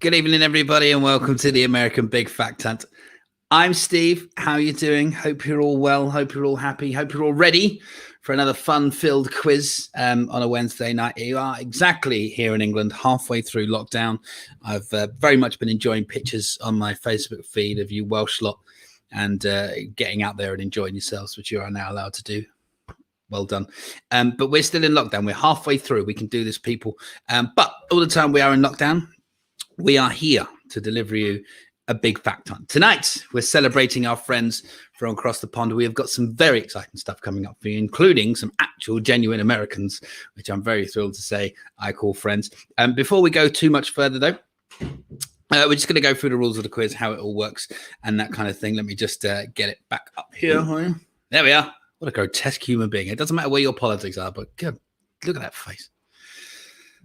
Good evening, everybody, and welcome to the American Big Fact Hunt. I'm Steve. How are you doing? Hope you're all well. Hope you're all happy. Hope you're all ready for another fun-filled quiz on a Wednesday night. You are exactly here in England, halfway through lockdown. I've very much been enjoying pictures on my Facebook feed of you Welsh lot and getting out there and enjoying yourselves, which you are now allowed to do. Well done. But we're still in lockdown. We're halfway through. We can do this, people. But all the time we are in lockdown, we are here to deliver you a big fact hunt. Tonight, we're celebrating our friends from across the pond. We have got some very exciting stuff coming up for you, including some actual genuine Americans, which I'm very thrilled to say I call friends. Before we go too much further, though, we're just going to go through the rules of the quiz, how it all works, and that kind of thing. Let me just get it back up here. There we are. What a grotesque human being. It doesn't matter where your politics are, but God, look at that face.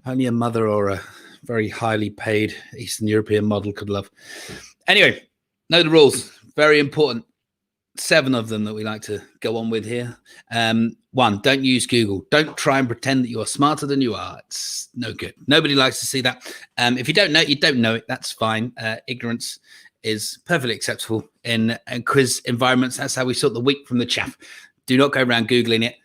Only a mother or a very highly paid Eastern European model could love. Anyway, know the rules. Very important. 7 of them that we like to go on with here. 1, don't use Google. Don't try and pretend that you are smarter than you are. It's no good. Nobody likes to see that. If you don't know it, you don't know it. That's fine. Ignorance is perfectly acceptable in quiz environments. That's how we sort the wheat from the chaff. Do not go around Googling it.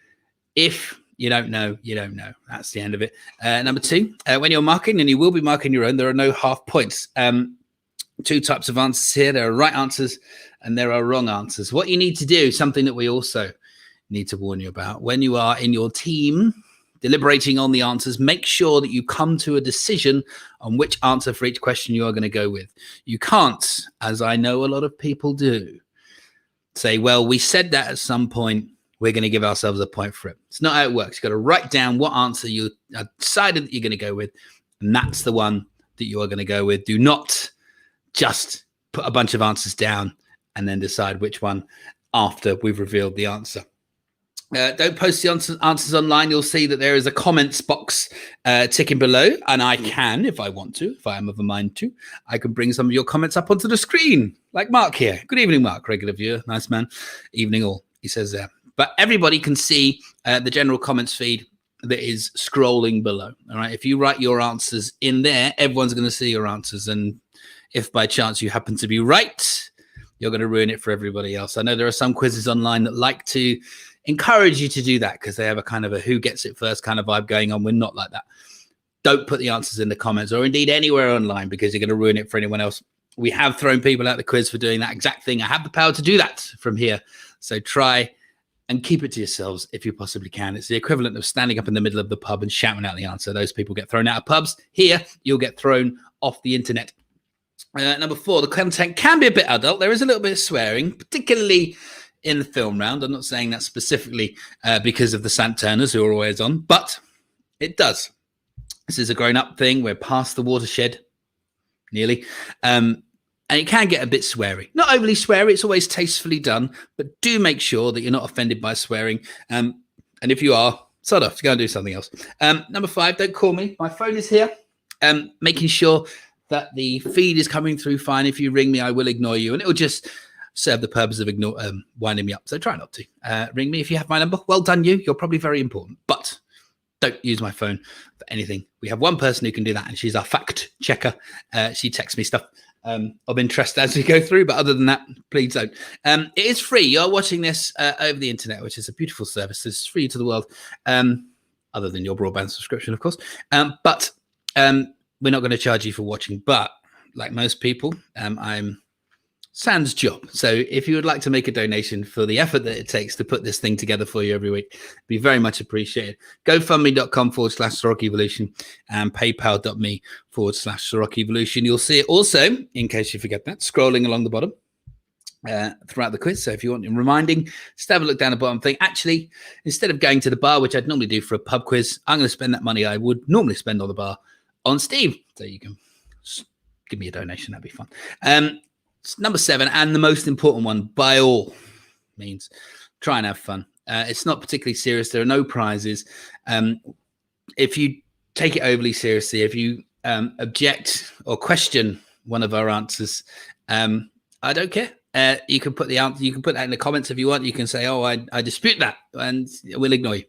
If you don't know, you don't know. That's the end of it. Number 2, when you're marking, and you will be marking your own, there are no half points. 2 types of answers here. There are right answers and there are wrong answers. What you need to do, something that we also need to warn you about, when you are in your team deliberating on the answers, make sure that you come to a decision on which answer for each question you are going to go with. You can't, as I know a lot of people do, say, well, we said that at some point, we're going to give ourselves a point for it. It's not how it works. You've got to write down what answer you decided that you're going to go with, and that's the one that you are going to go with. Do not just put a bunch of answers down and then decide which one after we've revealed the answer. Don't post the answers online. You'll see that there is a comments box ticking below, and I can, if I want to, if I am of a mind to, I can bring some of your comments up onto the screen, like Mark here. Good evening, Mark, regular viewer. Nice man. Evening all, he says there. But everybody can see the general comments feed that is scrolling below. All right. If you write your answers in there, everyone's going to see your answers. And if by chance you happen to be right, you're going to ruin it for everybody else. I know there are some quizzes online that like to encourage you to do that because they have a kind of a who gets it first kind of vibe going on. We're not like that. Don't put the answers in the comments or indeed anywhere online because you're going to ruin it for anyone else. We have thrown people out the quiz for doing that exact thing. I have the power to do that from here. So try and keep it to yourselves if you possibly can. It's the equivalent of standing up in the middle of the pub and shouting out the answer. Those people get thrown out of pubs. Here, you'll get thrown off the internet. Number 4, the content can be a bit adult. There is a little bit of swearing, particularly in the film round. I'm not saying that specifically because of the Sant-Turners who are always on, but it does. This is a grown-up thing. We're past the watershed, nearly. And it can get a bit sweary. Not overly sweary. It's always tastefully done, but do make sure that you're not offended by swearing. And if you are, sod off. Go and do something else. Number 5, don't call me. My phone is here. Making sure that the feed is coming through fine. If you ring me, I will ignore you, and it will just serve the purpose of winding me up. So try not to. Ring me if you have my number. Well done, you. You're probably very important, but don't use my phone for anything. We have one person who can do that, and she's our fact checker. She texts me stuff of interest as we go through, but other than that, please don't. It is free. You're watching this over the internet, which is a beautiful service. It's free to the world, other than your broadband subscription, of course. But we're not going to charge you for watching. But like most people, I'm sans job. So if you would like to make a donation for the effort that it takes to put this thing together for you every week, it'd be very much appreciated. GoFundMe.com/Ceroc Evolution and PayPal.me/Ceroc Evolution. You'll see it also, in case you forget that, scrolling along the bottom throughout the quiz. So if you want reminding, just have a look down the bottom thing. Actually, instead of going to the bar, which I'd normally do for a pub quiz, I'm going to spend that money I would normally spend on the bar on Steve. So you can give me a donation. That'd be fun. Number 7, and the most important one by all means, try and have fun. It's not particularly serious. There are no prizes. If you take it overly seriously, if you object or question one of our answers, I don't care. You can put the answer. You can put that in the comments if you want. You can say, "Oh, I dispute that," and we'll ignore you.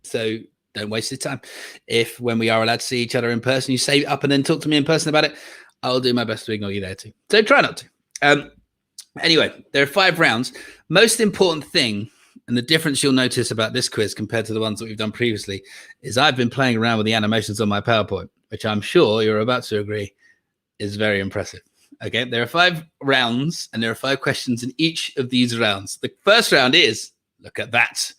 So don't waste your time. If when we are allowed to see each other in person, you say up and then talk to me in person about it, I'll do my best to ignore you there too. So try not to. Anyway, there are 5 rounds. Most important thing, and the difference you'll notice about this quiz compared to the ones that we've done previously, is I've been playing around with the animations on my PowerPoint, which I'm sure you're about to agree is very impressive. Okay, there are 5 rounds and there are 5 questions in each of these rounds. The first round is, look at that,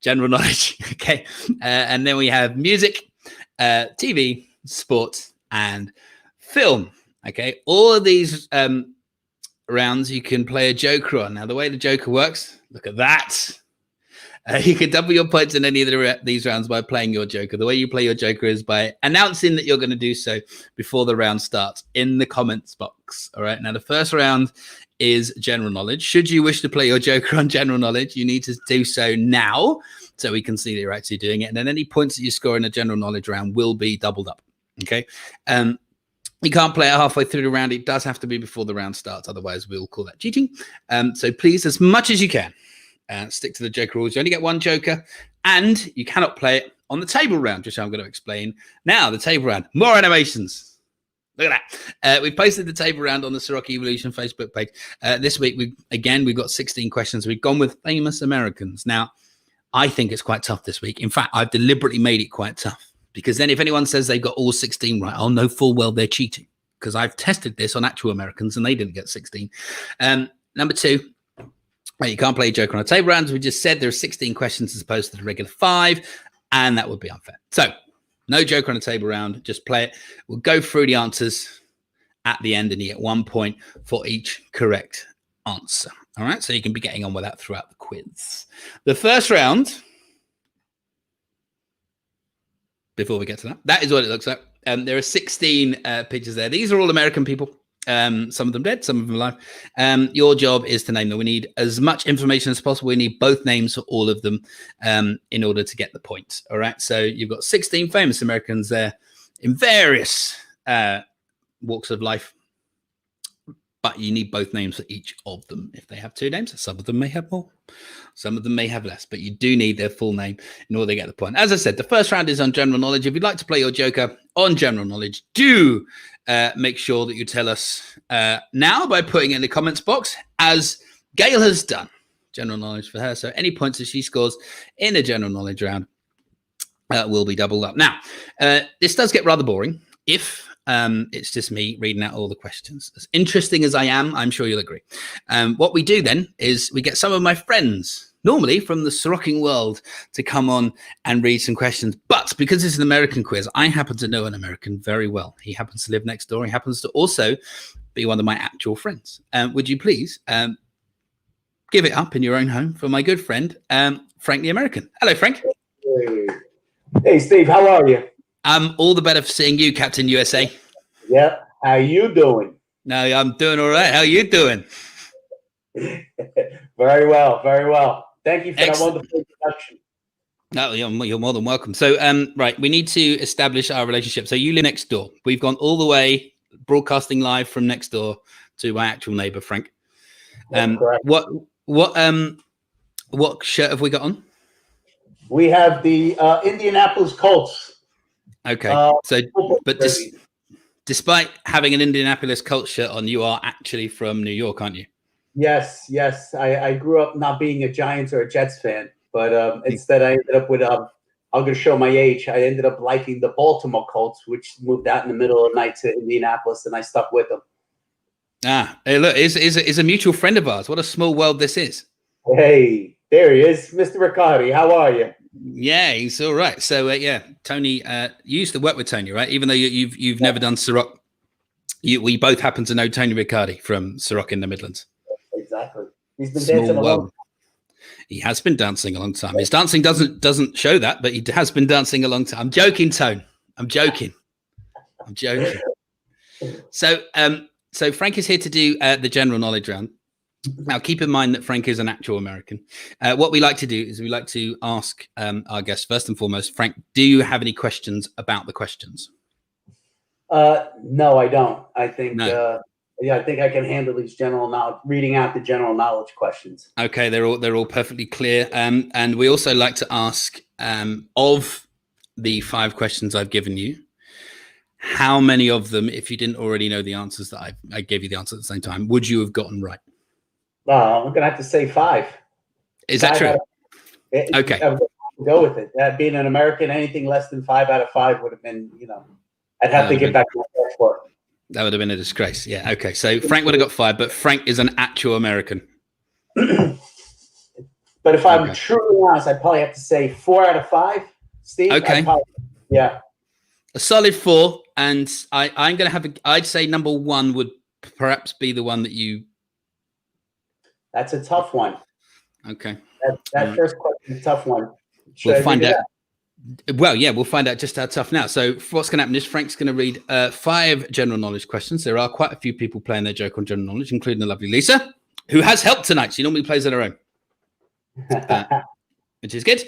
general knowledge. Okay, and then we have music, TV, sport, and film. Okay, all of these rounds you can play a joker on. Now, the way the joker works, look at that. You can double your points in any of these rounds by playing your joker. The way you play your joker is by announcing that you're going to do so before the round starts in the comments box. All right. Now, the first round is general knowledge. Should you wish to play your joker on general knowledge, you need to do so now so we can see that you're actually doing it. And then any points that you score in a general knowledge round will be doubled up. Okay. You can't play it halfway through the round. It does have to be before the round starts. Otherwise, we'll call that cheating. So please, as much as you can, stick to the joker rules. You only get 1 joker, and you cannot play it on the table round, which I'm going to explain now. The table round, more animations. Look at that. We've posted the table round on the Ceroc Evolution Facebook page. This week, we've got 16 questions. We've gone with famous Americans. Now, I think it's quite tough this week. In fact, I've deliberately made it quite tough, because then if anyone says they've got all 16 right, I'll know full well they're cheating, because I've tested this on actual Americans and they didn't get 16. Number 2, you can't play a joker on a table round. As we just said, there are 16 questions as opposed to the regular 5, and that would be unfair. So no joker on a table round, just play it. We'll go through the answers at the end, and you get 1 point for each correct answer. All right, so you can be getting on with that throughout the quiz. The first round, before we get to that, that is what it looks like. There are 16 pictures there. These are all American people. Some of them dead, some of them alive. Your job is to name them. We need as much information as possible. We need both names for all of them in order to get the points. All right. So you've got 16 famous Americans there in various walks of life. But you need both names for each of them. If they have 2 names, some of them may have more. Some of them may have less, but you do need their full name in order to get the point. As I said, the first round is on general knowledge. If you'd like to play your joker on general knowledge, do make sure that you tell us now by putting in the comments box, as Gail has done. General knowledge for her. So any points that she scores in a general knowledge round will be doubled up. Now, this does get rather boring if it's just me reading out all the questions. As interesting as I am, I'm sure you'll agree. What we do then is we get some of my friends, normally from the Cerocing world, to come on and read some questions. But because it's an American quiz, I happen to know an American very well. He happens to live next door. He happens to also be one of my actual friends. Would you please give it up in your own home for my good friend, Frank the American. Hello, Frank. Hey, Steve, how are you? I'm all the better for seeing you, Captain USA. Yeah, how you doing? No, I'm doing all right. How are you doing? Very well, very well. Thank you for that wonderful introduction. No, you're more than welcome. So, right, we need to establish our relationship. So you live next door. We've gone all the way, broadcasting live from next door to my actual neighbor, Frank. What shirt have we got on? We have the Indianapolis Colts. Okay. But despite having an Indianapolis Colts shirt on, you are actually from New York, aren't you? Yes. I grew up not being a Giants or a Jets fan, but instead I ended up with I'm going to show my age. I ended up liking the Baltimore Colts, which moved out in the middle of the night to Indianapolis, and I stuck with them. Hey, look, is a mutual friend of ours. What a small world this is. Hey, there he is, Mr. Riccardi. How are you? Yeah, he's all right. So yeah, Tony, you used to work with Tony, right? Even though you've never done Ceroc, we both happen to know Tony Riccardi from Ceroc in the Midlands. Exactly. He's been dancing a long time. He has been dancing a long time. His dancing doesn't show that, but he has been dancing a long time. I'm joking, Tone. I'm joking. So Frank is here to do the general knowledge round. Now, keep in mind that Frank is an actual American. What we like to do is we like to ask our guests, first and foremost, Frank, do you have any questions about the questions? No, I don't. I think, no. I think I can handle these general knowledge, reading out the general knowledge questions. Okay, they're all perfectly clear. And we also like to ask of the 5 questions I've given you, how many of them, if you didn't already know the answers that I gave you the answer at the same time, would you have gotten right? I'm going to have to say 5. Is that true? Okay. Go with it. That being an American, anything less than 5 out of 5 would have been, I'd have to get back to my passport. That would have been a disgrace. Yeah. Okay. So Frank would have got 5, but Frank is an actual American. But if I'm truly honest, I'd probably have to say 4 out of 5. Steve. Okay. Yeah. A solid 4, and I'm going to have. I'd say number 1 would perhaps be the one that you. That's a tough one. Okay. That first question is a tough one. We'll find out. Well, yeah, we'll find out just how tough now. So what's going to happen is Frank's going to read 5 general knowledge questions. There are quite a few people playing their joke on general knowledge, including the lovely Lisa, who has helped tonight. She normally plays on her own, which is good.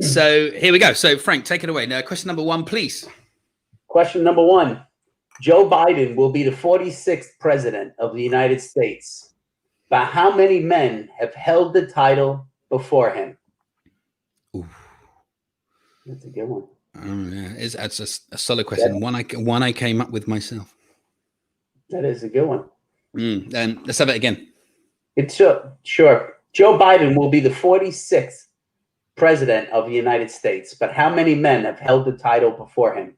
So here we go. So Frank, take it away. Now, question number 1, please. Question number 1. Joe Biden will be the 46th president of the United States. But how many men have held the title before him? Ooh. That's a good one. Yeah, that's a solid question. Yeah. One I came up with myself. That is a good one. And let's have it again. It's sure. Joe Biden will be the 46th president of the United States. But how many men have held the title before him?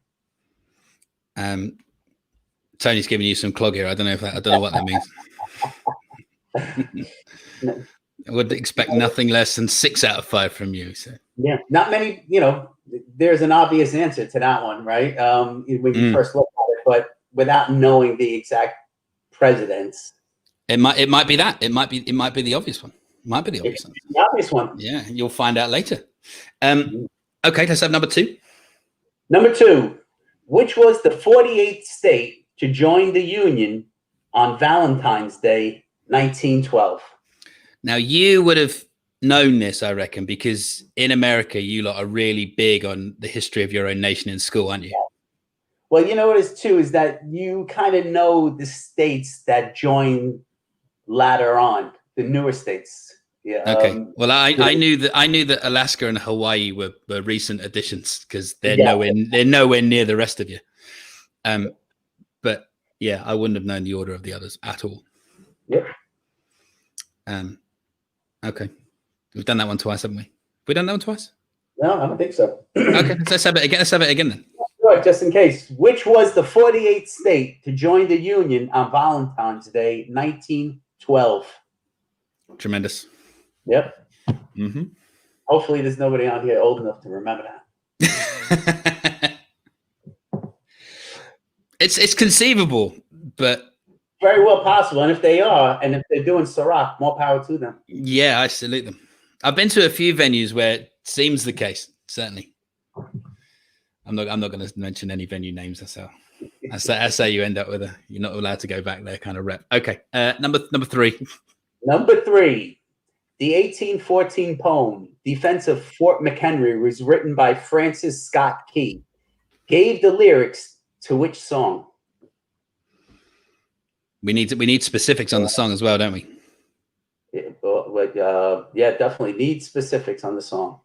Tony's giving you some clog here. I don't know what that means. I would expect nothing less than 6 out of 5 from you. So yeah, not many. There's an obvious answer to that one, right? When you first look at it, but without knowing the exact presidents, it might be that. It might be the obvious one. The obvious one. Yeah, you'll find out later. Okay, let's have number 2. Number 2, which was the 48th state to join the Union on Valentine's Day, 1912? Now, you would have known this, I reckon, because in America, you lot are really big on the history of your own nation in school, aren't you? Well, you know what it is, too, is that you kind of know the states that join later on, the newer states. Yeah. Okay. Well, I knew that Alaska and Hawaii were recent additions because they're nowhere near the rest of you. But yeah, I wouldn't have known the order of the others at all. Yep. Okay. We've done that one twice, haven't we? Have we done that one twice? No, I don't think so. Okay, let's have it again. Let's have it again then. Sure, just in case. Which was the 48th state to join the Union on Valentine's Day, 1912? Tremendous. Yep. Mm-hmm. Hopefully there's nobody on here old enough to remember that. It's conceivable, but very well possible. And if they are, and if they're doing Ceroc, more power to them. Yeah, I salute them. I've been to a few venues where it seems the case. Certainly. I'm not going to mention any venue names. That's how you end up with you're not allowed to go back there kind of rep. Okay. Number 3. Number 3. The 1814 poem, Defense of Fort McHenry, was written by Francis Scott Key. Gave the lyrics to which song? We need specifics on the song as well, don't we? Yeah, definitely need specifics on the song.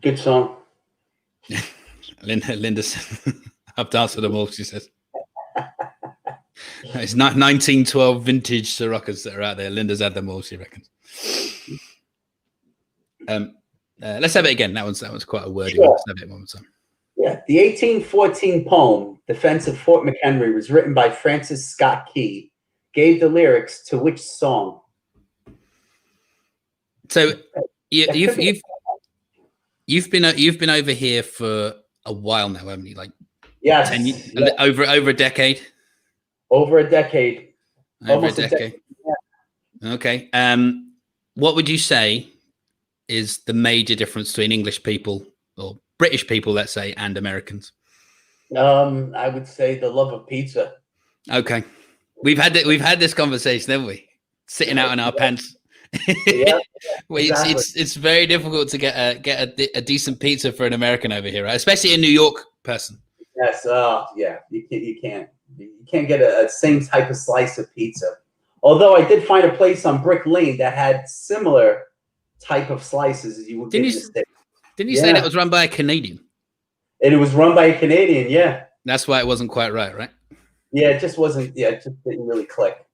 Good song. Linda said, I've danced with them all, she says. It's not 1912 vintage Cerocas that are out there. Linda's had them all, she reckons. Let's have it again. That one's quite a wordy one. Let's have it one more time. Yeah, the 1814 poem, Defense of Fort McHenry, was written by Francis Scott Key. Gave the lyrics to which song? So you've been over here for a while now, haven't you? Like, yes, 10 years, over a decade. Over a decade. Almost a decade. Yeah. Okay. What would you say is the major difference between English people or British people, let's say, and Americans? I would say the love of pizza. Okay. We've had this conversation, haven't we? Sitting out in our pants. Yeah, exactly. It's very difficult to get a decent pizza for an American over here, right? Especially a New York person. Yes. Yeah. You can't get a same type of slice of pizza. Although I did find a place on Brick Lane that had similar type of slices as you would Didn't get you, in the States. didn't you say that was run by a Canadian? And it was run by a Canadian, yeah. That's why it wasn't quite right? Yeah, it just wasn't, it just didn't really click.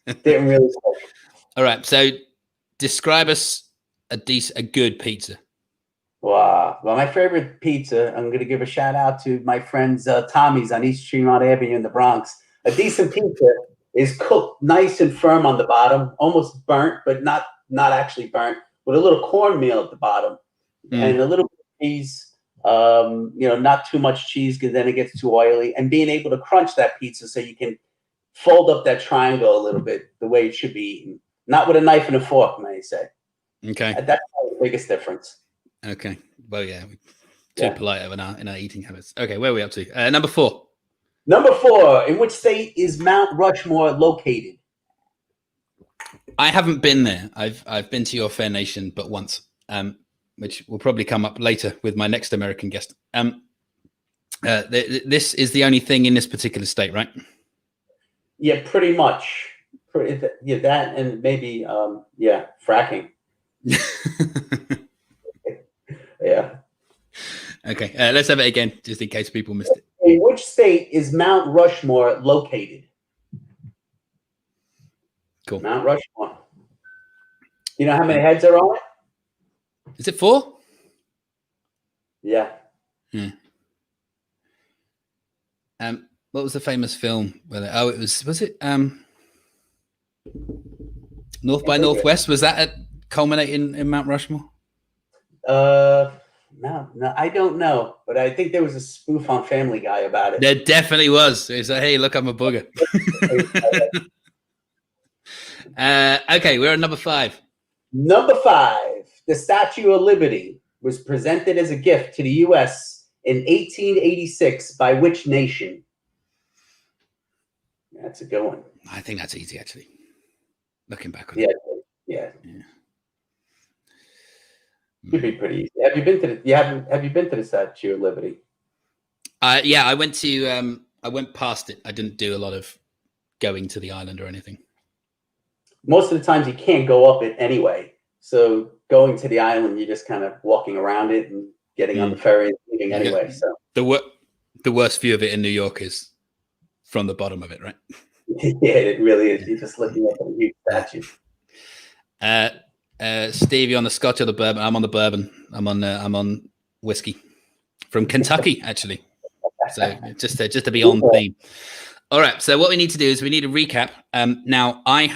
Didn't really click. All right, so describe us a good pizza. Wow. Well, my favorite pizza, I'm going to give a shout out to my friends Tommy's on East Tremont Avenue in the Bronx. A decent pizza is cooked nice and firm on the bottom, almost burnt, but not actually burnt, with a little cornmeal at the bottom and a little cheese. Not too much cheese because then it gets too oily. And being able to crunch that pizza so you can fold up that triangle a little bit the way it should be eaten, not with a knife and a fork, may I say. Okay, That's the biggest difference. Okay, well, yeah, we're too polite in our eating habits. Okay, where are we up to? Number 4. Number 4. In which state is Mount Rushmore located? I haven't been there. I've been to your fair nation but once, which will probably come up later with my next American guest. This is the only thing in this particular state, right? Yeah, pretty much. Yeah, that and maybe fracking. Yeah. Okay, let's have it again, just in case people missed it. In which state is Mount Rushmore located? Cool. Mount Rushmore. You know how many heads are on it? Is it 4? Yeah. What was the famous film? Was it North by Northwest? Was that culminating in Mount Rushmore? No, I don't know, but I think there was a spoof on Family Guy about it. There definitely was. It's like, hey, look, I'm a booger. Okay, we're at number 5. Number 5. The Statue of Liberty was presented as a gift to the U.S. in 1886 by which nation? That's a good one. I think that's easy, actually. Looking back on it. Yeah. Should be pretty easy. Have you been to the Statue of Liberty? Yeah, I went past it. I didn't do a lot of going to the island or anything. Most of the times you can't go up it anyway. So going to the island, you're just kind of walking around it and getting on the ferry and leaving anyway. So the worst view of it in New York is from the bottom of it, right? Yeah, it really is. You're just looking at the huge statue. Steve, you on the Scotch or the bourbon? I'm on the bourbon. I'm on whiskey from Kentucky, actually. So just to be on theme. All right. So what we need to do is we need a recap. Now I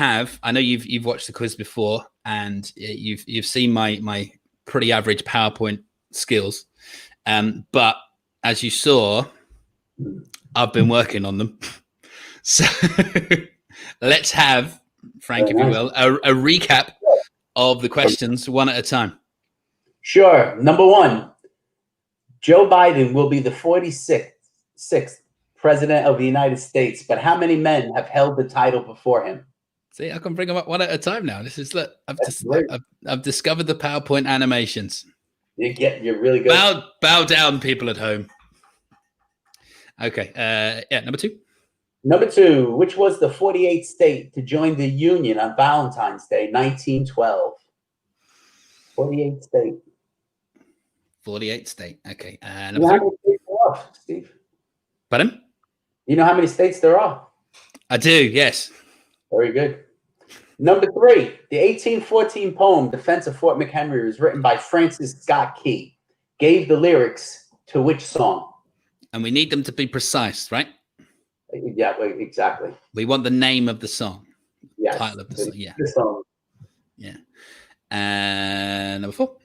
know you've watched the quiz before, and you've seen my pretty average PowerPoint skills. But as you saw, I've been working on them. So let's have, Frank, if you will, a recap of the questions one at a time. Sure. Number 1, Joe Biden will be the 46th president of the United States, but how many men have held the title before him? See, I can bring them up one at a time now. This is I've discovered the PowerPoint animations. You're really good. Bow down, people at home. Okay. Number 2. Number 2, which was the 48th state to join the Union on Valentine's Day, 1912? 48th state. 48th state. Okay. You know how many states there are, Steve? Pardon? You know how many states there are? I do, yes. Very good. Number 3, the 1814 poem, Defense of Fort McHenry, was written by Francis Scott Key. Gave the lyrics to which song? And we need them to be precise, right? Yeah, exactly. We want the name of the song. Yes. Title of the song. Yeah. The song. Yeah. And number 4.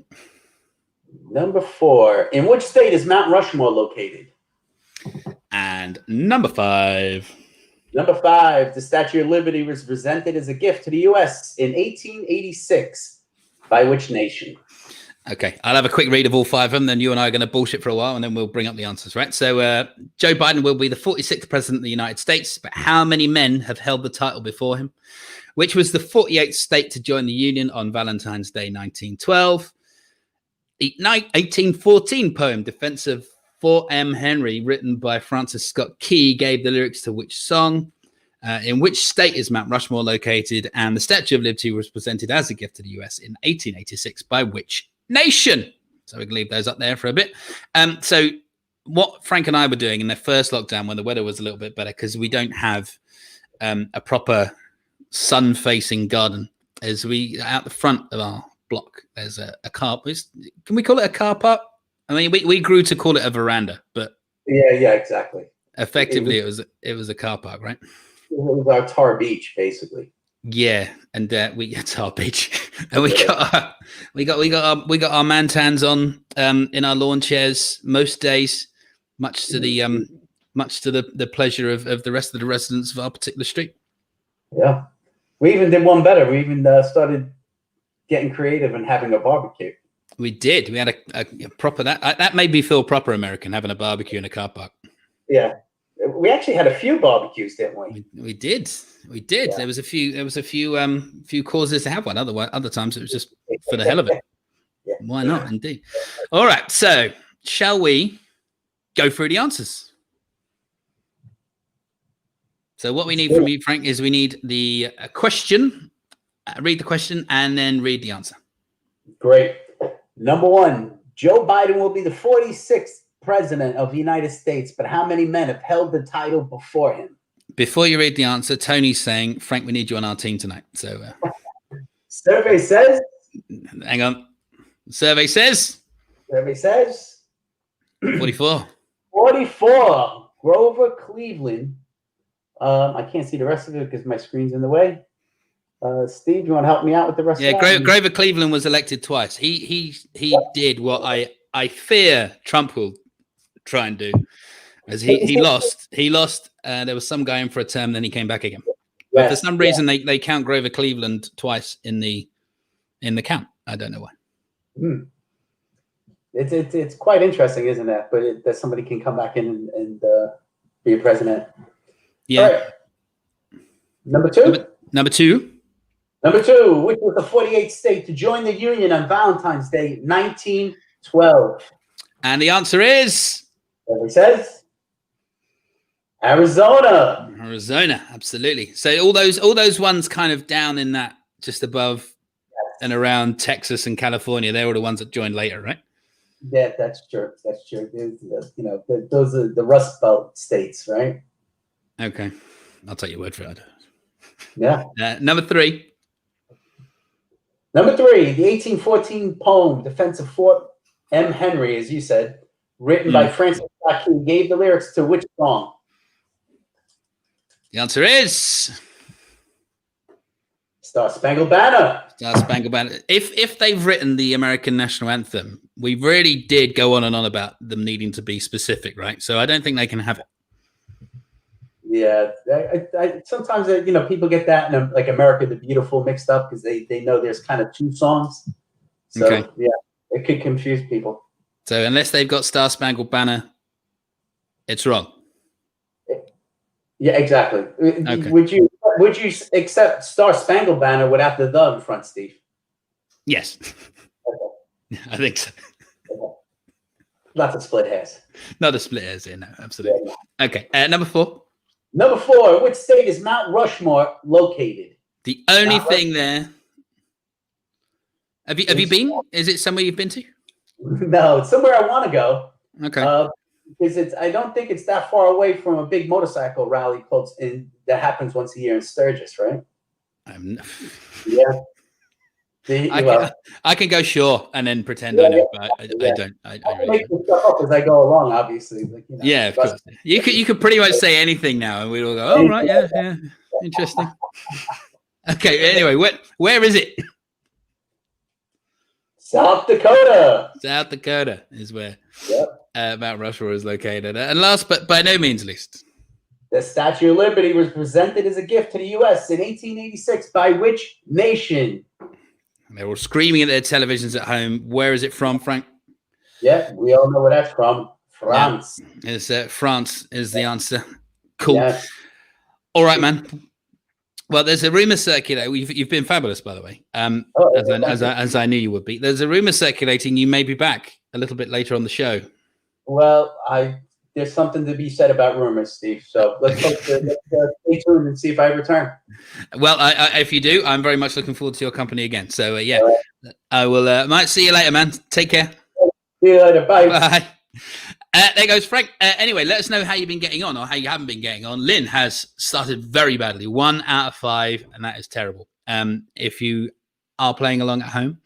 Number 4. In which state is Mount Rushmore located? And number 5. Number 5. The Statue of Liberty was presented as a gift to the U.S. in 1886 by which nation? Okay, I'll have a quick read of all 5 of them, then you and I are going to bullshit for a while, and then we'll bring up the answers, right? So Joe Biden will be the 46th president of the United States, but how many men have held the title before him? Which was the 48th state to join the Union on Valentine's Day, 1912? The 1814 poem, Defense of Fort McHenry, written by Francis Scott Key, gave the lyrics to which song? In which state is Mount Rushmore located? And the Statue of Liberty was presented as a gift to the US in 1886 by which nation? So we can leave those up there for a bit. So what Frank and I were doing in the first lockdown when the weather was a little bit better, because we don't have a proper sun-facing garden, is we out the front of our block there's a car. Can we call it a car park? I mean, we grew to call it a veranda, but yeah, exactly. Effectively, it was a car park, right? It was our tar beach, basically. Yeah, and it's our beach, and we got our mantans on in our lawn chairs most days, much to the pleasure of the rest of the residents of our particular street. Yeah, we even did one better. We even started getting creative and having a barbecue. We did. We had a proper that made me feel proper American, having a barbecue in a car park. Yeah. We actually had a few barbecues, didn't we? We did. Yeah. There was a few causes to have one. Other times it was just for the hell of it. Yeah. Why not? Indeed. All right. So shall we go through the answers? So what we need from you, Frank, is we need the question. Read the question and then read the answer. Great. Number one, Joe Biden will be the 46th president of the United States, but how many men have held the title before him? Before you read the answer, Tony's saying, Frank, we need you on our team tonight. So survey says, hang on. Survey says 44. Grover Cleveland. I can't see the rest of it because my screen's in the way. Steve, you want to help me out with the rest of that? Yeah, Grover Cleveland was elected twice. He did what I fear Trump will try and do, as he lost. There was some guy in for a term, then he came back again. But for some reason, they count Grover Cleveland twice in the count. I don't know why. It's quite interesting, isn't it? But that somebody can come back in and be a president. Yeah. All right. Number two. Which was the 48th state to join the Union on Valentine's Day, 1912? And the answer is. It says Arizona. Arizona, absolutely. So all those ones kind of down in that just above and around Texas and California, they were the ones that joined later, right? Yeah, that's true. Those are the Rust Belt states, right? Okay, I'll take your word for it. Yeah. Number three, the 1814 poem "Defense of Fort M. Henry," as you said, written by Francis Scott Key, gave the lyrics to which song? The answer is Star Spangled Banner. Star Spangled Banner. If they've written the American national anthem, we really did go on and on about them needing to be specific, right? So I don't think they can have it. Yeah, I sometimes people get that and like America the Beautiful mixed up because they know there's kind of two songs. So yeah, it could confuse people. So unless they've got Star Spangled Banner, it's wrong. Yeah, exactly. Okay. Would you accept Star Spangled Banner without the in front, Steve? Yes. Okay. I think so. Okay. Not a split hairs. Not a split hairs, no, absolutely. Yeah. Okay, number four. Which state is Mount Rushmore located? The only thing there. Have you been? Is it somewhere you've been to? No, it's somewhere I want to go. Okay. Because I don't think it's that far away from a big motorcycle rally that happens once a year in Sturgis, right? Yeah. I can go sure and then pretend I know, but I don't. I really make this stuff up as I go along, obviously. Yeah, of course. You could pretty much say anything now, and we'd all go, "Oh, right, yeah, interesting." Okay. Anyway, where is it? South Dakota. South Dakota is where Mount Rushmore is located. And last, but by no means least, the Statue of Liberty was presented as a gift to the U.S. in 1886 by which nation? They were screaming at their televisions at home. Where is it from, Frank? Yeah, we all know where that's from. France. Yeah. France is the answer. Cool. Yes. All right, man. Well, there's a rumor circulating. You've been fabulous, by the way. As I knew you would be. There's a rumor circulating you may be back a little bit later on the show. Well, I there's something to be said about rumors, Steve. So let's stay tuned and see if I return. Well, if you do, I'm very much looking forward to your company again. So yeah, I will. Might see you later, man. Take care. See you later. Bye. Bye. There goes Frank. Anyway, let us know how you've been getting on or how you haven't been getting on. Lynn has started very badly, 1 out of 5, and that is terrible. If you are playing along at home,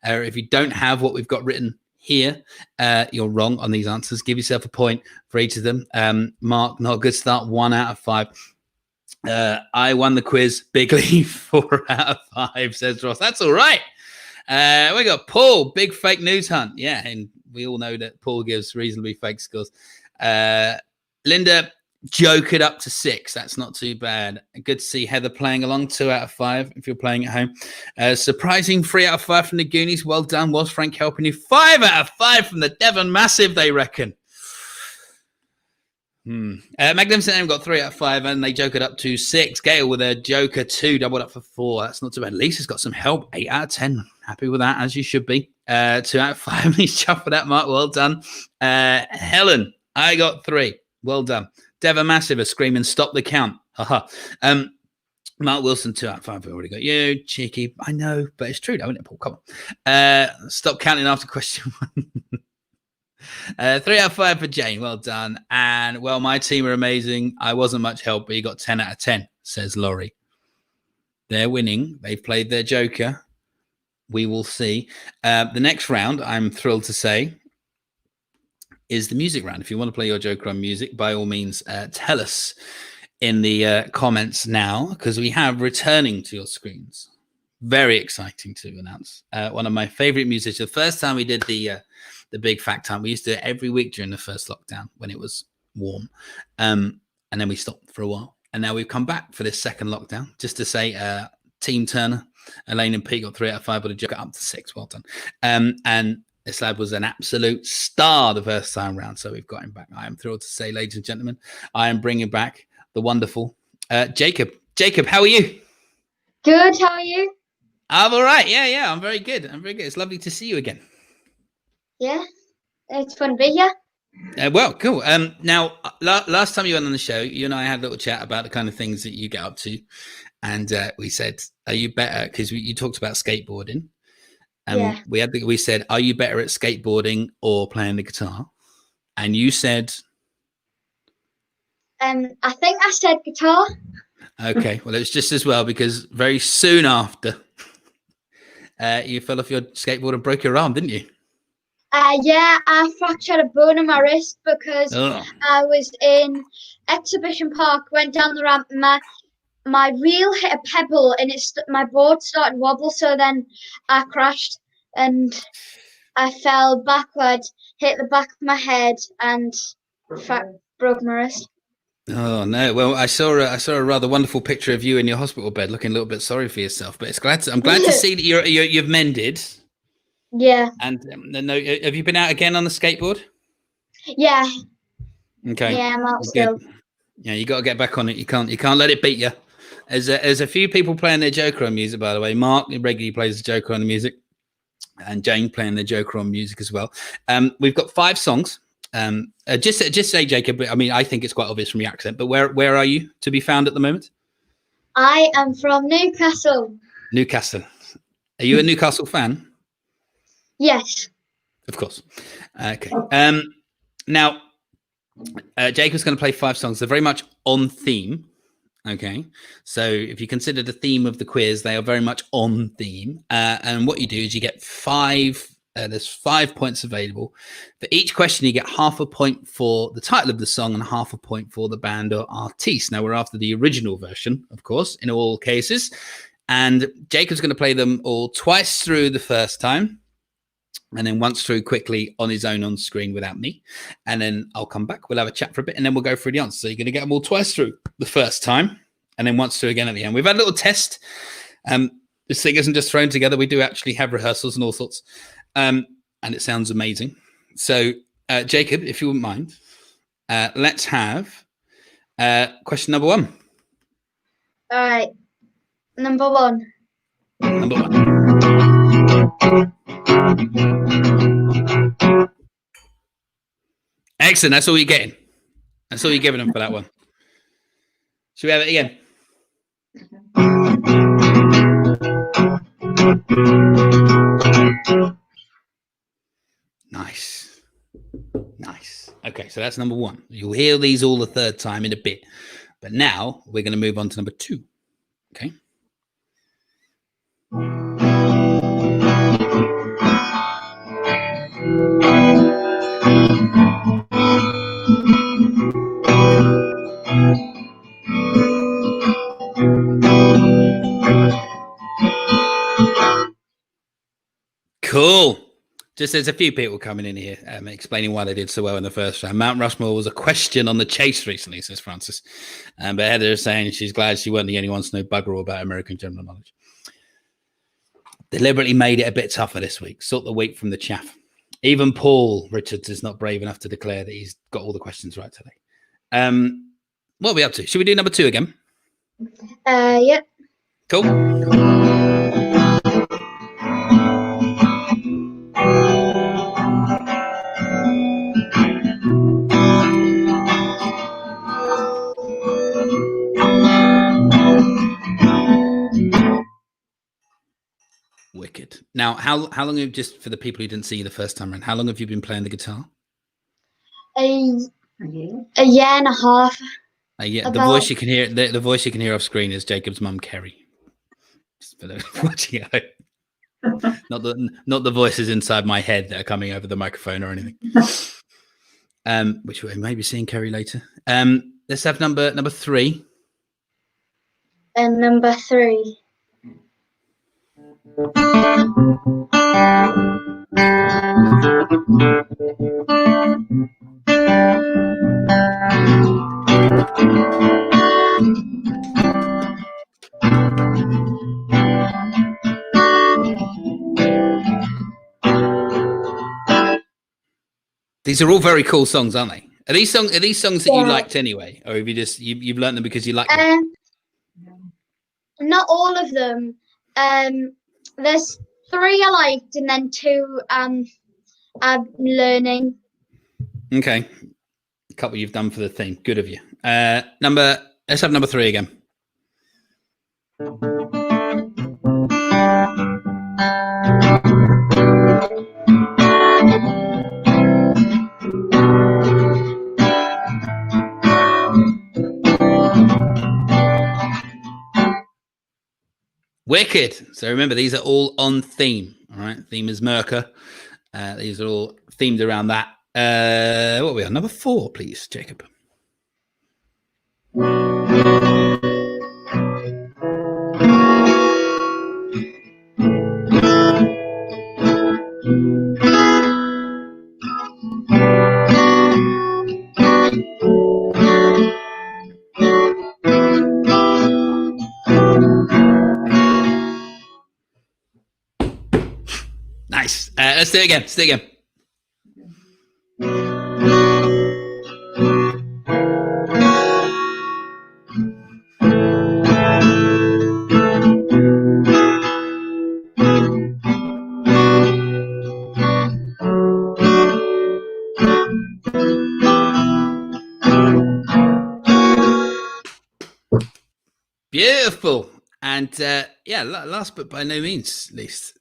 or if you don't have what we've got written here, you're wrong on these answers. Give yourself a point for each of them. Mark, not a good start, 1 out of 5. I won the quiz bigly, 4 out of 5, says Ross. That's all right. We got Paul, big fake news hunt. Yeah, and we all know that Paul gives reasonably fake scores. Linda, joke it up to 6. That's not too bad. Good to see Heather playing along, 2 out of 5 if you're playing at home. Surprising 3 out of 5 from the Goonies. Well done. Was Frank helping you? 5 out of 5 from the Devon Massive, they reckon. Magnificent M got 3 out of 5 and they joke it up to 6. Gail with a joker 2, doubled up for 4. That's not too bad. Lisa's got some help, 8 out of 10. Happy with that, as you should be. 2 out of 5. He's chuffed for that, Mark. Well done. Helen, I got 3. Well done. Devon Massive are screaming, stop the count. Haha. Mark Wilson, 2 out of 5. We already got you. Cheeky. I know, but it's true, though, isn't it, Paul? Come on. Stop counting after question 1. 3 out of 5 for Jane. Well done. And, well, my team are amazing. I wasn't much help, but you got 10 out of 10, says Laurie. They're winning. They've played their joker. We will see. The next round, I'm thrilled to say, is the music round. If you want to play your joker on music, by all means, tell us in the comments now, because we have returning to your screens. Very exciting to announce. One of my favorite musicians. The first time we did the big fact time, we used to do it every week during the first lockdown when it was warm. And then we stopped for a while. And now we've come back for this second lockdown, just to say Team Turner, Elaine and Pete got 3 out of 5, but a joker up to 6. Well done. And this lad was an absolute star the first time round, so we've got him back. I am thrilled to say, ladies and gentlemen, I am bringing back the wonderful Jacob. Jacob, how are you? Good, how are you? I'm all right. Yeah, I'm very good. It's lovely to see you again. Yeah, it's fun to be here. Well, cool. Now, last time you went on the show, you and I had a little chat about the kind of things that you get up to. And we said, are you better? Because you talked about skateboarding. Yeah. We said, are you better at skateboarding or playing the guitar? And you said, I think I said guitar. Okay, well, it's just as well, because very soon after, you fell off your skateboard and broke your arm, didn't you? Yeah, I fractured a bone in my wrist because I was in Exhibition Park, went down the ramp, and my wheel hit a pebble and my board started to wobble, so then I crashed and I fell backward, hit the back of my head and broke my wrist. Oh no! Well, I saw a rather wonderful picture of you in your hospital bed, looking a little bit sorry for yourself. But I'm glad to see that you've mended. Yeah. And no, have you been out again on the skateboard? Yeah. Okay. Yeah, I'm out still. Yeah, you got to get back on it. You can't let it beat you. There's a few people playing their joker on music, by the way. Mark regularly plays the joker on the music, and Jane playing the joker on music as well. We've got 5 songs. Just say, Jacob. I mean, I think it's quite obvious from your accent, but where are you to be found at the moment? I am from Newcastle. Newcastle. Are you a Newcastle fan? Yes. Of course. Okay. Now, Jacob's going to play 5 songs. They're very much on theme. Okay. So if you consider the theme of the quiz, they are very much on theme. And what you do is you get 5. There's 5 points available. For each question, you get half a point for the title of the song and half a point for the band or artiste. Now, we're after the original version, of course, in all cases. And Jacob's going to play them all twice through the first time, and then once through quickly on his own on screen without me. And then I'll come back. We'll have a chat for a bit, and then we'll go through the answers. So you're going to get them all twice through the first time, and then once through again at the end. We've had a little test. This thing isn't just thrown together. We do actually have rehearsals and all sorts. And it sounds amazing. So, Jacob, if you wouldn't mind, let's have question number 1. All right. Number 1. Number 1. Excellent. That's all you're getting. That's all you're giving them for that one. Should we have it again? Nice. Okay, so that's number one. You'll hear these all the third time in a bit. But now we're going to move on to number two. Okay. Cool. Just there's a few people coming in here explaining why they did so well in the first round. Mount Rushmore was a question on the chase recently, says Francis. But Heather is saying she's glad she wasn't the only one to know bugger all about American general knowledge. Deliberately made it a bit tougher this week. Sort the wheat from the chaff. Even Paul Richards is not brave enough to declare that he's got all the questions right today. What are we up to? Should we do number two again? Yep. Cool. Wicked. Now, how long have, just for the people who didn't see you the first time around, how long have you been playing the guitar? A year and a half. The voice you can hear, the voice you can hear off screen is Jacob's mum, Kerry. Just for those watching at home. Not the voices inside my head that are coming over the microphone or anything. Which we may be seeing Kerry later. Let's have number three. And number three. These are all very cool songs, aren't they? Are these songs that you liked anyway, or have you just you've learned them because you like them? Not all of them. There's three I liked, and then two I'm learning. Okay, a couple you've done for the theme. Good of you. Let's have number three again. Wicked. So remember, these are all on theme. All right. Theme is Merca. These are all themed around that. What are we on? Number four, please, Jacob. Nice. Let's do it again. Beautiful. And last but by no means least,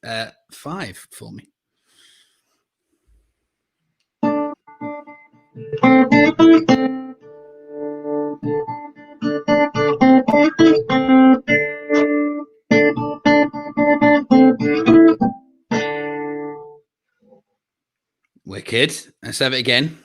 5 for me. Wicked. Let's have it again.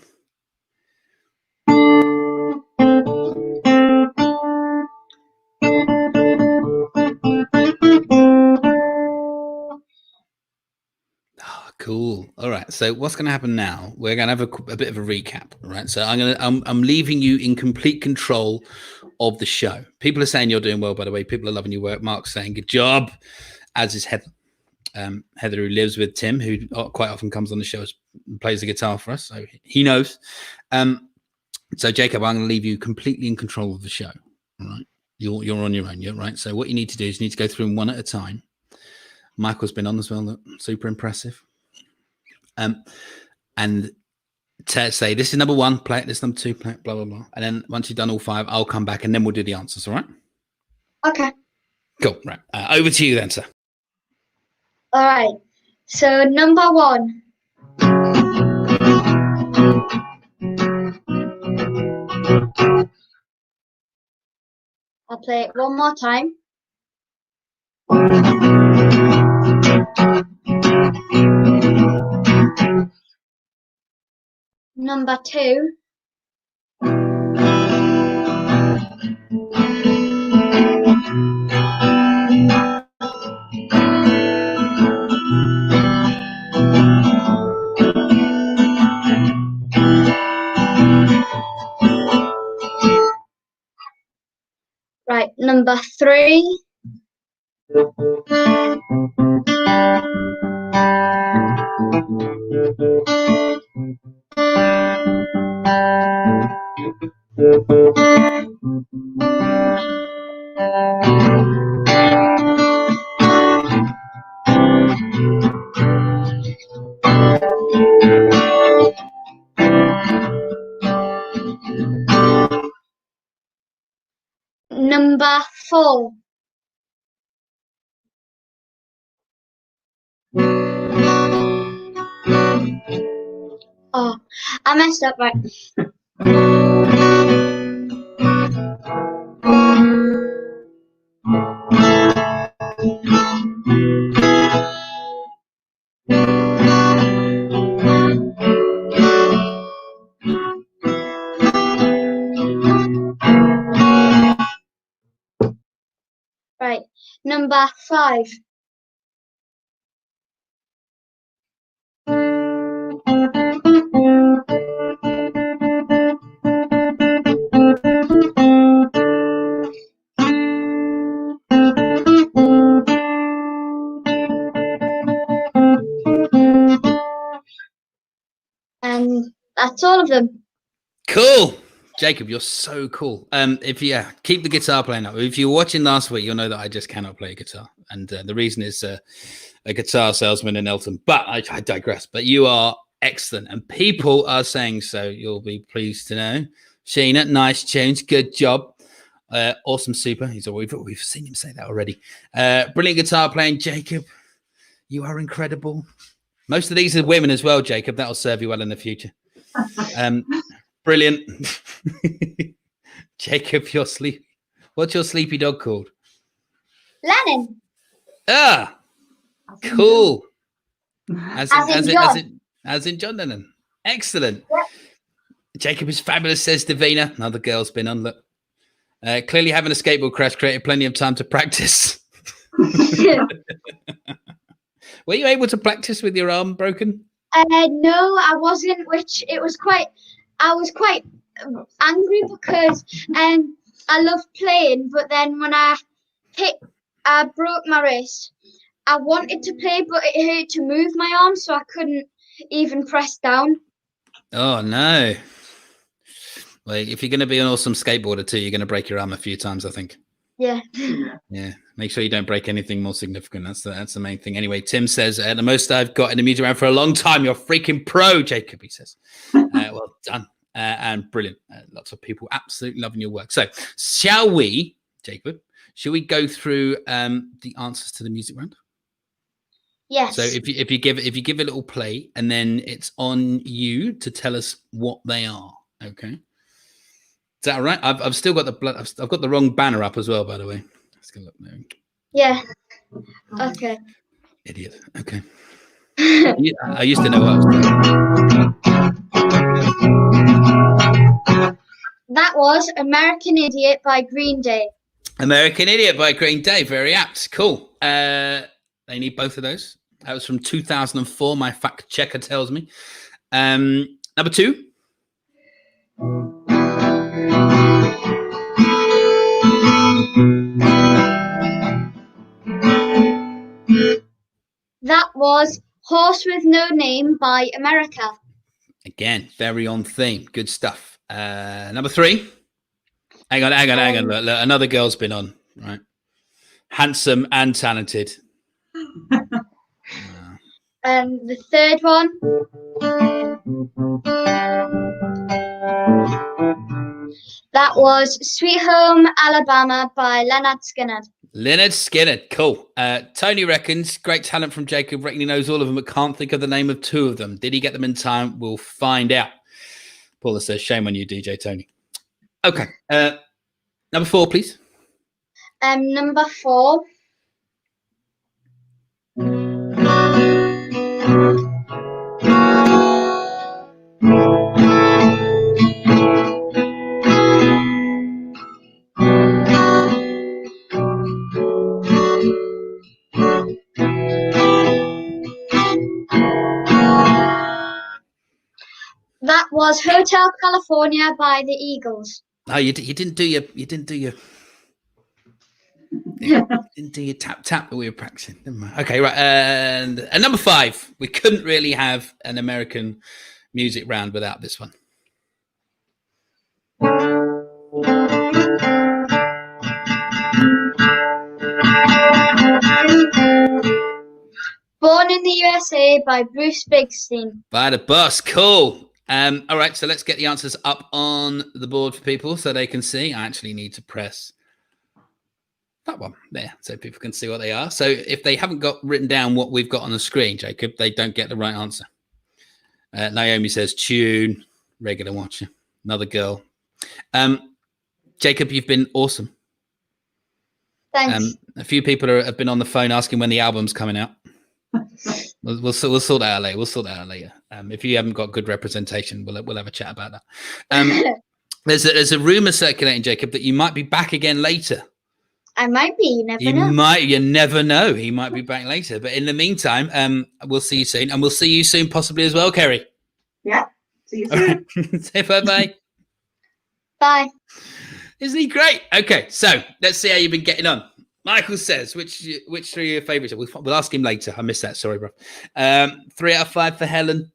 Cool. All right. So what's going to happen now? We're going to have a bit of a recap. All right. So I'm leaving you in complete control of the show. People are saying you're doing well, by the way. People are loving your work. Mark's saying good job, as is Heather. Heather, who lives with Tim, who quite often comes on the show and plays the guitar for us. So he knows. So Jacob, I'm going to leave you completely in control of the show. All right. You're on your own. You're right. So what you need to do is you need to go through them one at a time. Michael's been on as well. Super impressive. And say this is number 1, play it. This is number 2, play it. Blah blah blah. And then once you've done all 5, I'll come back and then we'll do the answers. All right. Okay. Cool. Right. Over to you then, sir. All right. So number 1. I'll play it one more time. Number 2. Right, number 3. Number 4. Oh, I messed up, right. Right, number 5. And that's all of them. Cool. Jacob, you're so cool. If you keep the guitar playing up. If you were watching last week, you'll know that I just cannot play guitar, and the reason is a guitar salesman in Elton. But I digress. But you are excellent, and people are saying so. You'll be pleased to know. Sheena, nice tunes, good job, awesome, super. We've seen him say that already. Brilliant guitar playing, Jacob. You are incredible. Most of these are women as well, Jacob. That'll serve you well in the future. Brilliant. Jacob, you're sleepy. What's your sleepy dog called? Lennon. Ah, cool. As in John Lennon. Excellent. Yep. Jacob is fabulous, says Davina. Another girl's been on. Look. Clearly having a skateboard crash created plenty of time to practice. Were you able to practice with your arm broken? No, I wasn't, I was quite angry because I love playing, but then when I broke my wrist, I wanted to play, but it hurt to move my arm, so I couldn't even press down. Oh, no. Well, if you're going to be an awesome skateboarder too, you're going to break your arm a few times, I think. Yeah. Yeah. Make sure you don't break anything more significant. That's the main thing. Anyway, Tim says, the most I've got in the music round for a long time. You're freaking pro, Jacob, he says. Well done. And brilliant. Lots of people absolutely loving your work. So shall we, Jacob, go through the answers to the music round? Yes. So if you give a little play, and then it's on you to tell us what they are. Okay. Is that all right? I've still got I've got the wrong banner up as well, by the way. Let's go look now. Yeah. Okay. Idiot. Okay. I used to know what I was doing. That was American Idiot by Green Day. American Idiot by Green Day. Very apt. Cool. They need both of those. That was from 2004. My fact checker tells me. Number 2. That was Horse with No Name by America. Again, very on theme. Good stuff. Number 3. Hang on. Look, another girl's been on. Right. Handsome and talented. The third one. That was Sweet Home Alabama by Leonard Skinner. Leonard Skinner, cool. Tony reckons, great talent from Jacob. Reckon he knows all of them, but can't think of the name of 2 of them. Did he get them in time? We'll find out. Paula says, shame on you, DJ Tony. Okay. Number 4, please. Number 4. That was Hotel California by the Eagles. Oh, you didn't do your didn't do your tap that we were practicing. Never mind. Okay, right. And number 5, we couldn't really have an American music round without this one. Born in the USA by Bruce Springsteen. By the Bus, cool. All right, so let's get the answers up on the board for people so they can see. I actually need to press that one there so people can see what they are. So if they haven't got written down what we've got on the screen, Jacob, they don't get the right answer. Naomi says tune, regular watcher, another girl. Jacob, you've been awesome. Thanks. A few people have been on the phone asking when the album's coming out. We'll sort that out later. We'll sort that out later. If you haven't got good representation, we'll have a chat about that. There's a rumor circulating, Jacob, that you might be back again later. I might be. You never know. You never know. He might be back later. But in the meantime, we'll see you soon, and we'll see you soon, possibly as well, Kerry. Yeah. See you soon. Right. Say bye. Bye. Isn't he great? Okay, so let's see how you've been getting on. Michael says, which 3 are your favourites? We'll ask him later. I missed that. Sorry, bro. 3 out of 5 for Helen.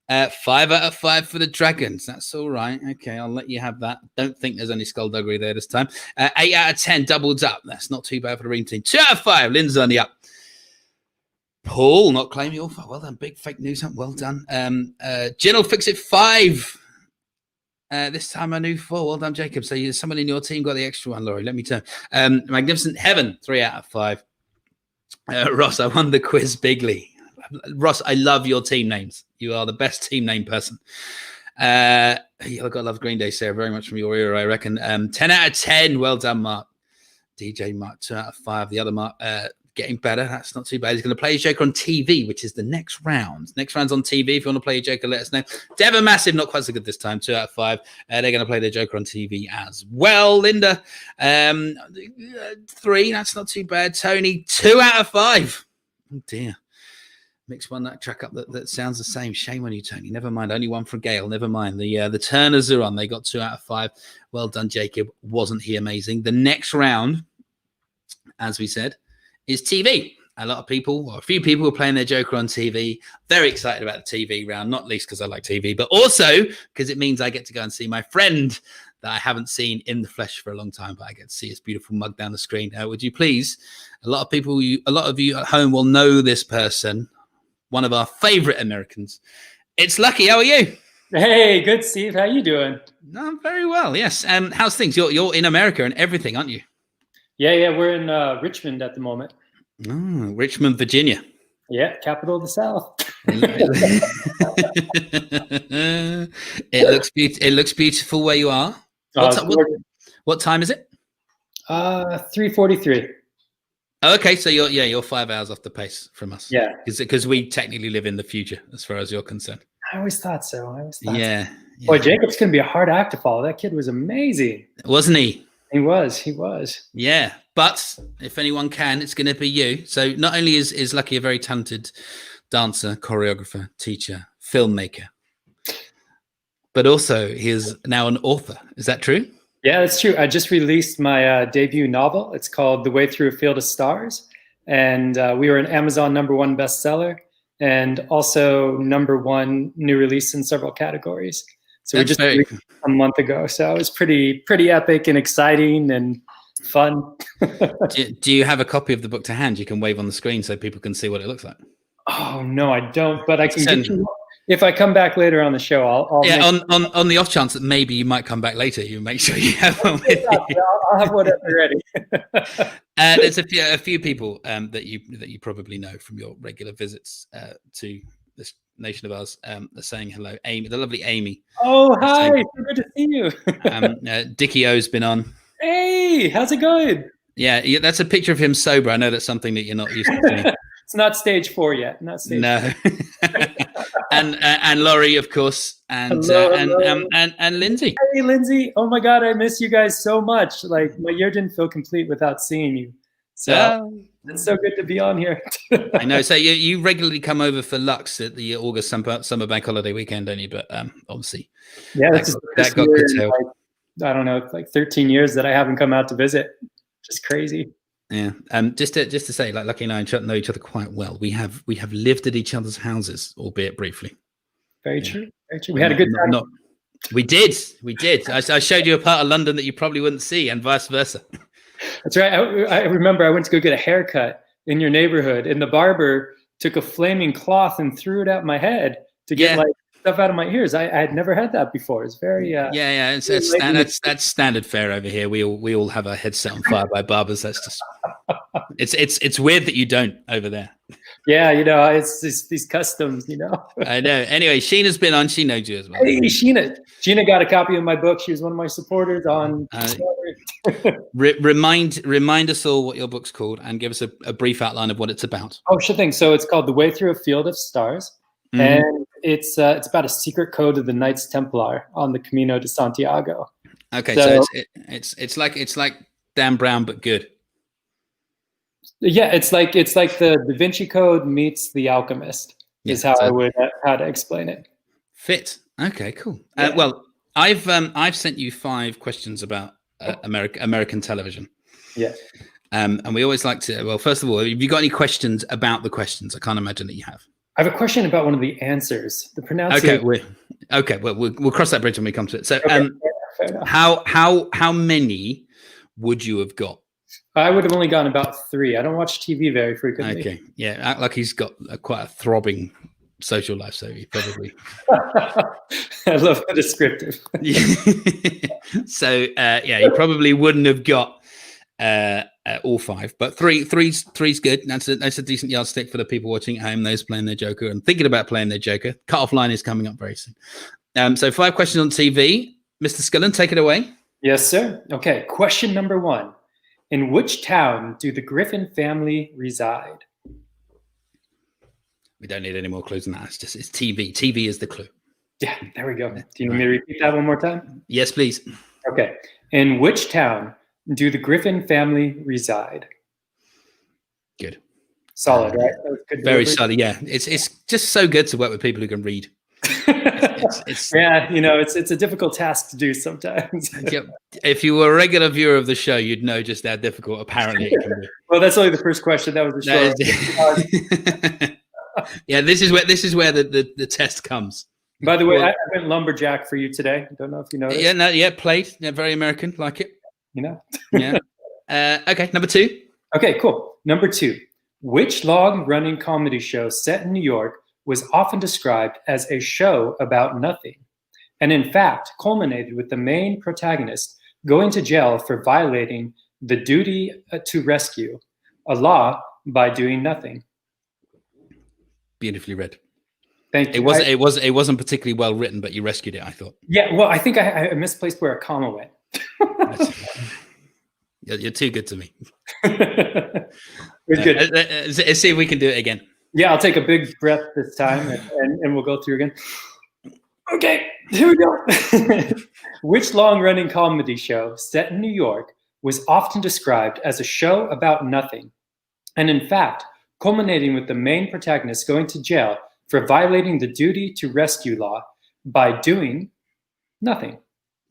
5 out of 5 for the Dragons. That's all right. Okay, I'll let you have that. Don't think there's any skullduggery there this time. 8 out of 10, doubled up. That's not too bad for the Ream team. 2 out of 5, Lynn's on the up. Paul, not claiming all. Well done. Big fake news. Well done. Jen will fix it 5. This time I knew 4. Well done, Jacob. So someone in your team got the extra one, Laurie. Let me turn. Magnificent Heaven, 3 out of 5. Ross, I won the quiz bigly. Ross, I love your team names. You are the best team name person. I've got to love Green Day, Sarah, very much from your era, I reckon. 10 out of 10. Well done, Mark. DJ Mark, 2 out of 5. The other Mark, getting better. That's not too bad. He's going to play his Joker on TV, which is the next round. Next round's on TV. If you want to play your Joker, let us know. Devon Massive, not quite so good this time. 2 out of 5. They're going to play their Joker on TV as well. Linda, 3. That's not too bad. Tony, 2 out of 5. Oh, dear. Mix one that track up that sounds the same. Shame on you, Tony. Never mind. Only one for Gail. Never mind. The Turners are on. They got 2 out of 5. Well done, Jacob. Wasn't he amazing? The next round, as we said, is TV. A few people are playing their Joker on TV. Very excited about the TV round, not least because I like TV, but also because it means I get to go and see my friend that I haven't seen in the flesh for a long time, but I get to see his beautiful mug down the screen. Would you please? A lot of you at home will know this person. One of our favorite Americans. It's Lucky. How are you? Hey, good, Steve. How you doing? No, I'm very well. Yes. How's things? You're in America and everything, aren't you? Yeah. We're in Richmond at the moment. Oh, Richmond, Virginia. Yeah, capital of the South. It looks beautiful where you are. What time is it? 3:43. Okay, so you're 5 hours off the pace from us. Yeah, because we technically live in the future as far as you're concerned. I always thought so. Yeah. Boy, Jacob's gonna be a hard act to follow. That kid was amazing, wasn't he? He was. Yeah, but if anyone can, it's going to be you. So not only is Lucky a very talented dancer, choreographer, teacher, filmmaker, but also he is now an author. Is that true? Yeah, that's true. I just released my debut novel. It's called The Way Through a Field of Stars. And we were an Amazon #1 bestseller and also #1 new release in several categories. So we just released a month ago. So it was pretty epic and exciting and fun. Do you have a copy of the book to hand? You can wave on the screen so people can see what it looks like. Oh, no, I don't. But I can get you. If I come back later on the show, I'll on the off chance that maybe you might come back later, you make sure you have one with you. I'll have one ready. There's a few people that you probably know from your regular visits to this nation of ours. Are saying hello, Amy, the lovely Amy. Oh, hi! Good to see you. Dickie O's been on. Hey, how's it going? Yeah, that's a picture of him sober. I know that's something that you're not used to seeing. It's not stage 4 yet. Not stage. No. and Laurie, of course, and Lindsay. Hey, Lindsay. Oh my God, I miss you guys so much. Like my year didn't feel complete without seeing you. So it's so good to be on here. I know. So you regularly come over for Lux at the August summer bank holiday weekend, don't you? But obviously, yeah, that got curtailed. I don't know, like 13 years that I haven't come out to visit. Just crazy. Yeah. Just to say, like Lucky and I know each other quite well. We have lived at each other's houses, albeit briefly. Very true. Very true. We had a good time. We did. I showed you a part of London that you probably wouldn't see, and vice versa. That's right. I remember I went to go get a haircut in your neighborhood, and the barber took a flaming cloth and threw it at my head to get like stuff out of my ears. I had never had that before. It's very that's standard fare over here. We all have our heads set on fire by barbers. That's just it's weird that you don't over there. Yeah, it's these customs, I know. Anyway, Sheena's been on. She knows you as well. Hey, Sheena got a copy of my book. She was one of my supporters on. Remind us all what your book's called and give us a brief outline of what it's about. Oh, sure thing. So it's called The Way Through a Field of Stars. And it's about a secret code of the Knights Templar on the Camino de Santiago. Okay, so it's like Dan Brown but good. Yeah, it's like the Da Vinci Code meets The Alchemist. Is how I would how to explain it. Fit. Okay, cool. Well, I've sent you 5 questions about American television. Yeah. And we always like to. Well, first of all, have you got any questions about the questions? I can't imagine that you have. I have a question about one of the answers. The pronunciation. Okay. Well, we'll cross that bridge when we come to it. So, how many would you have got? I would have only gone about 3. I don't watch TV very frequently. Okay. Yeah, act like he's got quite a throbbing social life, so he probably. I love the descriptive. So you probably wouldn't have got all 5, but three's good. That's a decent yardstick for the people watching at home, those playing their Joker and thinking about playing their Joker. Cut-off line is coming up very soon. So 5 questions on TV. Mr. Skillen, take it away. Yes, sir. Okay, question number 1. In which town do the Griffin family reside? We don't need any more clues than that. It's TV. TV is the clue. Yeah, there we go. Do you need me to repeat that one more time? Yes, please. Okay. In which town do the Griffin family reside? Good. Solid, right? Good very solid. Yeah, it's just so good to work with people who can read. Yeah, it's a difficult task to do sometimes. If you were a regular viewer of the show, you'd know just how difficult apparently it can be. Well, that's only the first question. That was the short. Yeah, this is where the test comes. By the way, I went lumberjack for you today. I don't know if you noticed. Played. Yeah, very American, like it. Yeah. Okay, number 2. Okay, cool. Number 2. Which long-running comedy show set in New York was often described as a show about nothing, and in fact culminated with the main protagonist going to jail for violating the duty to rescue, a law, by doing nothing? Beautifully read. Thank you. It wasn't particularly well written, but you rescued it, I thought. Yeah, well, I think I misplaced where a comma went. You're too good to me. It was good. Let's see if we can do it again. Yeah, I'll take a big breath this time, and we'll go through again. Okay, here we go. Which long-running comedy show set in New York was often described as a show about nothing, and in fact, culminating with the main protagonist going to jail for violating the duty to rescue law by doing nothing?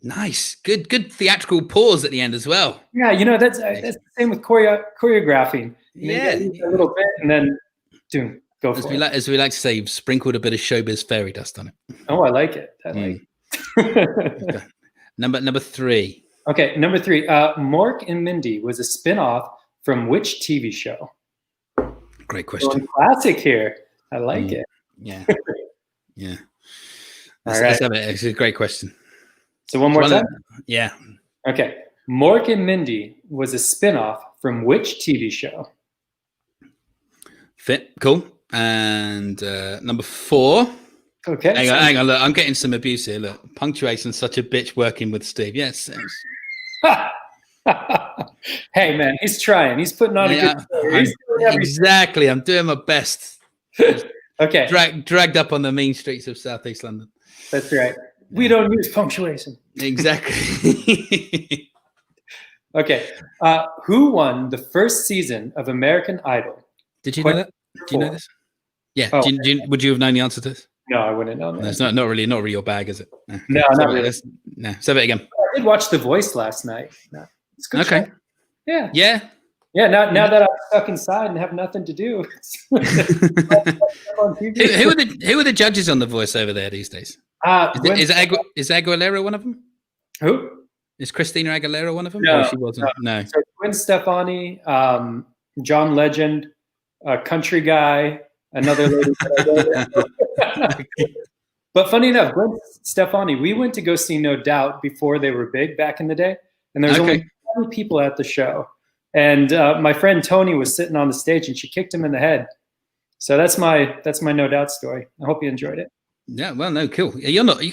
Nice, good theatrical pause at the end as well. Yeah, that's the same with choreographing. Yeah, a little bit, and then. Go for it. As we like to say, you've sprinkled a bit of showbiz fairy dust on it. Oh, I like it. Okay. Number 3. Okay, number 3. Mork and Mindy was a spin-off from which TV show? Great question. Classic here. I like it. Yeah. Yeah. All right. Let's have it. It's a great question. So one more time? Yeah. Okay. Mork and Mindy was a spinoff from which TV show? Fit. Cool. And number 4. Okay. Hang on. Look, I'm getting some abuse here. Look, punctuation's such a bitch working with Steve. Yes. Hey, man, he's trying. He's putting on a good story. He's doing everything. Exactly. I'm doing my best. Okay. Dragged up on the mean streets of Southeast London. That's right. We don't use punctuation. Exactly. Okay. Who won the first season of American Idol? Did you know that? Do you know this? Yeah. Oh. Would you have known the answer to this? No, I wouldn't know that. No, it's not really your bag, is it? No, not really. No. Say it again. I did watch The Voice last night. No, it's a good. Okay. Show. Yeah. Yeah. Yeah. Now that I'm stuck inside and have nothing to do. Who are the judges on The Voice over there these days? Is Aguilera one of them? Who? Is Christina Aguilera one of them? No, Or she wasn't. No. So Gwen Stefani, John Legend, a country guy, another lady. But funny enough, Gwen Stefani, we went to go see No Doubt before they were big back in the day, and there was only 20 people at the show. And my friend Tony was sitting on the stage, and she kicked him in the head. So that's my No Doubt story. I hope you enjoyed it. Yeah, well, no, cool.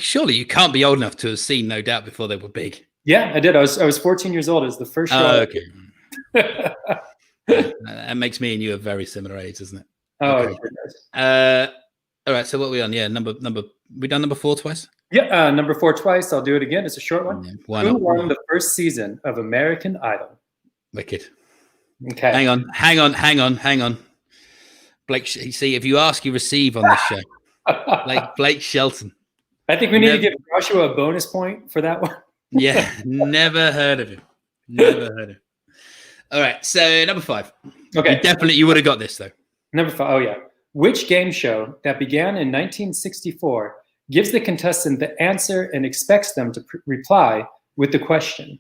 Surely you can't be old enough to have seen No Doubt before they were big. Yeah, I did. I was 14 years old. It was the first show. Oh, okay. That makes me and you a very similar age, doesn't it? Oh, okay. It sure does. All right. So what are we on? Yeah, number. We done number 4 twice. Yeah, number 4 twice. I'll do it again. It's a short one. Yeah, Who won the first season of American Idol? Wicked. Okay. Hang on. Blake. See, if you ask, you receive on this show. Blake Shelton. I think we need to give Joshua a bonus point for that one. Yeah, never heard of him. Never heard of him. All right, so number 5. Okay. You would have got this though. Number 5. Oh yeah. Which game show that began in 1964 gives the contestant the answer and expects them to reply with the question?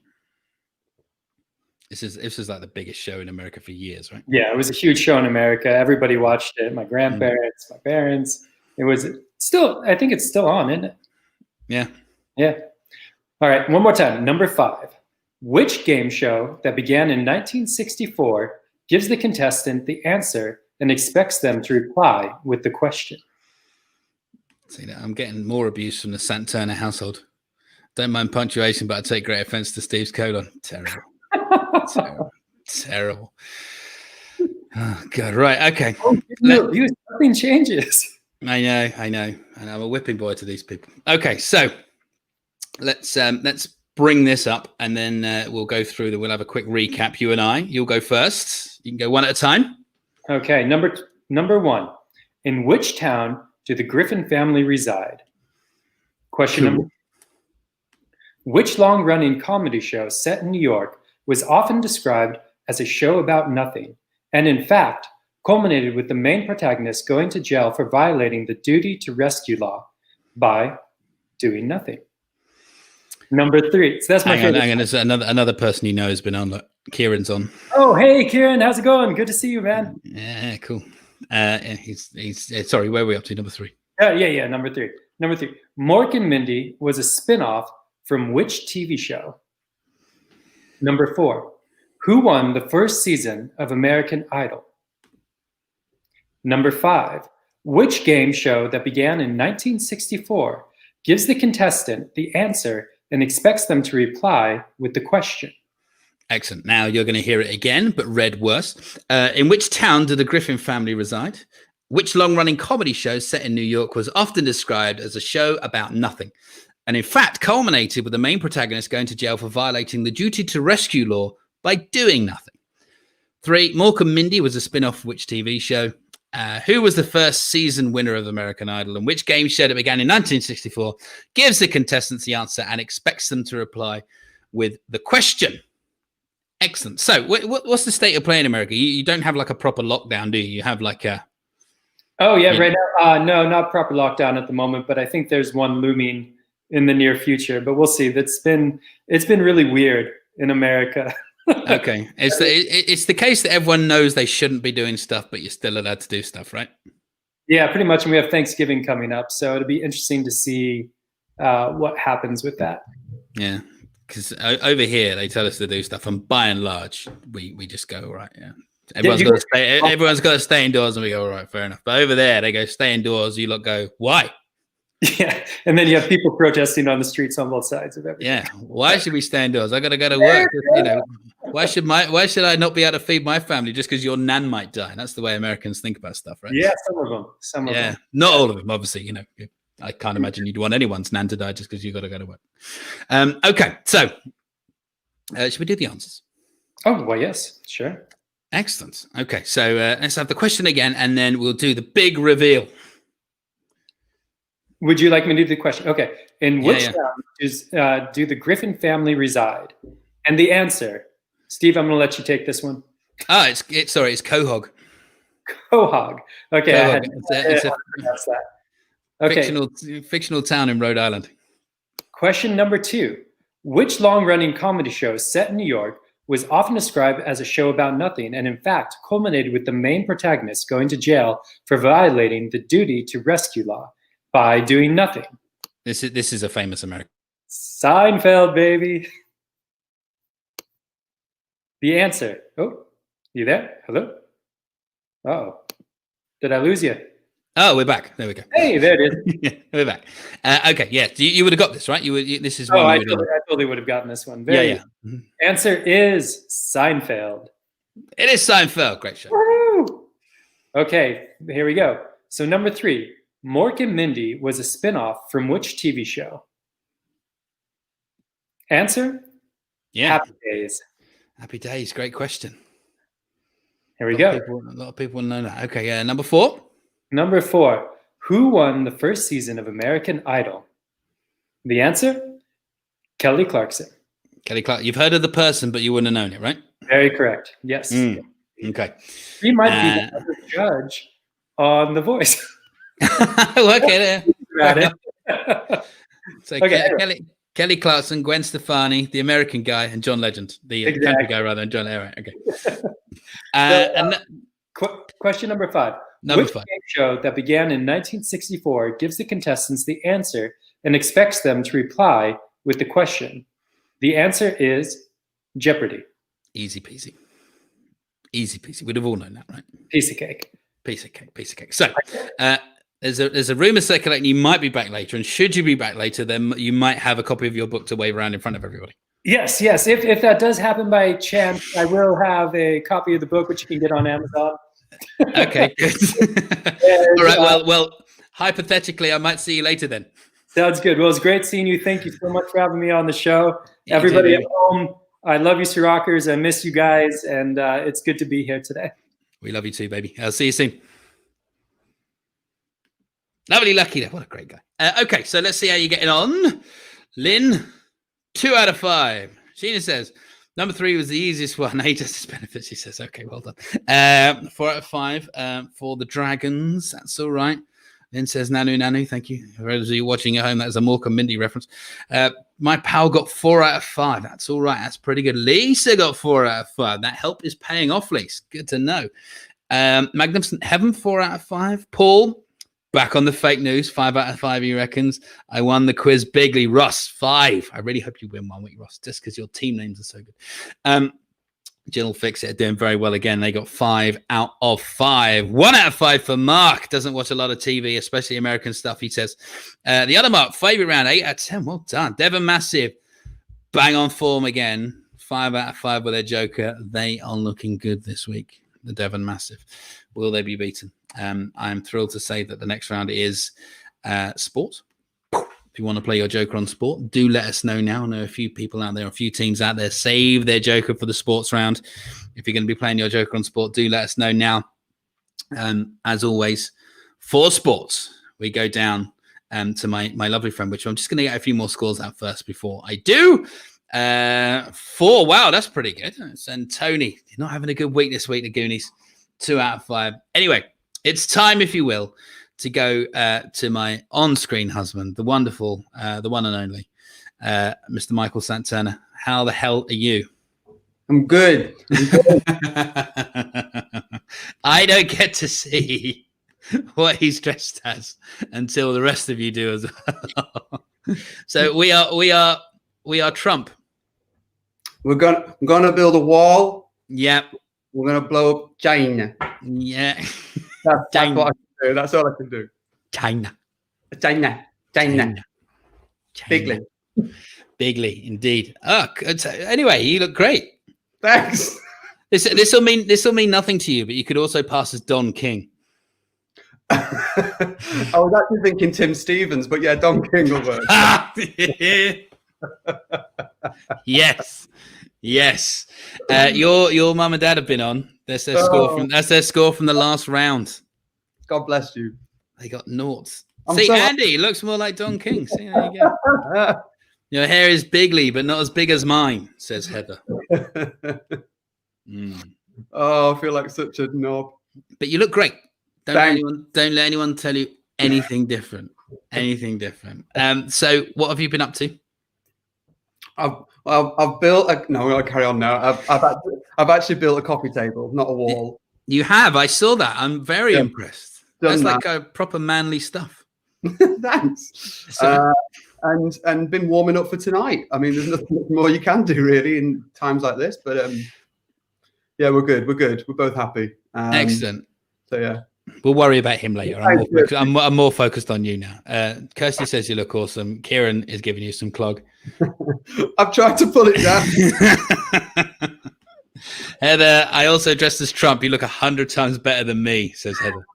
This is like the biggest show in America for years, right? Yeah, it was a huge show in America. Everybody watched it. My grandparents, my parents. It was still. I think it's still on, isn't it? Yeah. Yeah. All right, one more time. Number 5. Which game show that began in 1964 gives the contestant the answer and expects them to reply with the question? See that I'm getting more abuse from the Santana household. Don't mind punctuation, but I take great offense to Steve's colon. Terrible. Terrible. Oh God. Right. Okay. Nothing changes. I know. And I'm a whipping boy to these people. Okay, so let's bring this up, and then we'll go through. We'll have a quick recap. You and I. You'll go first. You can go one at a time. Okay. Number 1. In which town do the Griffin family reside? Question number 2. Which long-running comedy show set in New York was often described as a show about nothing, and in fact culminated with the main protagonist going to jail for violating the duty to rescue law by doing nothing? Number 3. So that's my favorite. Hang on. There's another person you know has been on. Look, Kieran's on. Oh, hey, Kieran. How's it going? Good to see you, man. Yeah, cool. He's sorry, where are we up to? Number 3. Yeah. Number 3. Mork and Mindy was a spinoff from which TV show? Number 4. Who won the first season of American Idol? Number 5. Which game show that began in 1964 gives the contestant the answer and expects them to reply with the question? Excellent. Now you're going to hear it again, but read worse. In which town do the Griffin family reside? Which long-running comedy show set in New York was often described as a show about nothing, and in fact culminated with the main protagonist going to jail for violating the duty to rescue law by doing nothing? 3. Mork and Mindy was a spin-off of which TV show? Who was the first season winner of American Idol, and which game show that began in 1964 gives the contestants the answer and expects them to reply with the question? Excellent. So what's the state of play in America? You don't have like a proper lockdown, do you? You have like a... Oh, yeah, right now. No, not proper lockdown at the moment, but I think there's one looming in the near future, but we'll see. It's been really weird in America. Okay. It's the case that everyone knows they shouldn't be doing stuff, but you're still allowed to do stuff, right? Yeah, pretty much. And we have Thanksgiving coming up. So it'll be interesting to see what happens with that. Yeah. Because over here, they tell us to do stuff. And by and large, we just go, all right, yeah. Everyone's got to stay indoors, and we go, all right, fair enough. But over there, they go, stay indoors. You lot go, why? Yeah, and then you have people protesting on the streets on both sides of everything. Yeah, why should we stay indoors? I got to go to work. You know, why should I not be able to feed my family just because your nan might die? That's the way Americans think about stuff, right? Yeah, some of them. Some of them. Not all of them, obviously. You know, I can't imagine you'd want anyone's nan to die just because you got to go to work. Okay, so should we do the answers? Oh, well, yes, sure. Excellent. Okay, so let's have the question again, and then we'll do the big reveal. Would you like me to do the question? Okay. In which town do the Griffin family reside? And the answer, Steve, I'm going to let you take this one. Oh, it's Quahog. Quahog. Okay. Quahog. It's that. Okay. Fictional town in Rhode Island. Question number 2. Which long-running comedy show set in New York was often described as a show about nothing and in fact culminated with the main protagonist going to jail for violating the duty to rescue law by doing nothing? This is a famous American. Seinfeld, baby. The answer. Oh, you there? Hello? Uh-oh. Did I lose you? Oh, we're back. There we go. Hey, there it is. Yeah, we're back. Okay, yeah. You would have got this, right? This is. I totally would have gotten this one. Mm-hmm. Answer is Seinfeld. It is Seinfeld. Great show. Woo! Okay, here we go. So number 3. Mork and Mindy was a spin-off from which TV show? Answer? Yeah. Happy Days. Happy Days. Great question. Here we go. A lot of people know that. Okay, yeah. Number 4. Number 4. Who won the first season of American Idol? The answer? Kelly Clarkson. Kelly Clarkson. You've heard of the person, but you wouldn't have known it, right? Very correct. Yes. Okay. He might be the other judge on The Voice. Okay, there. So Okay. Kelly Clarkson, Gwen Stefani, the American guy, and John Legend, the country guy rather than John. Right, okay. Question number 5. Which game show that began in 1964 gives the contestants the answer and expects them to reply with the question? The answer is Jeopardy. Easy peasy. Easy peasy. We'd have all known that, right? Piece of cake. Piece of cake. Piece of cake. So there's a rumor circulating you might be back later, and should you be back later, then you might have a copy of your book to wave around in front of everybody. Yes. If that does happen by chance, I will have a copy of the book, which you can get on Amazon. Okay, good. All right. Well, hypothetically, I might see you later then. Sounds good. Well, it's great seeing you. Thank you so much for having me on the show. Everybody at home, I love you, Cerocers. I miss you guys, and it's good to be here today. We love you too, baby. I'll see you soon. Lovely, lucky. What a great guy. Okay, so let's see how you're getting on. Lynn, 2 out of 5. Sheena says, number 3 was the easiest one. 8 has benefits. She says, okay, well done. 4 out of 5 for the Dragons. That's all right. Lynn says, Nanu. Thank you. For those of you watching at home, that's a Mork and Mindy reference. My pal got 4 out of 5. That's all right. That's pretty good. Lisa got 4 out of 5. That help is paying off, Lisa. Good to know. Magnificent Heaven, 4 out of 5. Paul, back on the fake news, 5 out of 5, he reckons. I won the quiz bigly. Ross, 5. I really hope you win one week, Ross, just because your team names are so good. Jill Fix It doing very well again. They got 5 out of 5. 1 out of 5 for Mark. Doesn't watch a lot of TV, especially American stuff, he says. The other Mark, favorite round, 8 out of 10. Well done. Devon Massive, bang on form again. 5 out of 5 with their Joker. They are looking good this week, the Devon Massive. Will they be beaten? I'm thrilled to say that the next round is sport. If you want to play your Joker on sport, do let us know now. I know a few people out there, a few teams out there, save their Joker for the sports round. If you're going to be playing your Joker on sport, do let us know now. As always, for sports, we go down to my lovely friend, which I'm just going to get a few more scores out first before I do. 4. Wow, that's pretty good. And Tony, you're not having a good week this week, the Goonies. 2 out of 5. Anyway, it's time, if you will, to go to my on-screen husband, the wonderful, the one and only, Mr. Michael Santana. How the hell are you? I'm good. I don't get to see what he's dressed as until the rest of you do as well. So we are Trump. We're gonna build a wall. Yep. We're gonna blow up China. Yeah. That's what I can do. That's all I can do. China. China. Bigly. Bigly, indeed. Oh, anyway, you look great. Thanks. This will mean nothing to you, but you could also pass as Don King. I was actually thinking Tim Stevens, but yeah, Don King will work. Yes. Your mum and dad have been on. That's their score from the last round. God bless you. They got noughts. I'm See, so- Andy looks more like Don King. See, there you go. Your hair is bigly, but not as big as mine, says Heather. Oh, I feel like such a knob. But you look great. Don't let anyone tell you anything different. So what have you been up to? I've built no, I'll carry on now. I've actually built a coffee table, not a wall. You have. I saw that. I'm very impressed. That's Done like a proper manly stuff. Thanks. And been warming up for tonight. I mean, there's nothing more you can do really in times like this. But yeah, we're good. We're both happy. Excellent. So yeah, we'll worry about him later. I'm more focused on you now. Kirsty says you look awesome. Kieran is giving you some clog. I've tried to pull it down. Heather, I also dressed as Trump. You look 100 times better than me, says Heather.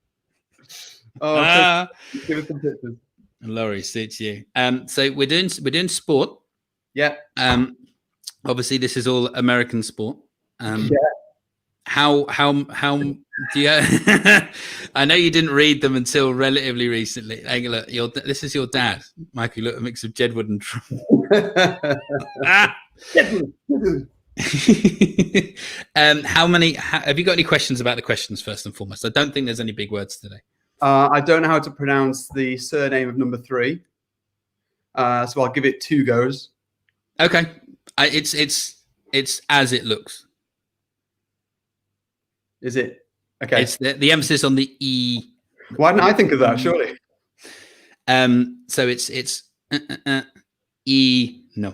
Oh, give us some pictures. Laurie, suits you. So we're doing sport. Yeah. Obviously, this is all American sport. Yeah. How do you? I know you didn't read them until relatively recently. Hey, look, this is your dad, Michael. Look, a mix of Jedward and Trump. How many? Have you got any questions about the questions first and foremost? I don't think there's any big words today. I don't know how to pronounce the surname of number 3, so I'll give it 2 goes. Okay, it's as it looks. Is it? Okay. It's the emphasis on the E. Why didn't I think of that? Surely. So it's E. No.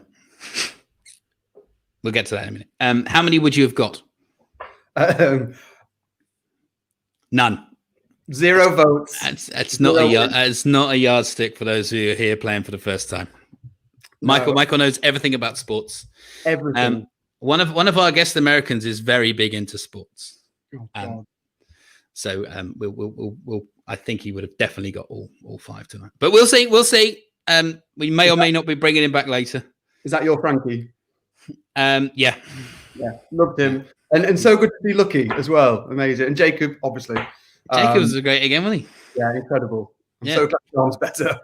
We'll get to that in a minute. How many would you have got? None. None. 0 votes. It's not a yardstick for those who are here playing for the first time. Michael knows everything about sports. Everything. One of our guest Americans is very big into sports. So we'll I think he would have definitely got all 5 tonight. But we'll see. We may or may not be bringing him back later. Is that your Frankie? Yeah. Loved him. And so good to be Lucky as well. Amazing. And Jacob, obviously. Jacob was great again, wasn't he? Yeah, incredible. I'm so glad John's better.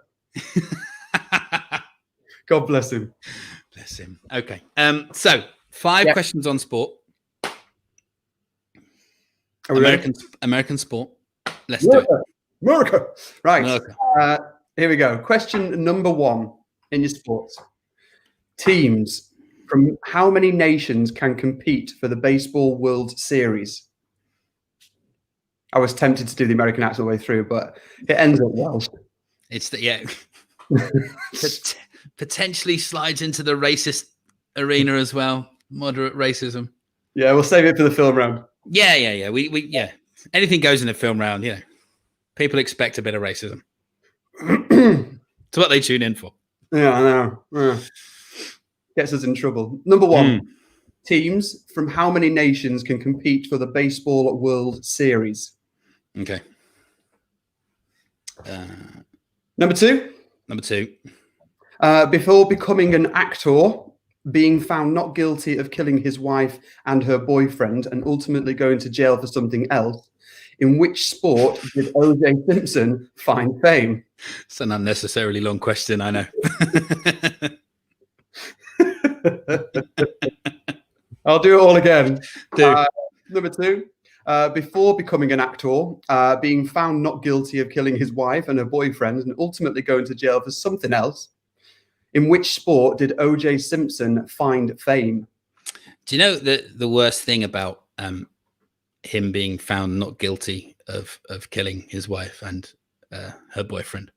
God bless him. Bless him. Okay. So 5 questions on sport. American sport. Let's do it. America. Right. America. Here we go. Question number 1 in your sports. Teams from how many nations can compete for the Baseball World Series? I was tempted to do the American accent all the way through, but it ends up Welsh. It's potentially slides into the racist arena as well. Moderate racism. Yeah, we'll save it for the film round. Yeah. We anything goes in the film round. You know, people expect a bit of racism. It's what they tune in for. Yeah, I know. Yeah. Gets us in trouble. Number 1, teams from how many nations can compete for the Baseball World Series? Okay. Number 2. Before becoming an actor, being found not guilty of killing his wife and her boyfriend and ultimately going to jail for something else, in which sport did O.J. Simpson find fame? It's an unnecessarily long question, I know. I'll do it all again. Number 2. Before becoming an actor, being found not guilty of killing his wife and her boyfriend and ultimately going to jail for something else. In which sport did O.J. Simpson find fame? Do you know the worst thing about him being found not guilty of killing his wife and her boyfriend.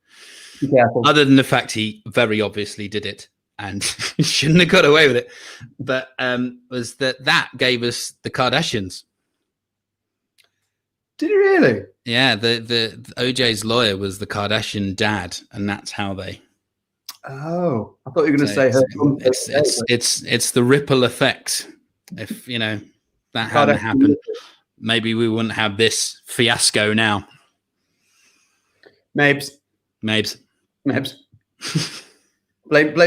Yeah. Other than the fact he very obviously did it and shouldn't have got away with it, but was that gave us the Kardashians. Did he really? Yeah, the OJ's lawyer was the Kardashian dad, and that's how they. Oh, I thought you were going to say her. It's the ripple effect. If that hadn't happened, maybe we wouldn't have this fiasco now. Mabes. Blame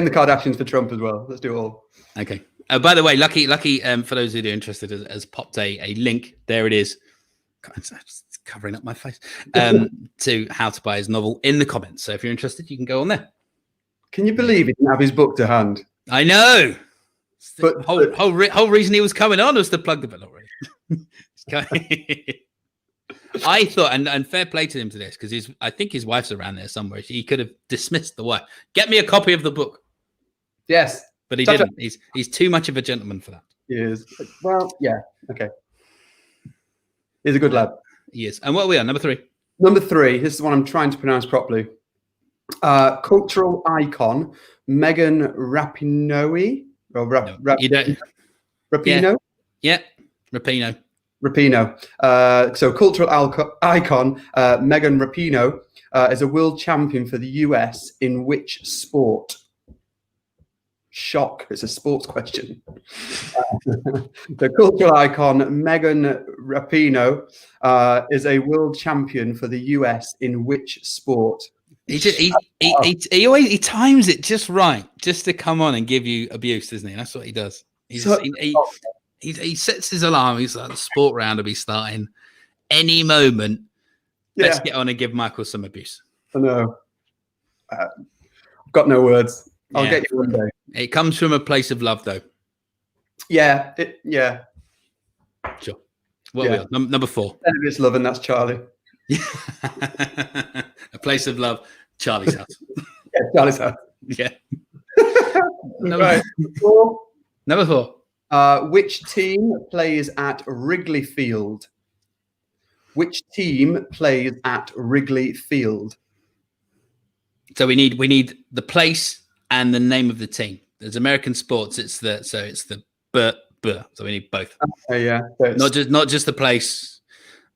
the Kardashians for Trump as well. Let's do it all. Okay. By the way, lucky. For those who are interested, has popped a link. There it is. It's covering up my face. To how to buy his novel in the comments. So if you're interested, you can go on there. Can you believe he didn't have his book to hand? I know. But whole reason he was coming on was to plug the bill already. I thought, and fair play to him to this, because I think his wife's around there somewhere. He could have dismissed the wife. Get me a copy of the book. Yes, but he didn't. He's too much of a gentleman for that. He is. Well, yeah. Okay. He's a good lad. He is. And what are we on? Number 3. Number 3. This is the one I'm trying to pronounce properly. Cultural icon Megan Rapinoe. Or Rapinoe? Yeah. Rapinoe. So cultural icon Megan Rapinoe is a world champion for the US in which sport? Shock. It's a sports question. The cultural icon Megan Rapinoe is a world champion for the US in which sport? He times it just right, just to come on and give you abuse, doesn't he? That's what he does. He sets his alarm. He's like, the sport round will be starting any moment. Yeah. Let's get on and give Michael some abuse. I know. I've got no words. I'll get you one day. It comes from a place of love, though. Yeah. Sure. What are we on? Number 4. It's love, and that's Charlie. A place of love, Charlie's house. Yeah, Charlie's house. Yeah. Number 4. Number 4. Which team plays at Wrigley Field? So we need the place and the name of the team. There's American sports. So we need both. Yeah. Not just the place,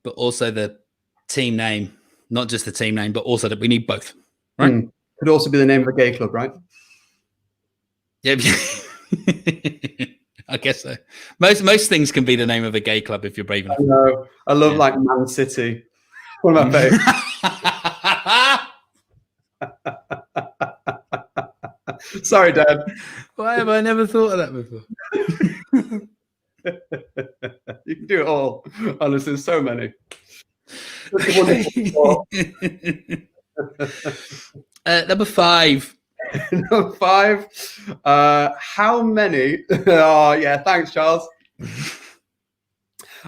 but also the team name. Not just the team name, but also that we need both. Right? Could also be the name of a gay club, right? Yeah. I guess so. Most things can be the name of a gay club if you're brave enough. I know. I love like Man City. One of my favorites. Sorry, Dad. Why have I never thought of that before? You can do it all. Honestly, there's so many. Number 5. Number 5. How many? Oh, yeah. Thanks, Charles.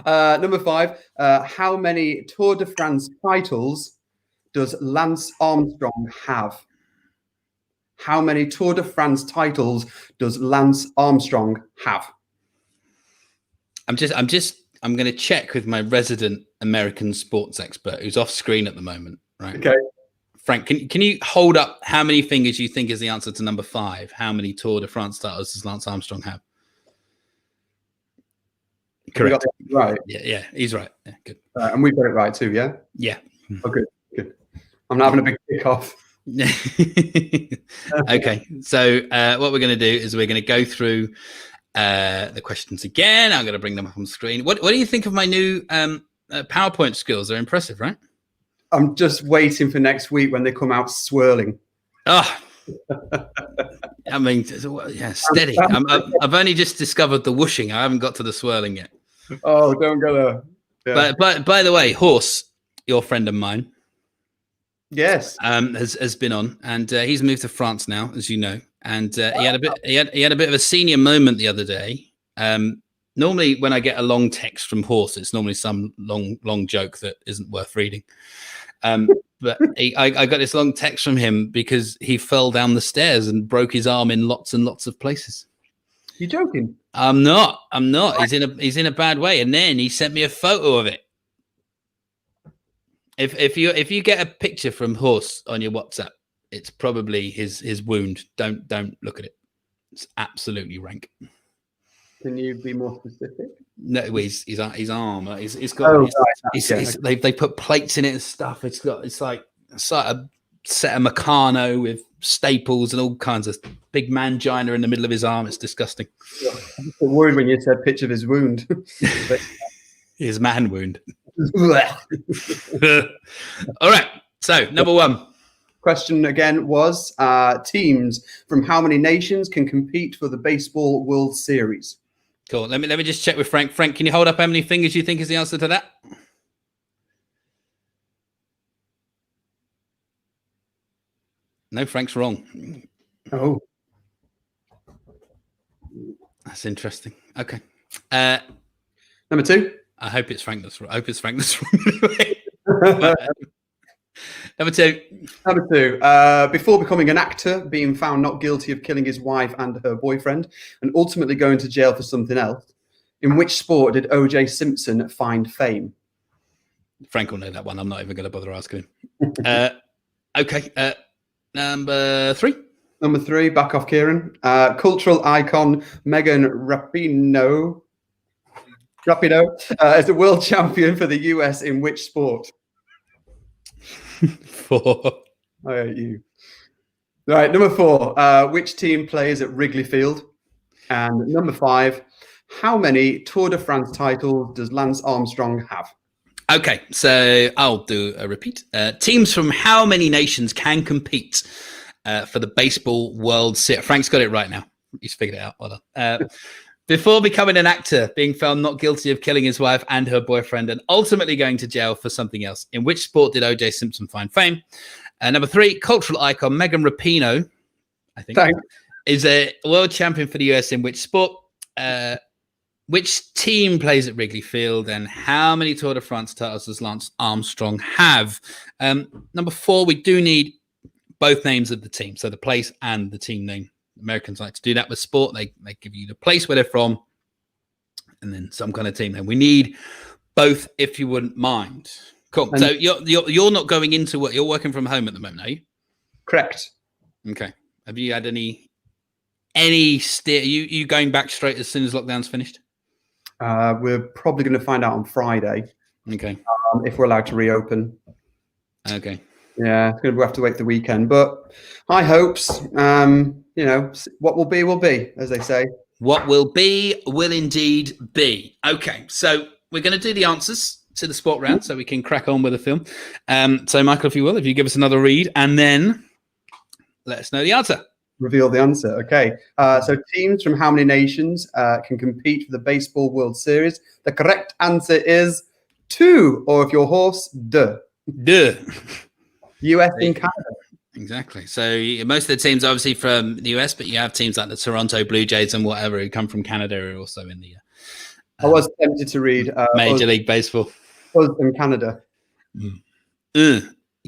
Number 5. How many Tour de France titles does Lance Armstrong have? How many Tour de France titles does Lance Armstrong have? I'm going to check with my resident American sports expert who's off screen at the moment. Right. Okay. Frank, can you hold up how many fingers you think is the answer to number 5? How many Tour de France titles does Lance Armstrong have? Correct. Right. Yeah, he's right. Yeah, good. And we've got it right too, yeah? Yeah. Oh, good. I'm not having a big kick-off. Okay, so what we're going to do is we're going to go through the questions again. I'm going to bring them up on screen. What do you think of my new PowerPoint skills? They're impressive, right? I'm just waiting for next week when they come out swirling. Oh, I mean, yeah, steady. I've only just discovered the whooshing. I haven't got to the swirling yet. Oh, don't go there. Yeah. But by the way, Horse, your friend of mine, yes, has been on, and he's moved to France now, as you know. And he had a bit of a senior moment the other day. Normally, when I get a long text from Horse, it's normally some long joke that isn't worth reading. But I got this long text from him because he fell down the stairs and broke his arm in lots and lots of places. You joking? I'm not. He's in a bad way. And then he sent me a photo of it. If you get a picture from Horse on your WhatsApp, it's probably his wound. Don't look at it. It's absolutely rank. Can you be more specific? No, his arm. He's got. They put plates in it and stuff. It's like a set of Meccano with staples and all kinds of big mangina in the middle of his arm. It's disgusting. I was worried when you said picture of his wound. His man wound. All right. So number one. Question again was teams from how many nations can compete for the Baseball World Series? Cool. Let me just check with Frank. Frank, can you hold up how many fingers you think is the answer to that? No, Frank's wrong. Oh, that's interesting. Okay. number two. I hope it's Frank that's wrong. Number two. Number two. Before becoming an actor, being found not guilty of killing his wife and her boyfriend, and ultimately going to jail for something else, in which sport did O.J. Simpson find fame? Frank will know that one. I'm not even going to bother asking him. Okay. Number three. Number three, back off Kieran. Cultural icon Megan Rapinoe is a world champion for the US in which sport? Four. I hate you. All right, number four. Which team plays at Wrigley Field? And number five, how many Tour de France titles does Lance Armstrong have? Okay, so I'll do a repeat. Teams from how many nations can compete for the Baseball World Series? Frank's got it right now. He's figured it out. Well done. Before becoming an actor, being found not guilty of killing his wife and her boyfriend, and ultimately going to jail for something else. In which sport did O.J. Simpson find fame? Number three, cultural icon Megan Rapinoe, I think, is a world champion for the US in which sport? Which team plays at Wrigley Field, and how many Tour de France titles does Lance Armstrong have? Number four, we do need both names of the team, so the place and the team name. Americans like to do that with sport. They give you the place where they're from and then some kind of team name. We need both, if you wouldn't mind. Cool. And so you're not going into work. You're working from home at the moment, are you? Correct. Okay. Have you had any steer? You going back straight as soon as lockdown's finished? We're probably going to find out on Friday. Okay. If we're allowed to reopen. Okay. Yeah, we'll have to wait the weekend, but high hopes. What will be, as they say. What will be will indeed be. Okay, so we're going to do the answers to the sport round so we can crack on with the film. So, Michael, if you give us another read and then let us know the answer. Reveal the answer. Okay. So teams from how many nations can compete for the Baseball World Series? The correct answer is 2, or if you're Horse, duh. US and Canada. Exactly. So most of the teams are obviously from the US, but you have teams like the Toronto Blue Jays and whatever who come from Canada are also in the I was tempted to read Major League Baseball. Us and Canada.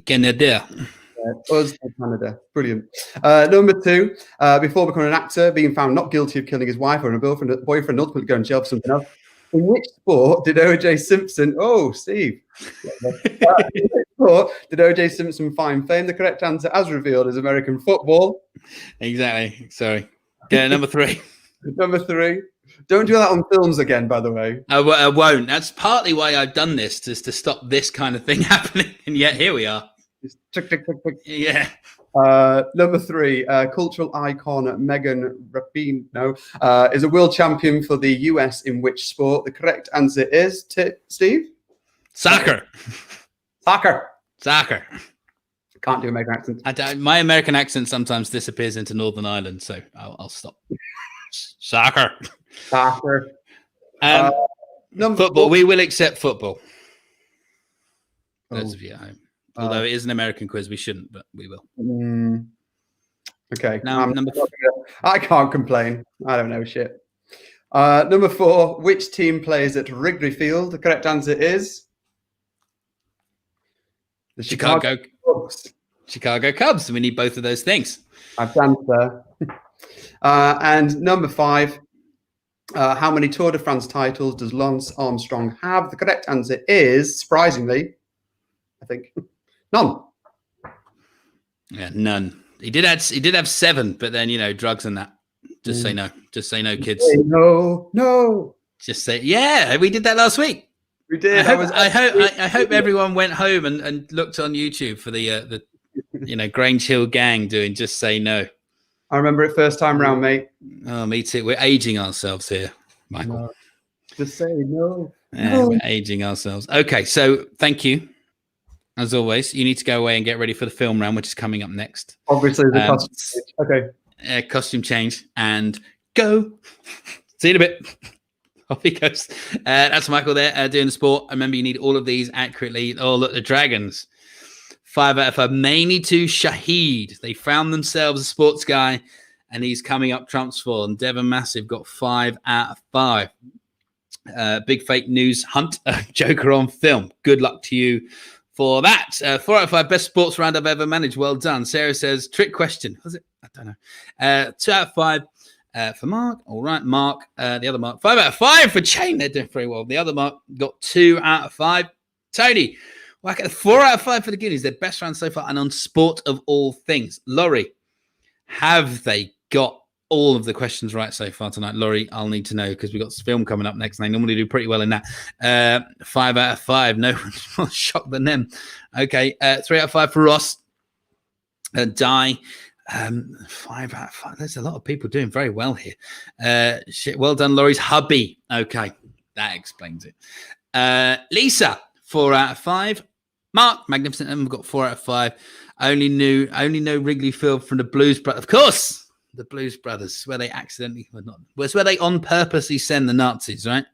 Canada. Us and Canada. Brilliant. Number 2, before becoming an actor, being found not guilty of killing his wife or her boyfriend, ultimately going to jail for something else. In which sport did O.J. Simpson... Oh, Steve. In which sport did O.J. Simpson find fame? The correct answer, as revealed, is American football. Exactly. Sorry. Okay, number 3. Number 3. Don't do that on films again, by the way. I won't. That's partly why I've done this, just to stop this kind of thing happening. And yet here we are. Tick, tick, tick, tick. Yeah. Number 3, cultural icon Megan Rapinoe is a world champion for the US in which sport? The correct answer is, Steve? Soccer. Can't do American accent. My American accent sometimes disappears into Northern Ireland, so I'll stop. Soccer. Football. 4. We will accept football. Those of you at home. Although it is an American quiz, we shouldn't, but we will. Okay. Now, I can't complain. I don't know shit. Number 4, which team plays at Wrigley Field? The correct answer is the Chicago Cubs. Chicago Cubs. We need both of those things. I've answered. And number 5, How many Tour de France titles does Lance Armstrong have? The correct answer is, surprisingly, I think, none. Yeah, none. He did have 7, but then drugs and that. Just say no. Just say no, kids. Say no. Just say yeah. We did that last week. We did. I hope everyone went home and looked on YouTube for the Grange Hill gang doing just say no. I remember it first time round, mate. Oh, me too. We're aging ourselves here, Michael. No. Just say no. Yeah, we're aging ourselves. Okay, so thank you. As always, you need to go away and get ready for the film round, which is coming up next. Obviously, the costume. Okay. Costume change and go. See you in a bit. Off he goes. That's Michael there doing the sport. Remember, you need all of these accurately. Oh, look, the Dragons. 5 out of 5, mainly to Shahid. They found themselves a sports guy, and he's coming up trumps for. And Devon Massive got 5 out of 5. Big fake news hunt, Joker on film. Good luck to you for that. 4 out of 5, best sports round I've ever managed. Well done. Sarah says, trick question. Was it? I don't know. 2 out of 5 for Mark. All right, Mark. The other Mark. 5 out of 5 for Chain. They're doing very well. The other Mark got 2 out of 5. Tony. Whack at 4 out of 5 for the Goonies. Their best round so far, and on sport of all things. Laurie, have they got all of the questions right so far tonight? Laurie, I'll need to know because we've got this film coming up next, and they normally do pretty well in that. 5 out of 5. No one's more shocked than them. Okay, 3 out of 5 for Ross. Di. 5 out of 5. There's a lot of people doing very well here. Well done, Laurie's hubby. Okay, that explains it. Lisa, 4 out of 5. Mark, magnificent. And we've got 4 out of 5. Only know Wrigley Field from the Blues Brothers. Of course, the Blues Brothers, where they accidentally, it's where they on purposely send the Nazis, right?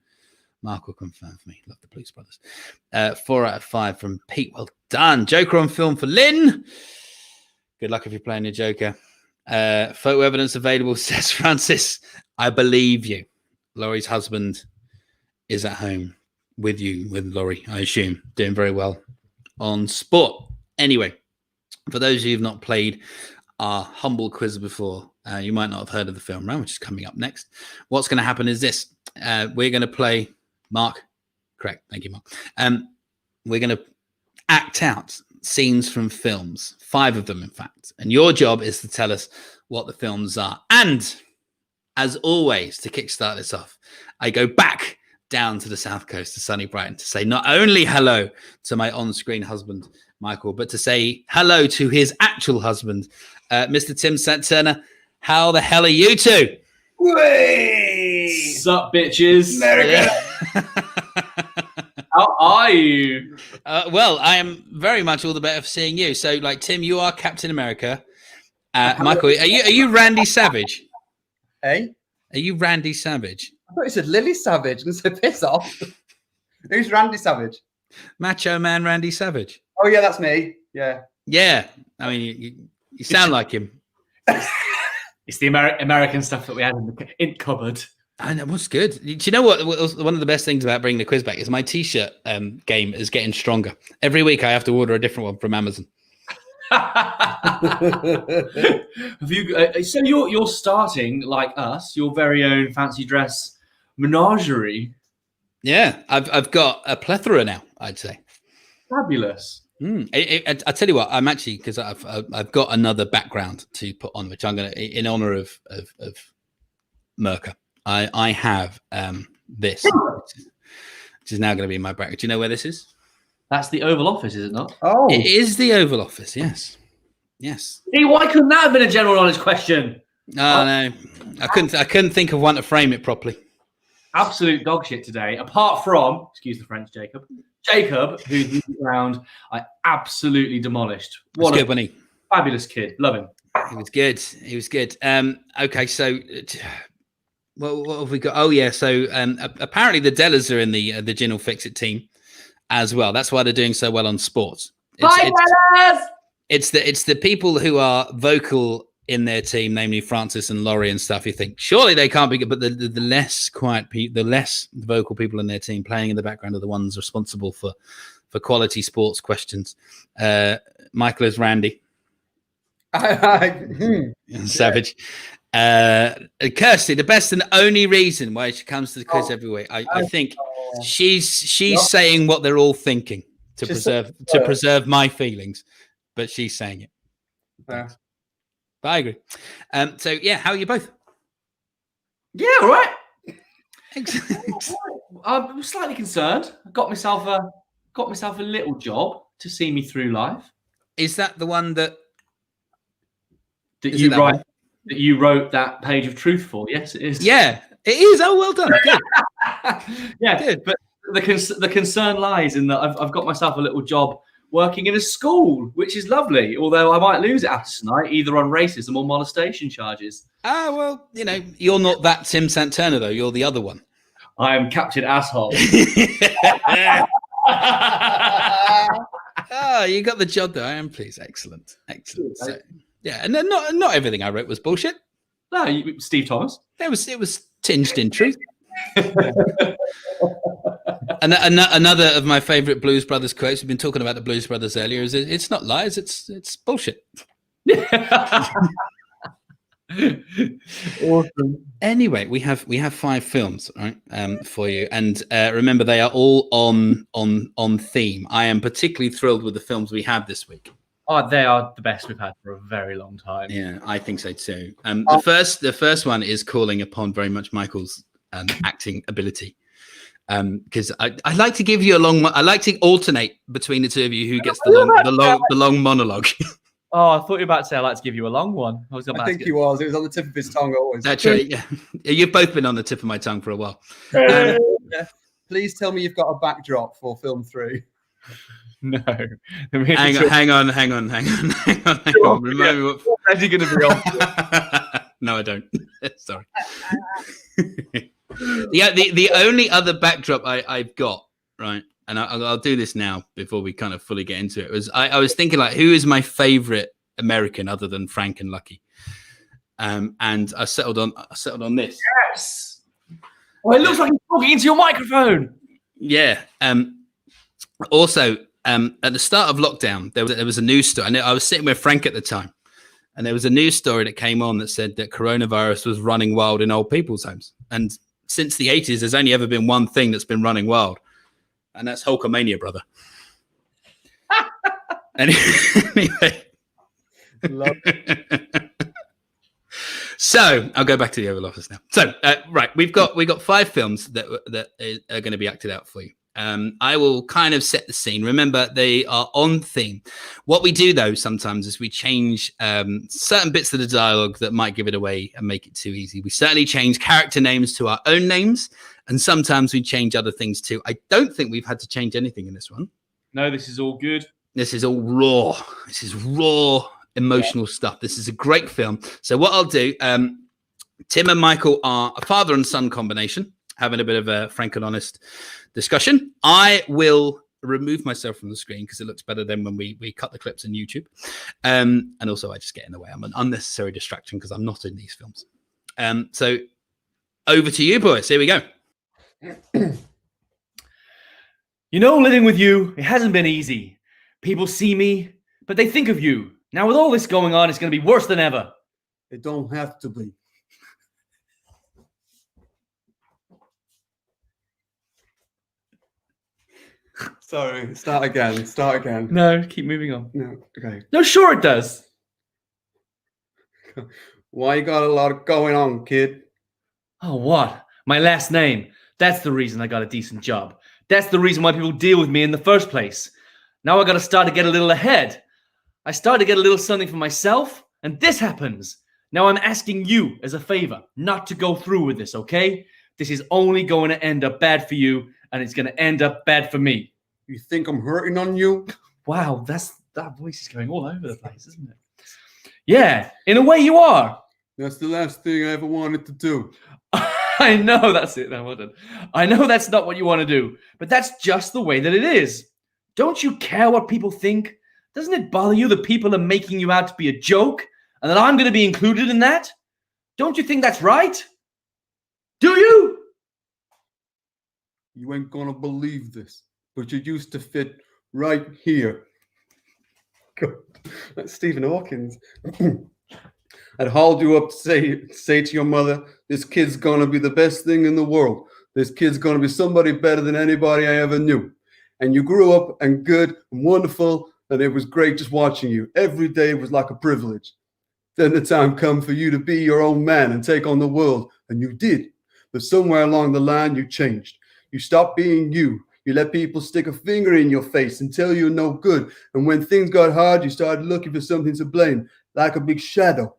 Mark will confirm for me. Love the Blues Brothers. 4 out of 5 from Pete. Well done. Joker on film for Lynn. Good luck if you're playing your Joker. Photo evidence available, says Francis. I believe you. Laurie's husband is at home with you, with Laurie, I assume. Doing very well on sport. Anyway, for those of you who've not played our humble quiz before, you might not have heard of the film round, which is coming up next. What's going to happen is this. We're going to play Mark. Correct. Thank you, Mark. We're going to act out scenes from films, 5 of them, in fact. And your job is to tell us what the films are. And as always, to kickstart this off, I go back down to the south coast to sunny Brighton to say not only hello to my on-screen husband, Michael, but to say hello to his actual husband, Mr. Tim Turner. How the hell are you two? Way! Sup, bitches? America! How are you? Well, I am very much all the better for seeing you. So, like, Tim, you are Captain America. Michael, are you Randy Savage? Hey? Are you Randy Savage? I thought you said Lily Savage, and so piss off. Who's Randy Savage? Macho Man Randy Savage. Oh, yeah, that's me. Yeah. Yeah. I mean, you sound like him. It's the American stuff that we had in the cupboard. I know, what's good. Do you know what? One of the best things about bringing the quiz back is my T-shirt game is getting stronger. Every week I have to order a different one from Amazon. Have you? So you're starting like us, your very own fancy dress menagerie. Yeah, I've got a plethora now, I'd say. Fabulous. I tell you what, I'm actually, because I've got another background to put on, which I'm going to, in honor of Merca. I have this, which is now going to be in my bracket. Do you know where this is? That's the Oval Office, is it not? Oh, it is the Oval Office. Yes. See, why couldn't that have been a general knowledge question? Oh no, I couldn't think of one to frame it properly. Absolute dog shit today. Apart from, excuse the French, Jacob, who's around, I absolutely demolished. What a good, fabulous kid. Love him. He was good. Okay, so. Well, what have we got? Oh, yeah. So apparently the Dellas are in the Gin will Fix It team as well. That's why they're doing so well on sports. It's the people who are vocal in their team, namely Francis and Laurie and stuff. You think surely they can't be good, but the less quiet, the less vocal people in their team playing in the background are the ones responsible for quality sports questions. Michael is Randy. Savage. Kirsty, the best and only reason why she comes to the quiz every week, I think she's saying what they're all thinking to preserve my feelings, but she's saying it. But I agree. So yeah, how are you both? Yeah, all right. Excellent. I'm slightly concerned. I got myself a little job to see me through life. Is that the one that you wrote that page of truth for? Yes, it is. Yeah, it is. Oh, well done. Good. Yeah, Good. but the concern lies in that I've got myself a little job working in a school, which is lovely. Although I might lose it after tonight, either on racism or molestation charges. Ah, well, you're not that Tim Santana though. You're the other one. I am Captain Asshole. Oh, you got the job though. I am pleased. Excellent. So, yeah, and then not everything I wrote was bullshit. No, Steve Thomas. It was tinged in truth. And another of my favorite Blues Brothers quotes. We've been talking about the Blues Brothers earlier. Is it's not lies. It's bullshit. Awesome. Anyway, we have 5 films, right, for you, and remember they are all on theme. I am particularly thrilled with the films we have this week. Oh, they are the best we've had for a very long time. Yeah, I think so too. The first one is calling upon very much Michael's acting ability, because I like to give you I like to alternate between the two of you who gets the long monologue. Oh, I thought you were about to say I'd like to give you a long one. I think he was. It was on the tip of his tongue always. That's right. Yeah. You've both been on the tip of my tongue for a while. Please tell me you've got a backdrop for film 3. No. Hang on. Remind me what. Where's he going to be on? No, I don't. Sorry. Yeah, the only other backdrop I've got, right, and I'll do this now before we kind of fully get into it, was I was thinking, like, who is my favorite American other than Frank and Lucky? And I settled on this. Yes. Oh, it looks like he's talking into your microphone. Yeah. Also, at the start of lockdown, there was a news story. I was sitting with Frank at the time, and there was a news story that came on that said that coronavirus was running wild in old people's homes. And since the 80s, there's only ever been one thing that's been running wild, and that's Hulkamania, brother. Anyway. So I'll go back to the Oval Office now. So right, we've got 5 films that are going to be acted out for you. I will kind of set the scene. Remember, they are on theme. What we do, though, sometimes is we change certain bits of the dialogue that might give it away and make it too easy. We certainly change character names to our own names, and sometimes we change other things too. I don't think we've had to change anything in this one. No, this is all good. This is all raw. This is raw, emotional stuff. This is a great film. So what I'll do, Tim and Michael are a father and son combination, having a bit of a frank and honest discussion. I will remove myself from the screen because it looks better than when we cut the clips on YouTube. And also I just get in the way. I'm an unnecessary distraction because I'm not in these films. So over to you, boys. Here we go. You know, living with you, it hasn't been easy. People see me, but they think of you. Now with all this going on, it's going to be worse than ever. It don't have to be. Sorry, start again. No, keep moving on. No, okay. No, sure it does. Why you got a lot going on, kid? Oh, what? My last name. That's the reason I got a decent job. That's the reason why people deal with me in the first place. Now I got to start to get a little ahead. I started to get a little something for myself, and this happens. Now I'm asking you as a favor not to go through with this, okay? This is only going to end up bad for you, and it's going to end up bad for me. You think I'm hurting on you? Wow, that voice is going all over the place, isn't it? Yeah, in a way you are. That's the last thing I ever wanted to do. I know that's it. No, well done. I know that's not what you want to do, but that's just the way that it is. Don't you care what people think? Doesn't it bother you that people are making you out to be a joke and that I'm going to be included in that? Don't you think that's right? Do you? You ain't gonna believe this, but you used to fit right here. God, that's Stephen Hawkins. I'd hold you up to say to your mother, this kid's gonna be the best thing in the world. This kid's gonna be somebody better than anybody I ever knew. And you grew up and good and wonderful, and it was great just watching you. Every day was like a privilege. Then the time come for you to be your own man and take on the world, and you did. But somewhere along the line, you changed. You stopped being you. You let people stick a finger in your face and tell you're no good. And when things got hard, you started looking for something to blame, like a big shadow.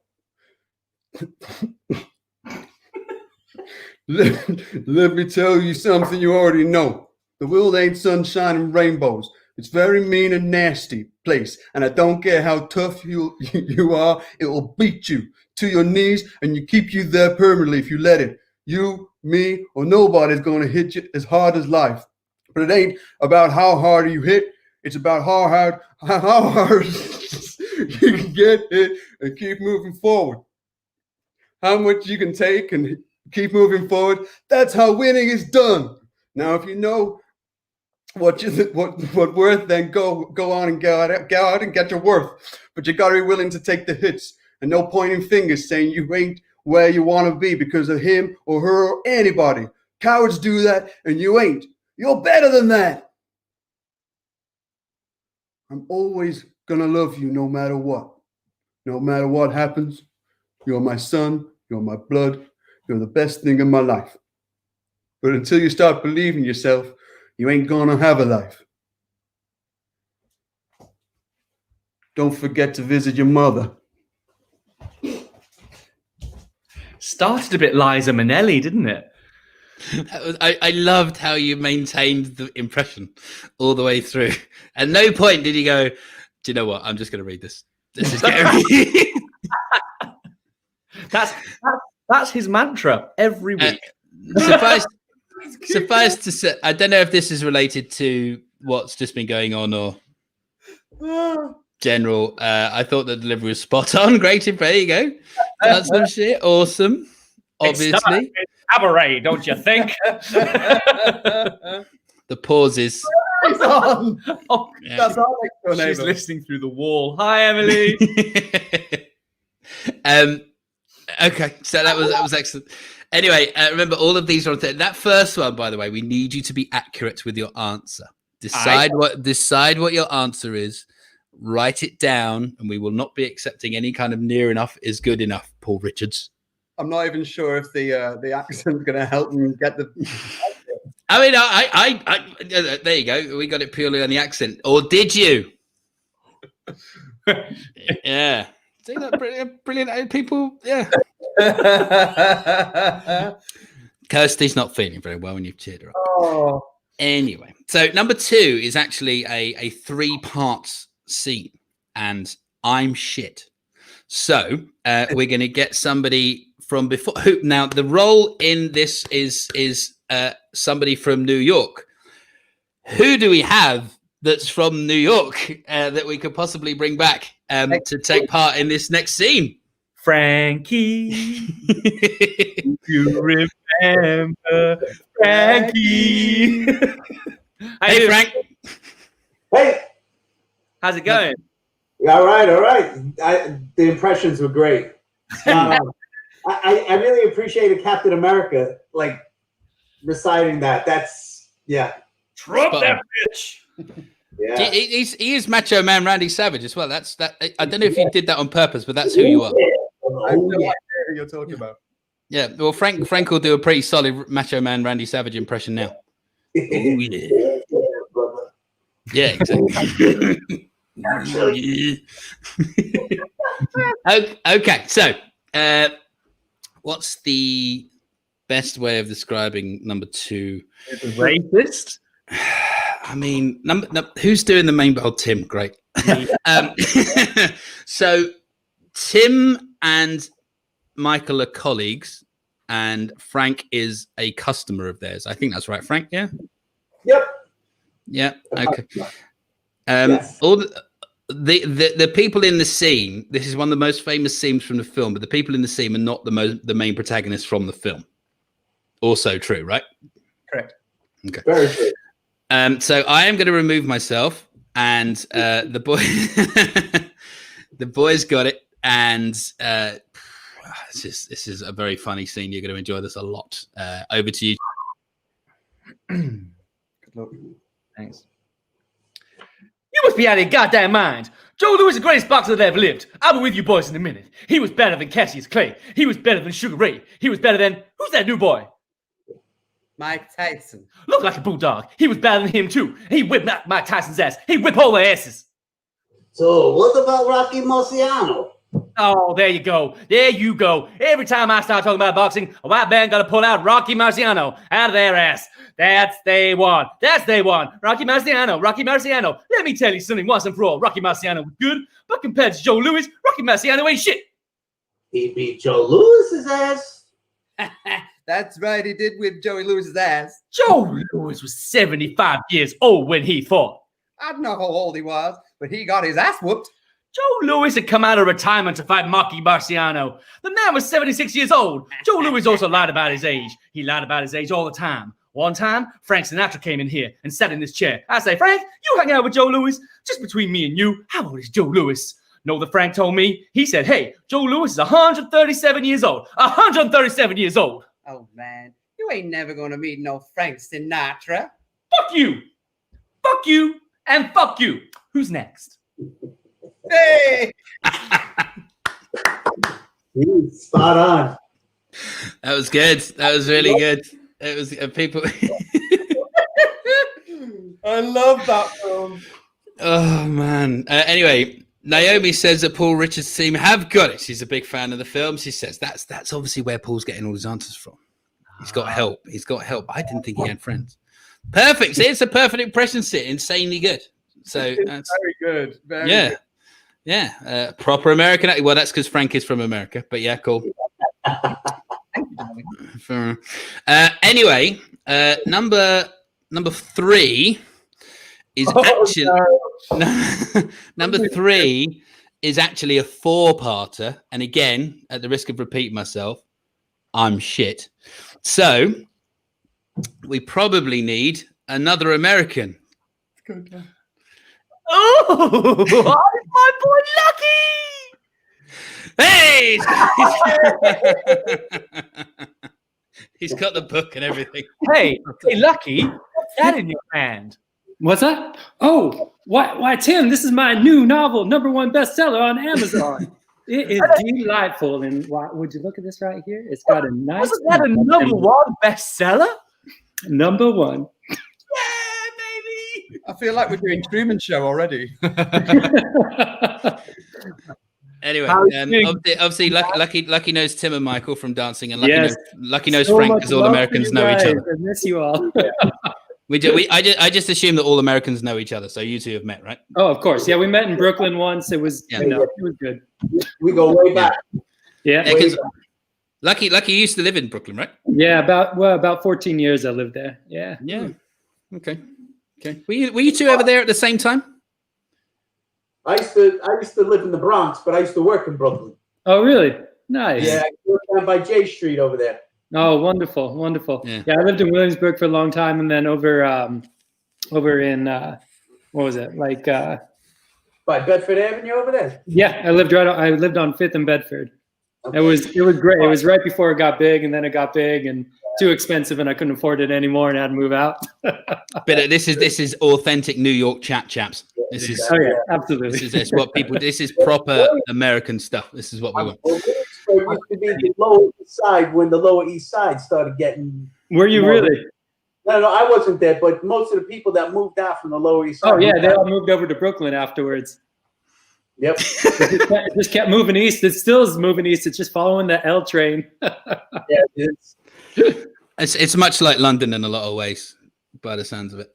Let me tell you something you already know. The world ain't sunshine and rainbows. It's very mean and nasty place. And I don't care how tough you are, it will beat you to your knees and you keep you there permanently if you let it. You, me, or nobody's going to hit you as hard as life. But it ain't about how hard you hit. It's about how hard you can get hit and keep moving forward. How much you can take and keep moving forward. That's how winning is done. Now, if you know what worth, then go on and go out and get your worth. But you got to be willing to take the hits and no pointing fingers saying you ain't where you want to be because of him or her or anybody. Cowards do that and you ain't. You're better than that. I'm always going to love you no matter what. No matter what happens. You're my son. You're my blood. You're the best thing in my life. But until you start believing yourself, you ain't gonna have a life. Don't forget to visit your mother. Started a bit Liza Minnelli, didn't it? I loved how you maintained the impression all the way through. At no point did you go, do you know what? I'm just going to read this. This is getting That's his mantra every week. Suffice to say, I don't know if this is related to what's just been going on or general. I thought the delivery was spot on. Great. There you go. That's some shit. Awesome. Obviously. Cabaret, don't you think? The pauses. Oh, Yeah. that's our next door She's neighbor. listening through the wall. Hi, Emily. Okay, so that was excellent. Anyway, remember all of these are that first one. By the way, we need you to be accurate with your answer. Decide what your answer is. Write it down, and we will not be accepting any kind of near enough is good enough. Paul Richards. I'm not even sure if the accent's going to help me get the. I mean, I there you go. We got it purely on the accent, or did you? Yeah. See that brilliant people? Yeah. Kirsty's not feeling very well when you've cheered her up. Oh. Anyway, so number 2 is actually a 3-part scene, and I'm shit. So we're going to get somebody from before. Now, the role in this is somebody from New York. Who do we have that's from New York that we could possibly bring back to take part in this next scene? Frankie. You remember Frankie. Hey, Frank. Hey, How's it going? all right. The impressions were great. I really appreciated Captain America, like reciting that. That's Drop that bitch. yeah. He is Macho Man Randy Savage as well. That's that. I don't know if you did that on purpose, but that's who you are. I have no idea who you're talking about. Yeah. Well, Frank will do a pretty solid Macho Man Randy Savage impression now. Oh, yeah. Brother. Yeah, exactly. Okay, so what's the best way of describing number 2? Racist? I mean, who's doing the main? Oh, Tim, great. So Tim and Michael are colleagues, and Frank is a customer of theirs. I think that's right, Frank. Yeah. Yep. Yeah. Okay. Yes. All the people in the scene. This is one of the most famous scenes from the film, but the people in the scene are not the main protagonists from the film. Also true, right? Correct. Okay. Very true. So I am going to remove myself, and the boys got it, and This is a very funny scene. You're going to enjoy this a lot. Over to you. Good luck. Thanks. You must be out of your goddamn mind. Joe Louis is the greatest boxer that ever lived. I'll be with you boys in a minute. He was better than Cassius Clay. He was better than Sugar Ray. He was better than... Who's that new boy? Mike Tyson. Looked like a bulldog. He was better than him, too. He whipped Mike Tyson's ass. He whipped all their asses. So what about Rocky Marciano? Oh, there you go. There you go. Every time I start talking about boxing, a white man got to pull out Rocky Marciano out of their ass. That's they one. That's they one. Rocky Marciano. Rocky Marciano. Let me tell you something once and for all. Rocky Marciano was good, but compared to Joe Louis, Rocky Marciano ain't shit. He beat Joe Louis's ass. That's right, he did whip Joey Lewis's ass. Joe Louis was 75 years old when he fought. I don't know how old he was, but he got his ass whooped. Joe Louis had come out of retirement to fight Rocky Marciano. The man was 76 years old. Joe Louis also lied about his age. He lied about his age all the time. One time, Frank Sinatra came in here and sat in this chair. I say, Frank, you hang out with Joe Louis? Just between me and you, how old is Joe Louis? Know what Frank told me? He said, hey, Joe Louis is 137 years old. 137 years old. Oh, man, you ain't never going to meet no Frank Sinatra. Fuck you. Fuck you. And fuck you. Who's next? Hey! Spot on. That was good. That was really good. It was people. I love that film. Oh man. Anyway, Naomi says that Paul Richards' team have got it. She's a big fan of the film. She says that's obviously where Paul's getting all his answers from. He's got help. He's got help. I didn't think he had friends. Perfect. See, it's a perfect impression sit. Insanely good. So that's very good. Very yeah. good. Yeah. Proper American. Well, that's because Frank is from America. But yeah, cool. Anyway, number 3 is number 3 is actually a 4-parter, and again, at the risk of repeating myself, I'm shit. So we probably need another American. Oh, my boy Lucky! Hey, he's got the book and everything. Hey, Lucky, what's that in your hand? What's that? Oh, why, Tim? This is my new novel, #1 bestseller on Amazon. It is delightful, and would you look at this right here? It's got a nice. Wasn't that a #1 bestseller? #1. Yeah, baby. I feel like we're doing Truman Show already. Anyway, obviously, Lucky knows Tim and Michael from dancing, and Lucky knows So Frank much because all love Americans for you know each guys. other. I miss you all. I just assume that all Americans know each other. So you two have met, right? Oh, of course. Yeah, we met in Brooklyn once. It was, Yeah. it was good. We go way back. Yeah. Yeah, because Lucky used to live in Brooklyn, right? Yeah, about 14 years I lived there. Yeah. Yeah. Okay. Were you two over there at the same time? I used to live in the Bronx, but I used to work in Brooklyn. Oh, really? Nice. Yeah, I worked down by J Street over there. Oh, wonderful. Yeah. Yeah, I lived in Williamsburg for a long time, and then over in what was it? Like By Bedford Avenue over there. yeah, I lived on 5th and Bedford. Okay. It was great. It was right before it got big, and then it got big and too expensive, and I couldn't afford it anymore, and I had to move out. But this is authentic New York chaps. This is Oh yeah, absolutely. this is what people. This is proper American stuff. This is what we want. It used to be the Lower East Side when the Lower East Side started getting. Were you really? No, I wasn't there, but most of the people that moved out from the Lower East Side. Oh yeah, they all moved over to Brooklyn afterwards. Yep. It just kept moving east. It still is moving east. It's just following the L train. Yeah, It's much like London in a lot of ways, by the sounds of it.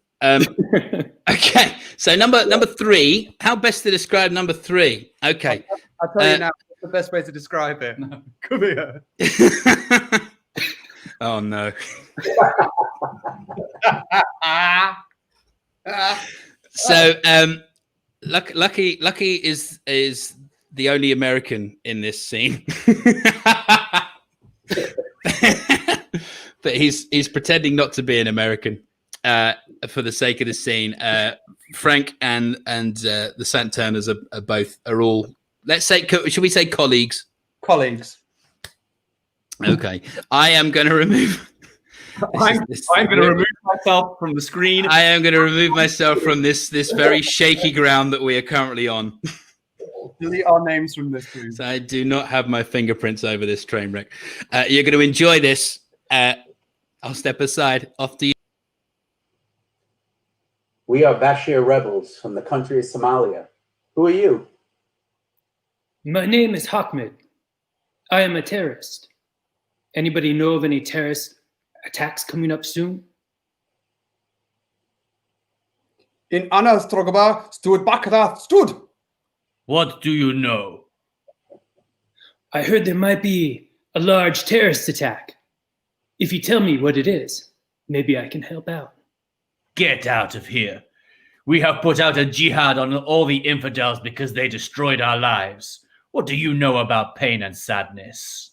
Okay, so number 3. How best to describe number 3? Okay, I'll tell you now. What's the best way to describe it? Come here. Oh no. So Lucky is the only American in this scene. But he's pretending not to be an American for the sake of the scene. Frank and the Santurners are all, let's say, should we say colleagues? Colleagues. Okay, I am going to remove. I'm going to remove myself from the screen. I am going to remove myself from this very shaky ground that we are currently on. Delete our names from this, please. So I do not have my fingerprints over this train wreck. You're going to enjoy this. I'll step aside. Off to you. We are Bashir rebels from the country of Somalia. Who are you? My name is Ahmed. I am a terrorist. Anybody know of any terrorist attacks coming up soon? In Anna Strogaba, stood Bakra, stood. What do you know? I heard there might be a large terrorist attack. If you tell me what it is, maybe I can help out. Get out of here. We have put out a jihad on all the infidels because they destroyed our lives. What do you know about pain and sadness?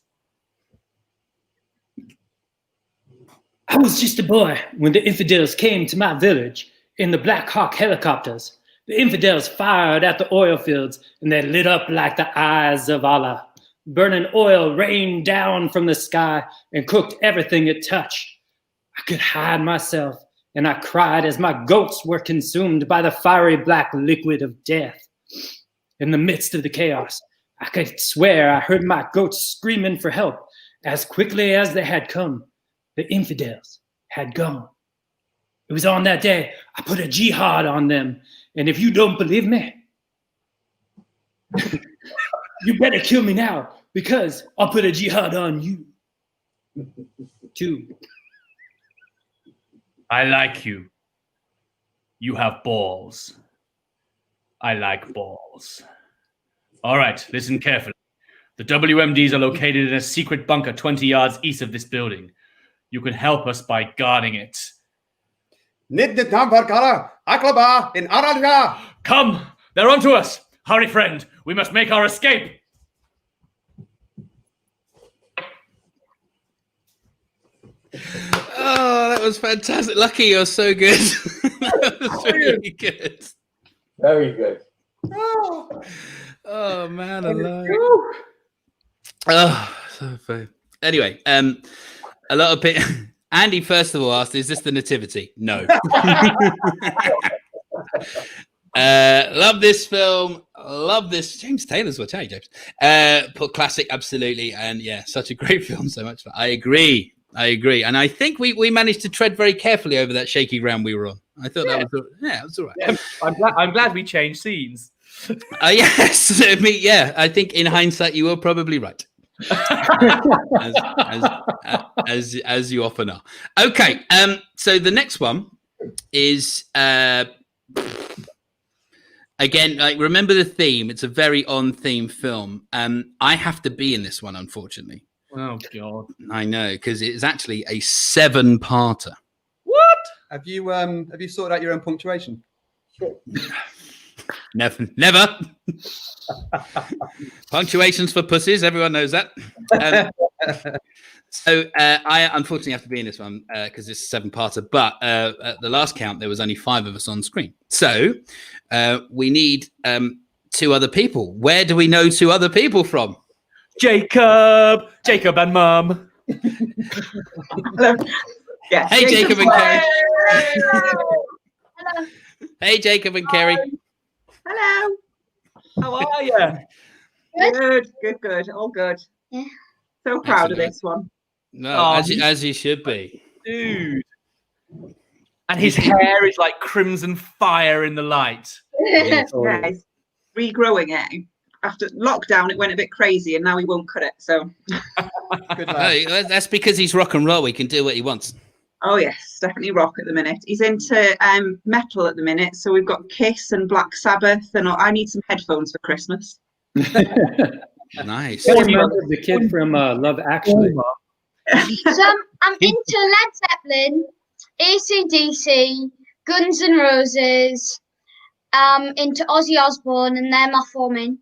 I was just a boy when the infidels came to my village in the Black Hawk helicopters. The infidels fired at the oil fields and they lit up like the eyes of Allah. Burning oil rained down from the sky and cooked everything it touched. I could hide myself and I cried as my goats were consumed by the fiery black liquid of death. In the midst of the chaos, I could swear I heard my goats screaming for help. As quickly as they had come, the infidels had gone. It was on that day I put a jihad on them. And if you don't believe me, you better kill me now because I'll put a jihad on you too. I like you. You have balls. I like balls. All right, listen carefully. The WMDs are located in a secret bunker 20 yards east of this building. You can help us by guarding it. Come! They're onto us! Hurry, friend! We must make our escape! Oh, that was fantastic. Lucky you're so good. That was really good. Very good. Oh, man alive. Oh, so funny. Anyway, a lot of people... Andy, first of all, asked, is this the Nativity? No. Love this film. Love this. James Taylor's what? Hey, James. Classic, absolutely. And yeah, such a great film. So much fun. I agree. And I think we managed to tread very carefully over that shaky ground we were on. I thought that was it was all right. Yeah, I'm glad we changed scenes. Yes. I think in hindsight, you were probably right. as you often are. Okay, so the next one is again, like, remember the theme. It's a very on-theme film. I have to be in this one, unfortunately. Oh God, I know, because it's actually a 7-parter. What? Have you sorted out your own punctuation? Never. Punctuations for pussies. Everyone knows that. So I unfortunately have to be in this one because it's a 7-parter. But at the last count, there was only 5 of us on screen. So we need 2 other people. Where do we know 2 other people from? Jacob and Mum. Yeah. Hey, Jacob and Kerry. Hello. Hey, Jacob and Kerry. Hello. How are you? Good. All good. Yeah. So proud Excellent. of this one. No, as you should be. Dude. And his hair is like crimson fire in the light. Yeah, it's regrowing it. After lockdown, it went a bit crazy, and now he won't cut it. So, Good lad. No, that's because he's rock and roll. He can do what he wants. oh yes, definitely rock at the minute. He's into metal at the minute. So we've got Kiss and Black Sabbath, and I need some headphones for Christmas. Nice. I remember the kid from Love Actually. So I'm into Led Zeppelin, AC/DC, Guns N' Roses, into Ozzy Osbourne, and they're my 4 men.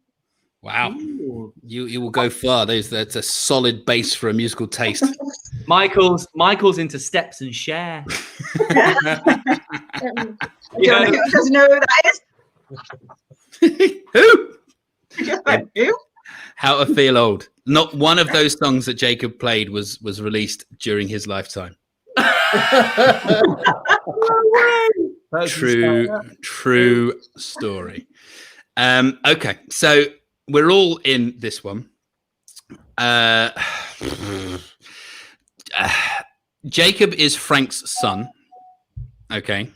Wow. You will go far. That's a solid base for a musical taste. Michael's into Steps and Share. John doesn't know who that is. Who? Just went, who? How to feel old. Not one of those songs that Jacob played was released during his lifetime. True story. Okay, so we're all in this one. Jacob is Frank's son. Okay.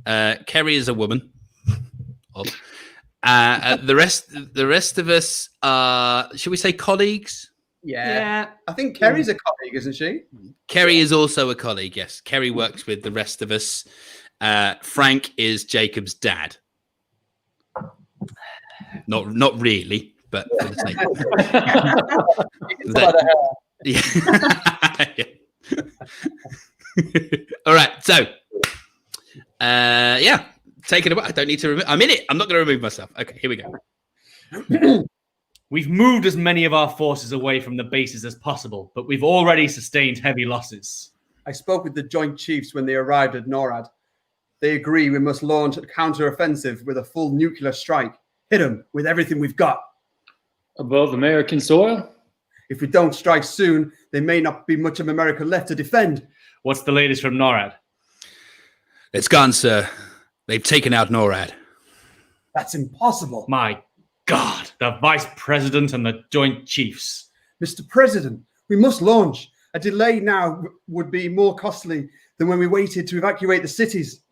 Kerry is a woman. The rest of us are, should we say, colleagues? Yeah. I think Kerry's a colleague, isn't she? Kerry is also a colleague. Yes, Kerry works with the rest of us. Frank is Jacob's dad. Not really, but for the sake. All right, so take it away. I don't need to remove. I'm in it. I'm not going to remove myself. Okay, here we go. We've moved as many of our forces away from the bases as possible, but we've already sustained heavy losses. I spoke with the Joint Chiefs when they arrived at NORAD. They agree we must launch a counter-offensive with a full nuclear strike. Hit them with everything we've got. Above American soil? If we don't strike soon, there may not be much of America left to defend. What's the latest from NORAD? It's gone, sir. They've taken out NORAD. That's impossible. My God, the Vice President and the Joint Chiefs. Mr. President, we must launch. A delay now would be more costly than when we waited to evacuate the cities.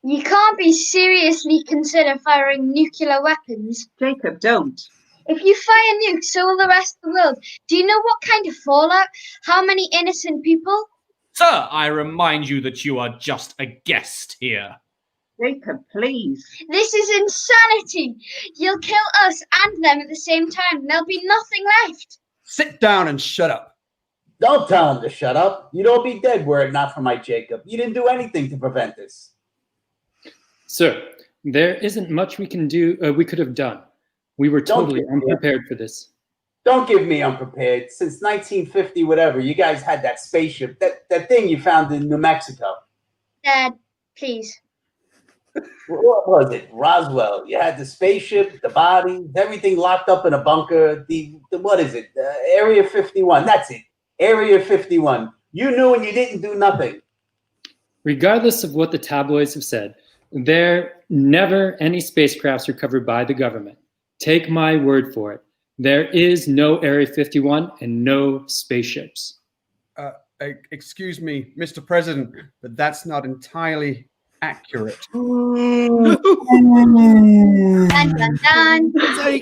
You can't be seriously consider firing nuclear weapons. Jacob, don't. If you fire nukes, so will the rest of the world. Do you know what kind of fallout? How many innocent people? Sir, I remind you that you are just a guest here. Jacob, please. This is insanity. You'll kill us and them at the same time. There'll be nothing left. Sit down and shut up. Don't tell him to shut up. You'd all be dead were it not for my Jacob. You didn't do anything to prevent this. Sir, there isn't much we can do. We could have done. We were totally unprepared for this. Don't give me unprepared. Since 1950, whatever, you guys had that spaceship, that thing you found in New Mexico. Dad, please. What was it? Roswell. You had the spaceship, the body, everything locked up in a bunker. The what is it? Area 51. That's it. Area 51. You knew and you didn't do nothing. Regardless of what the tabloids have said, there never any spacecrafts recovered by the government. Take my word for it. There is no Area 51 and no spaceships. Excuse me, Mr. President, but that's not entirely accurate. Dun, dun, dun. So he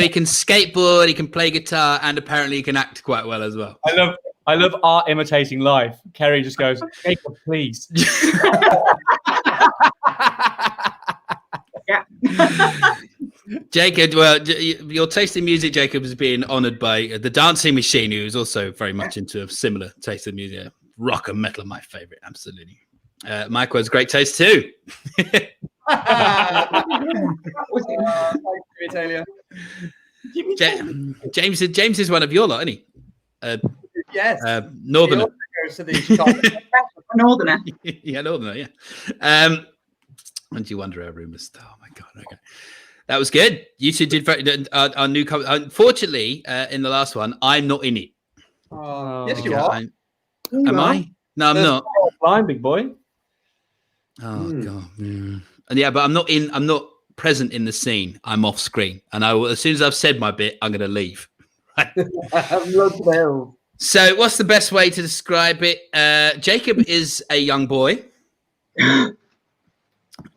can skateboard, he can play guitar, and apparently he can act quite well as well. I love art imitating life. Kerry just goes, Jacob, please. Yeah. Jacob, well, your taste in music, Jacob, is being honoured by the Dancing Machine, who is also very much into a similar taste of music. Rock and metal, my favourite, absolutely. Mike has great taste too. James is one of your lot, isn't he? Yes. Northerner. Northerner. Yeah, Northerner, yeah. And do you wonder our rumours? Oh my God, okay. That was good. You two did very our new unfortunately, in the last one, I'm not in it. Yes, you are. Am I? No, I'm not. Fine, big boy. Oh God. Yeah. And yeah, but I'm not present in the scene. I'm off screen. And as soon as I've said my bit, I'm gonna leave. So what's the best way to describe it? Jacob is a young boy.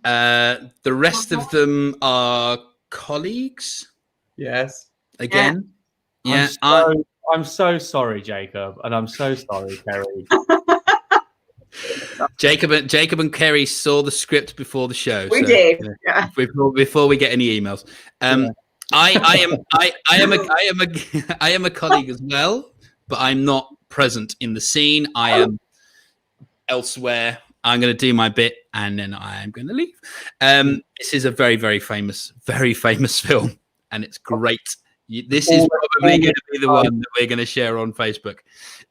The rest of them are colleagues. Yes. Again. Yeah. I'm so sorry, Jacob, and I'm so sorry, Kerry. Jacob and Kerry saw the script before the show. We did. Yeah. Before we get any emails. I am a colleague as well, but I'm not present in the scene. I am elsewhere. I'm going to do my bit and then I am going to leave. This is a very, very famous film, and it's great. This is probably going to be the one that we're going to share on Facebook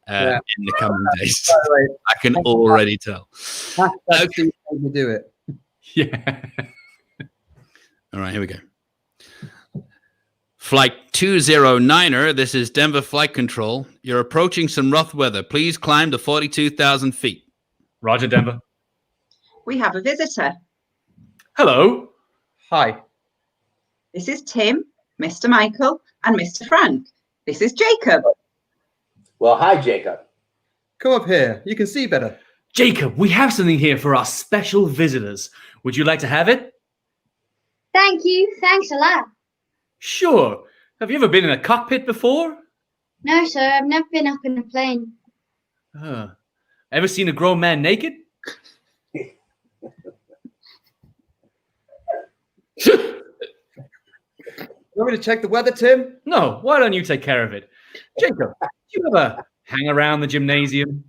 in the coming days. I can already tell. That's okay. You do it. Yeah. All right, here we go. Flight 209er, this is Denver Flight Control. You're approaching some rough weather. Please climb to 42,000 feet. Roger, Denver. We have a visitor. Hello. Hi. This is Tim, Mr. Michael, and Mr. Frank. This is Jacob. Well, hi, Jacob. Come up here. You can see better. Jacob, we have something here for our special visitors. Would you like to have it? Thank you. Thanks a lot. Sure. Have you ever been in a cockpit before? No, sir, I've never been up in a plane. Ever seen a grown man naked? Want me to check the weather, Tim? No, why don't you take care of it? Jacob, do you ever hang around the gymnasium?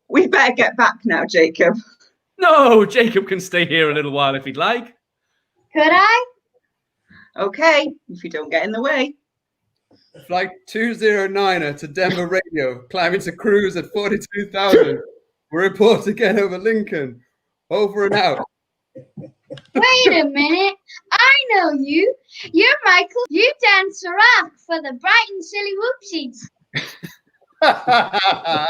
We better get back now, Jacob. No, Jacob can stay here a little while if he'd like. Could I? Okay, if you don't get in the way. Flight 209er to Denver Radio, climbing to cruise at 42,000. We'll report again over Lincoln. Over and out. Wait a minute. I know you. You're Michael. You dance Ceroc for the Brighton Silly Whoopsies.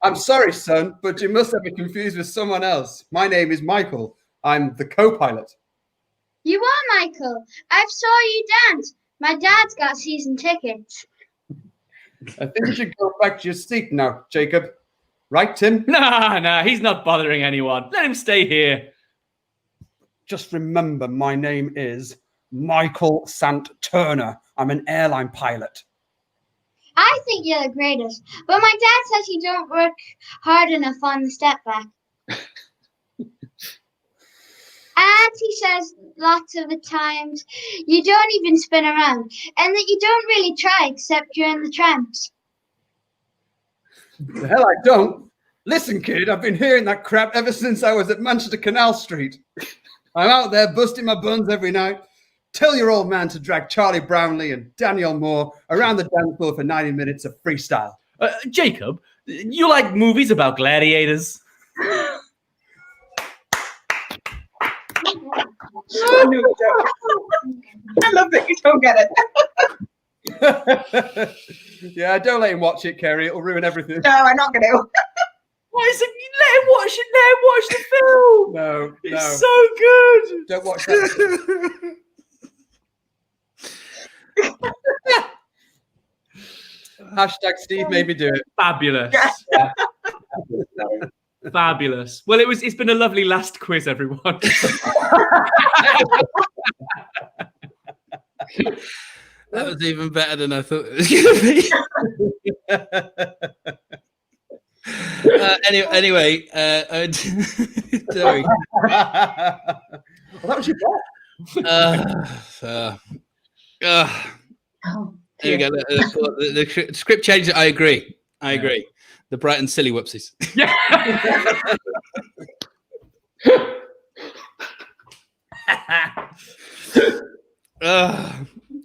I'm sorry, son, but you must have me confused with someone else. My name is Michael. I'm the co-pilot. You are Michael. I saw you dance. My dad's got season tickets. I think you should go back to your seat now, Jacob. Right, Tim? Nah, he's not bothering anyone. Let him stay here. Just remember, my name is Michael Sant Turner. I'm an airline pilot. I think you're the greatest, but my dad says you don't work hard enough on the step back. And he says lots of the times you don't even spin around and that you don't really try except during the tramps. The hell I don't. Listen, kid, I've been hearing that crap ever since I was at Manchester Canal Street. I'm out there busting my buns every night. Tell your old man to drag Charlie Brownlee and Daniel Moore around the dance floor for 90 minutes of freestyle. Jacob, you like movies about gladiators? I love that you don't get it. Yeah, don't let him watch it, Kerry. It'll ruin everything. No, I'm not going to. Why is it? Let him watch it. Let him watch the film. No, it's so good. Don't watch that. Hashtag Steve made me do it. Fabulous. Yeah. Fabulous. Well, it's been a lovely last quiz, everyone. That was even better than I thought it was going to be. Anyway, sorry. Well, that was your there you go. The script change. I agree. I agree. The Brighton Silly Whoopsies. Yeah.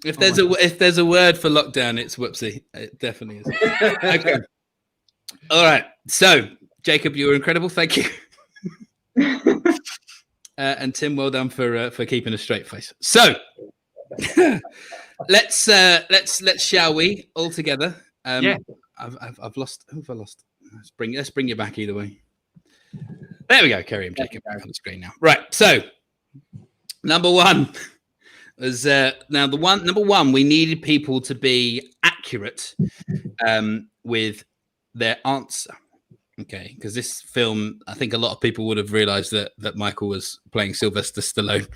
If there's a word for lockdown, it's whoopsie. It definitely is. Okay. All right. So, Jacob, you were incredible. Thank you. And Tim, well done for keeping a straight face. So, let's shall we all together? Yeah. I've lost. Who have I lost? Let's bring you back either way. There we go. Carry him, Jacob, back on the screen now. Right. So, number one was number one. We needed people to be accurate with their answer. Okay, because this film, I think a lot of people would have realised that Michael was playing Sylvester Stallone.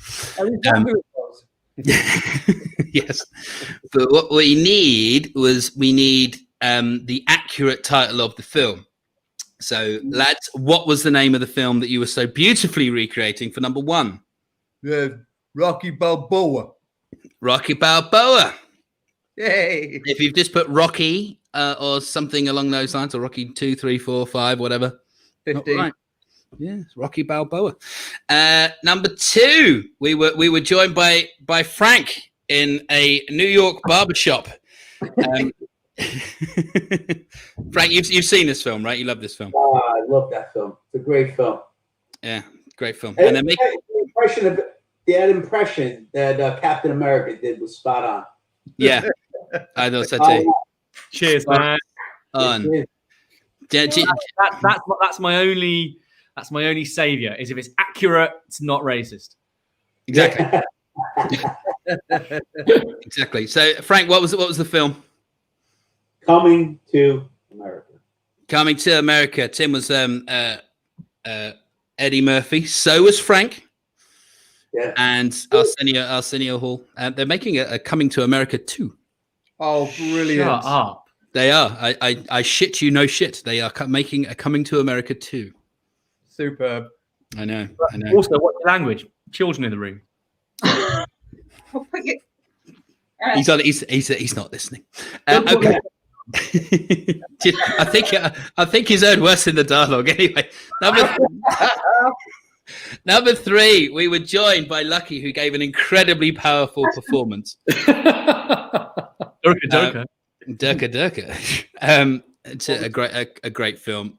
Yes, but what we need the accurate title of the film. So, lads, what was the name of the film that you were so beautifully recreating for number one? Yeah, Rocky Balboa. Rocky Balboa. Yay! If you've just put Rocky or something along those lines, or Rocky 2, 3, 4, 5, whatever. 15. Right. Yeah, it's Rocky Balboa. Number two, we were joined by Frank in a New York barbershop. Frank, you've seen this film, right? You love this film. Oh, I love that film. It's a great film. Yeah, great film. And then the impression of that impression that Captain America did was spot on. Yeah, I thought so too. Cheers, man. On. That's my only savior is if it's accurate, it's not racist. Exactly. Exactly. So, Frank, what was the film? Coming to America. Coming to America. Tim was Eddie Murphy. So was Frank. Yeah. And Arsenio Hall. They're making a Coming to America 2. Oh, brilliant. Shut up. They are. I shit you no shit. They are making a Coming to America 2. Superb. I know. Also, what's the language? Children in the room. I'll put you. He's not listening. Okay. I think he's heard worse in the dialogue. Anyway, number 3, we were joined by Lucky, who gave an incredibly powerful performance. Durka. It's a great film.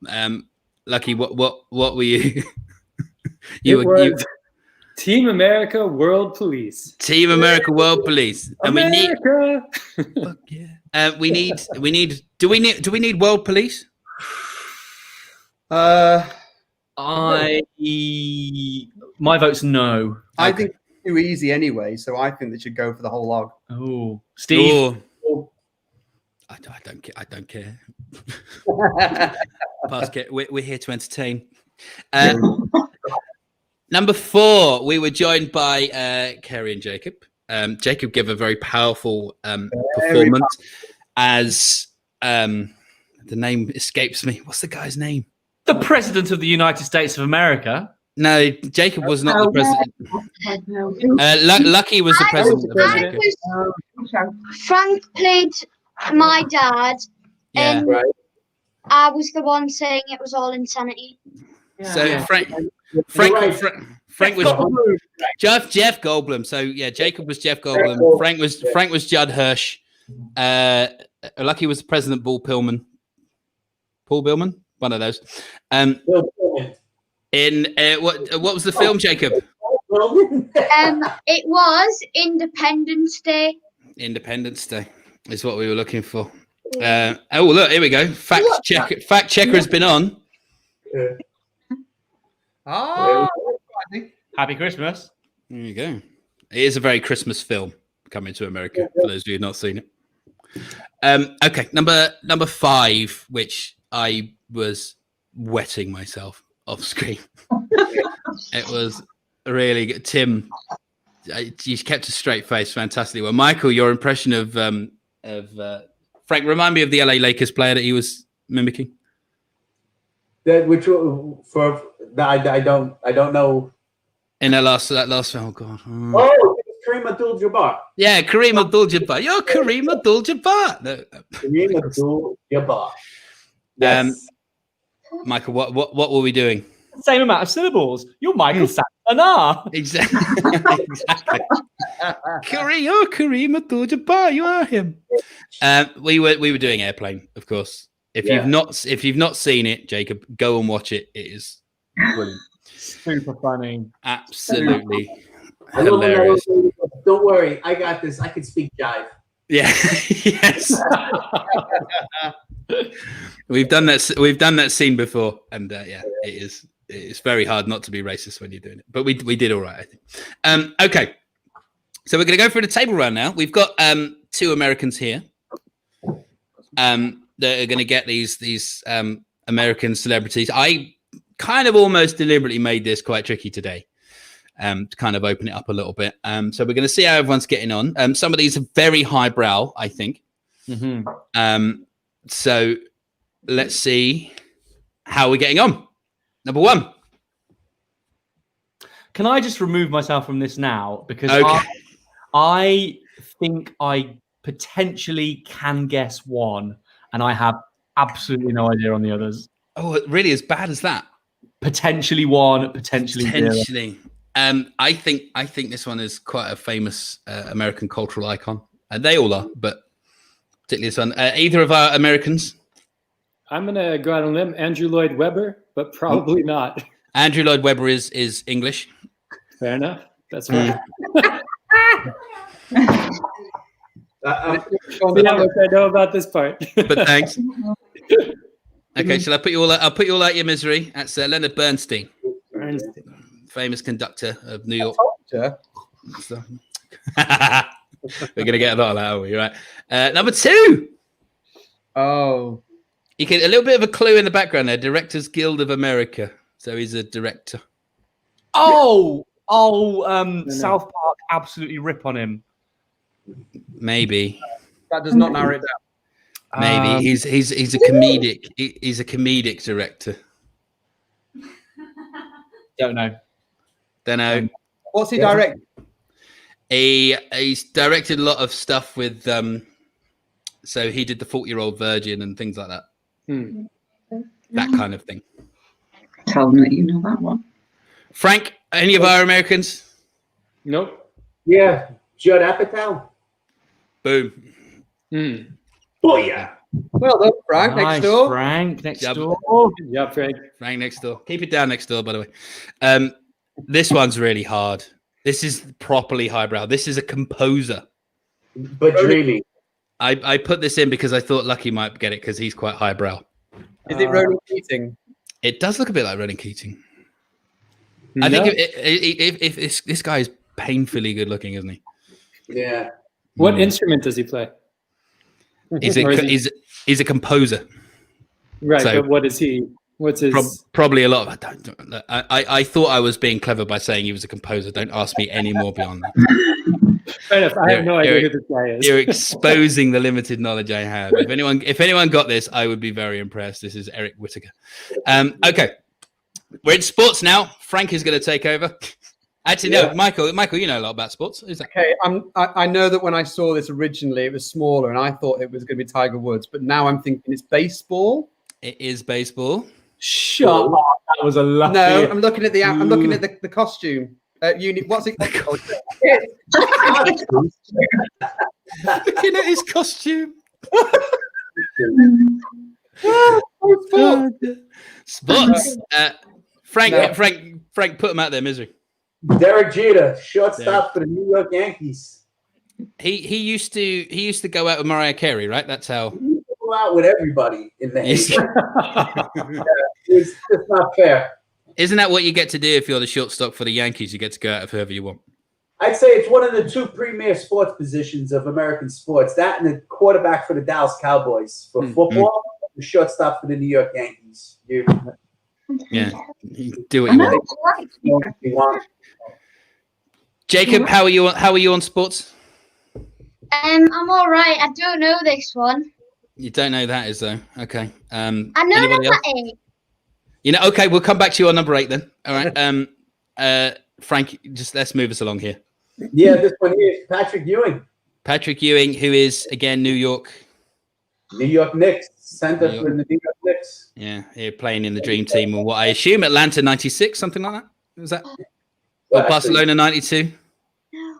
Lucky, what were you? you Team America World Police. Team America World Police. And America. we need. Do we need World Police? My vote's no. I think it's too easy anyway, so I think they should go for the whole log. Oh, Steve. I don't care. We're here to entertain. Number 4, we were joined by Kerry and Jacob. Jacob gave a very powerful performance as the name escapes me. What's the guy's name? The President of the United States of America. No, Jacob was not the president. Lucky was the president of America. Frank played my dad, Yeah. and I was the one saying it was all insanity. So Frank was Jeff Goldblum. So yeah, Jacob was Jeff Goldblum. Frank was Judd Hirsch. Lucky was the President Paul Pillman, one of those. In what was the film, Jacob? It was Independence Day. Independence Day is what we were looking for. Oh look, here we go. Fact checker has been on. Oh, Happy Christmas. There you go. It is a very Christmas film, Coming to America, for those of you who've not seen it. Okay, number 5, which I was wetting myself off screen. It was really good. Tim, you kept a straight face, fantastic. Well, Michael, your impression of Frank, remind me of the LA Lakers player that he was mimicking. I don't know. In that last film, oh god. Oh, it's Kareem Abdul-Jabbar. Yeah, Kareem Abdul-Jabbar. You're Kareem Abdul-Jabbar. No. Kareem Abdul-Jabbar. Yes. Michael, what were we doing? Same amount of syllables. You're Michael Santana. Exactly. Kareem Abdul-Jabbar. You are him. We were doing Airplane, of course. If you've not seen it, Jacob, go and watch it. It is brilliant. Super funny. Absolutely hilarious. Don't worry, I got this. I can speak jive. Yeah. Yes. We've done that scene before, and it's very hard not to be racist when you're doing it. But we did all right, I think. Okay. So we're going to go through the table round now. We've got 2 Americans here. That are going to get these American celebrities. I kind of almost deliberately made this quite tricky today, to kind of open it up a little bit. So we're going to see how everyone's getting on. Some of these are very highbrow, I think. Mm-hmm. So let's see how we're getting on. Number 1. Can I just remove myself from this now? Because okay. I think I potentially can guess one. And I have absolutely no idea on the others. Oh, really? As bad as that? Potentially one, potentially zero. I think this one is quite a famous American cultural icon. They all are, but particularly this one. Either of our Americans? I'm going to go out on a limb. Andrew Lloyd Webber, but probably not. Andrew Lloyd Webber is English. Fair enough. That's right. See how much I know about this part. But thanks. Okay, shall I put you all? I'll put you all out your misery. That's Leonard Bernstein, famous conductor of New York. So, we're gonna get a lot of that, are we? Right. Number 2. Oh, You get a little bit of a clue in the background there. Directors Guild of America. So he's a director. South Park absolutely rip on him. Maybe. that does not narrow it down. Maybe he's a comedic. He's a comedic director. Don't know. Don't know. What's he directing? He's directed a lot of stuff with. So he did the 40-Year-Old Virgin and things like that. That kind of thing. Tell me that you know that one. Frank, any of our Americans? Nope. Yeah, Judd Apatow. Boom. Oh yeah. Well done, Frank. Nice, Next door. Frank next Yep. door. Yeah, Frank. Frank next door. Keep it down next door, by the way. This one's really hard. This is properly highbrow. This is a composer. But dreamy. I put this in because I thought Lucky might get it because he's quite highbrow. Is it Ronan Keating? It does look a bit like Ronan Keating. No. I think if this guy is painfully good looking, isn't he? Yeah. What instrument does he play? He's Or is he- he's a composer. Right, so- but what is he? What's his? Probably a lot of. I thought I was being clever by saying he was a composer. Don't ask me any more beyond that. Fair enough. I have no idea who this guy is. You're exposing the limited knowledge I have. If anyone got this, I would be very impressed. This is Eric Whittaker. Okay, we're in sports now. Frank is going to take over. Actually, no, Michael, you know a lot about sports. Is that? Okay, I know that when I saw this originally, it was smaller, and I thought it was going to be Tiger Woods, but now I'm thinking it's baseball. It is baseball. Shut up. That was a lucky. No, I'm looking at the costume. What's it called? Looking at his costume. Sports. Frank, No. Frank, put him out there, misery. Derek Jeter, shortstop for the New York Yankees. He used to go out with Mariah Carey, right? That's how. He go out with everybody in the Yes. It's just not fair. Isn't that what you get to do if you're the shortstop for the Yankees? You get to go out with whoever you want. I'd say it's one of the 2 premier sports positions of American sports. That and the quarterback for the Dallas Cowboys for football, the shortstop for the New York Yankees. You Do what you want. Jacob, how are you on sports? I'm all right. I don't know this one. You don't know that is though. Okay. I know Anybody number else? 8. You know. Okay, we'll come back to you on number 8 then. All right. Frank, just let's move us along here. Yeah, this one here is Patrick Ewing, Patrick Ewing, who is again New York. New York Knicks, center New York. for the New York Knicks. Yeah, here playing in the dream team, or what I assume Atlanta '96, something like that. Was that? Or Well, Barcelona '92.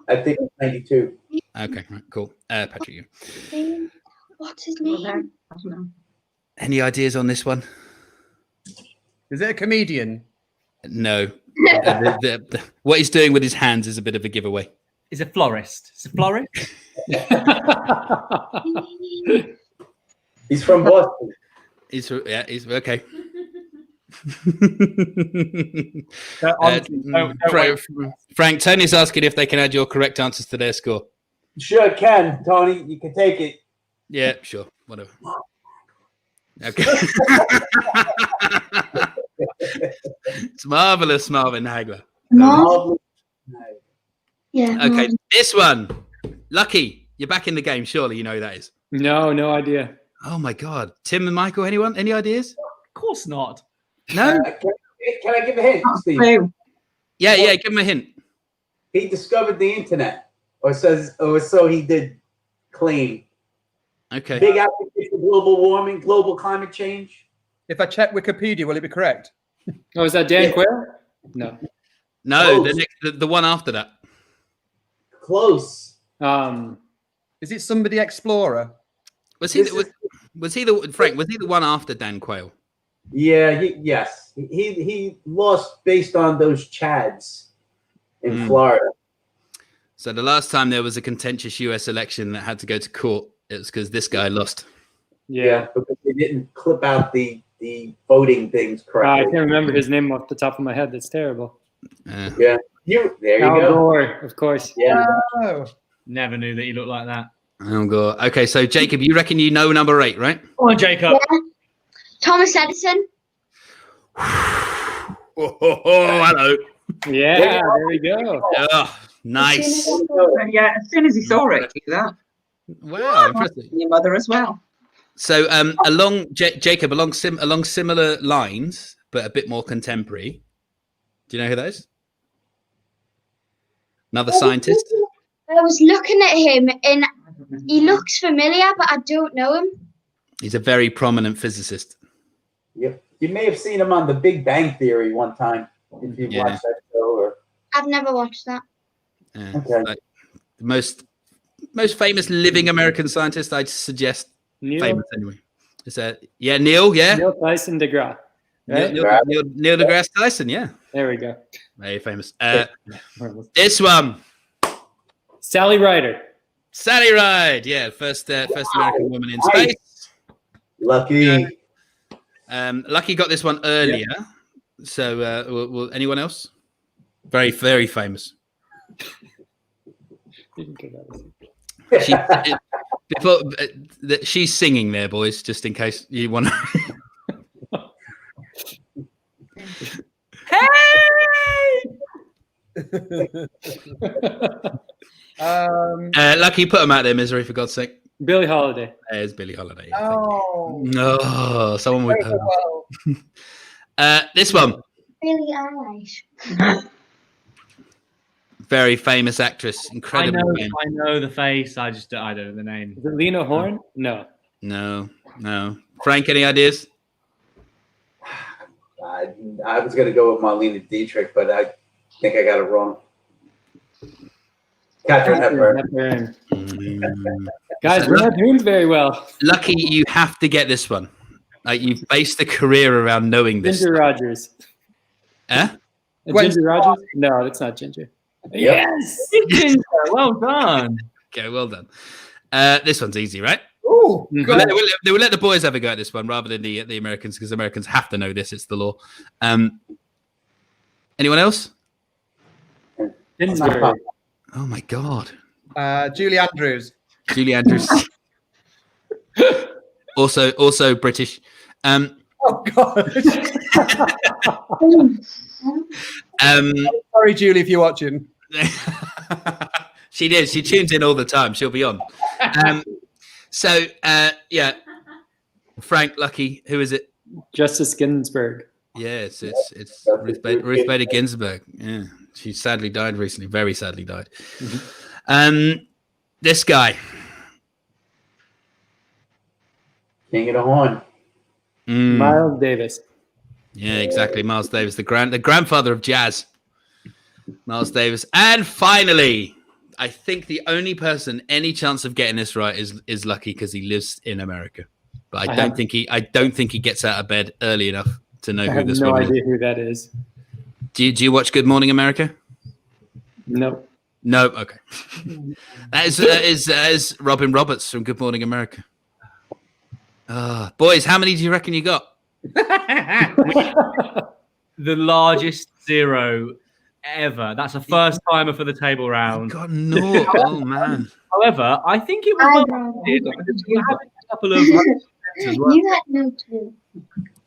I think it's 92. Okay, right, cool. Patrick Ewing. What's his Well, there. name? I don't know. Any ideas on this one? Is it a comedian? No. What he's doing with his hands is a bit of a giveaway. Is a florist. Is a florist? He's from Boston. He's okay. Honestly, don't wait. Frank, Tony's asking if they can add your correct answers to their score. Sure can, Tony. You can take it. Yeah, sure, whatever. Okay. It's marvelous, Marvin Hagler. Marv? Yeah. Okay, Marv. this one. Lucky, you're back in the game. Surely you know who that is. No idea. Oh my God, Tim and Michael. Anyone? Any ideas? Of course not. No. Can I give a hint, Steve? Clue. Yeah. Give him a hint. He discovered the internet, or so he did claim. Okay. Big advocate for global warming, global climate change. If I check Wikipedia, will it be correct? Oh, is that Dan Yeah. Quayle? No. No, Close. the one after that. Close. Is it somebody explorer? Was he? This is- Was he the Frank? Was he the one after Dan Quayle? Yeah, yes. He lost based on those Chads in Florida. So the last time there was a contentious US election that had to go to court, it was because this guy lost. Yeah, because they didn't clip out the voting things I correctly. can't remember his name off the top of my head. That's terrible. Yeah, there you Al go. Gore, of course. Yeah. Oh. Never knew that he looked like that. Oh, God. Okay, so Jacob, you reckon you know number 8, right? Come on, Jacob. Yeah. Thomas Edison. Oh, hello. Yeah, there we go. Oh, nice. Yeah, as soon as he saw it, he knew that. Wow, impressive. Your mother as well. So, along Jacob, along similar lines, but a bit more contemporary. Do you know who that is? Another scientist. I was looking at him and he looks familiar, but I don't know him. He's a very prominent physicist. Yep. You may have seen him on The Big Bang Theory one time if you watched that show. Or I've never watched that. Okay. Like the most famous living American scientist, I'd suggest. Neil, Famous anyway. Is that Neil? Yeah, Neil Tyson deGrasse. Right? Neil deGrasse Tyson. Yeah, There we go. very famous. This one, Sally Ryder. Sally Ride. Yeah, first American woman in space. Lucky. Lucky got this one earlier. So, will anyone else? Very, very famous. She, before, she's singing there, boys, just in case you want to. Lucky, put them out there, misery, for God's sake. Billie Holiday. There's Billie Holiday. Oh. No, someone with her. Well. This one, Billie Eilish. very famous actress, incredible. I know the face. I don't know the name. Is it Lena Horne? No. No. Frank, any ideas? I was going to go with Marlene Dietrich, but I think I got it wrong. Catherine Hepburn. Guys, we're not doing very well. Lucky, you have to get this one. Like, you've based a career around knowing this. Ginger Rogers. Eh? Ginger Rogers? No, that's not Ginger. Yes, Ginger. Well done. Okay, well done. This one's easy, right? Oh, Mhm. They will let the boys have a go at this one rather than the Americans, because Americans have to know this. It's the law. Anyone else? Ginsburg. Oh my God. Julie Andrews. Julie Andrews. also British. Oh God. Sorry, Julie, if you're watching. She did. She tunes in all the time. She'll be on. Yeah. Frank, Lucky, who is it? Justice Ginsburg. Yeah, it's Ruth Bader Ginsburg. Yeah, she sadly died recently. Very sadly died. Mm-hmm. This guy. King of the Horn. Miles Davis. Yeah, exactly. Miles Davis, the grandfather of jazz. Miles Davis. And finally, I think the only person any chance of getting this right is Lucky, because he lives in America. But I don't think he gets out of bed early enough to know who this I have no woman idea who that is. Do you watch Good Morning America? Nope. No. Okay. That is Robin Roberts from Good Morning America. Boys, how many do you reckon you got? The largest 0 ever. That's a first timer for the table round. Got no. Oh man. However, I think it was a couple of as well. You had no clue.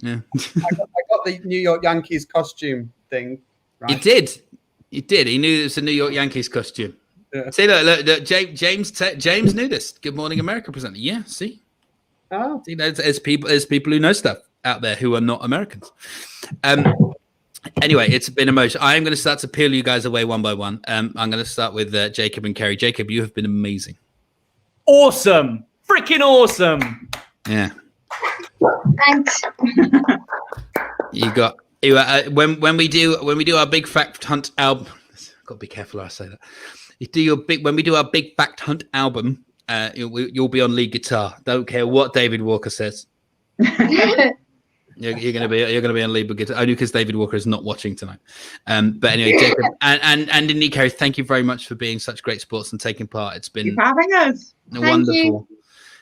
Yeah. I got the New York Yankees costume thing. Right. You did. He knew it was a New York Yankees costume. Yeah. See, look, James knew this. Good Morning America presenter. Yeah, see. Oh. See, there's people who know stuff out there who are not Americans. Anyway, it's been emotional. I am going to start to peel you guys away one by one. I'm going to start with Jacob and Kerry. Jacob, you have been amazing. Awesome. Freaking awesome. Yeah. Thanks. When we do our big fact hunt album. Got to be careful how I say that. When we do our big fact hunt album, you'll be on lead guitar. Don't care what David Walker says. You're going to be on lead because only because David Walker is not watching tonight. But anyway, Jacob and Nico, thank you very much for being such great sports and taking part. It's been having us. wonderful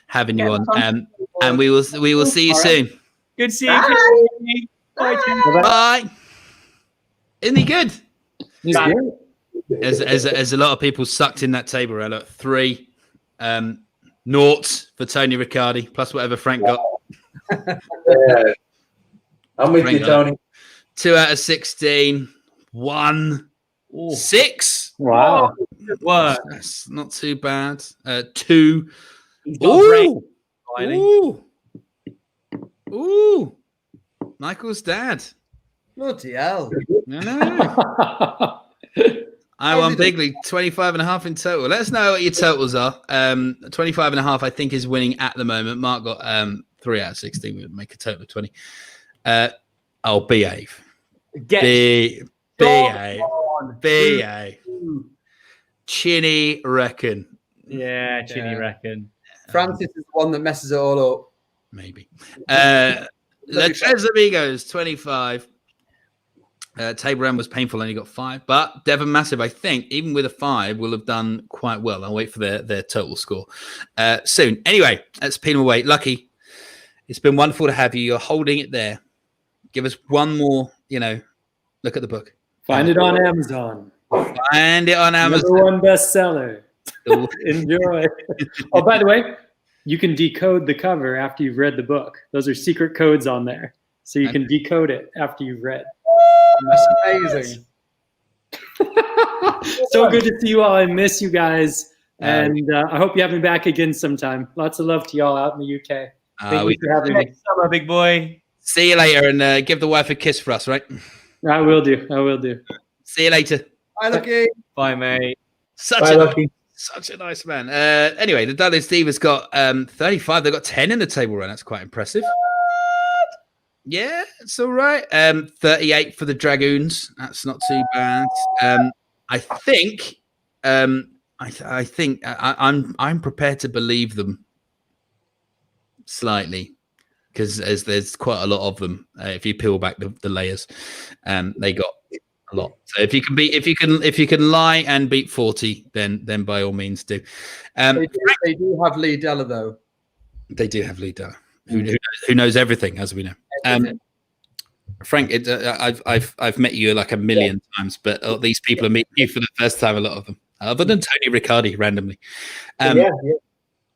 having you on. And we will see you soon. Good to see you. Bye. Bye. Isn't he good? He's good. As a lot of people sucked in that table round. Look, 3 noughts for Tony Riccardi plus whatever Frank got. Yeah. I'm with you, Tony. 2 out of 16. 1. 6. Wow. Good work. That's not too bad. 2. He's got brain, Riley. Ooh. Michael's dad. Bloody hell. I know. I won bigly, 25.5 in total. Let us know what your totals are. 25.5, I think, is winning at the moment. Mark got 3 out of 16. We would make a total of 20. I'll behave. Behave. Chinny reckon. Yeah, Chinny reckon. Francis is the one that messes it all up. Maybe. La Tres Amigos, 25. Table round was painful, only got 5. But Devon Massive, I think, even with a 5, will have done quite well. I'll wait for their total score soon. Anyway, let's pin them away. Lucky, it's been wonderful to have you. You're holding it there. Give us one more, look at the book. Find it on Amazon. Find it on Amazon. #1 bestseller. Enjoy. Oh, by the way, you can decode the cover after you've read the book. Those are secret codes on there. So you can decode it after you've read. That's amazing. So good to see you all. I miss you guys. And I hope you have me back again sometime. Lots of love to y'all out in the UK. Thank you for having me. Next summer, big boy. See you later, and give the wife a kiss for us, right? I will do. See you later. Bye, Lucky. Bye, mate. Such a nice man. Anyway, the Dudley Steve has got 35. They've got 10 in the table run. That's quite impressive. Yeah, it's all right. 38 for the Dragoons. That's not too bad. I think I'm prepared to believe them slightly because there's quite a lot of them. If you peel back the layers, they got a lot. So if you can lie and beat 40, then by all means do. They do have Lee Della though. They do have Lee Della, who knows everything, as we know. Frank, I've met you like a million times, but these people are meeting you for the first time. A lot of them, other than Tony Riccardi, randomly.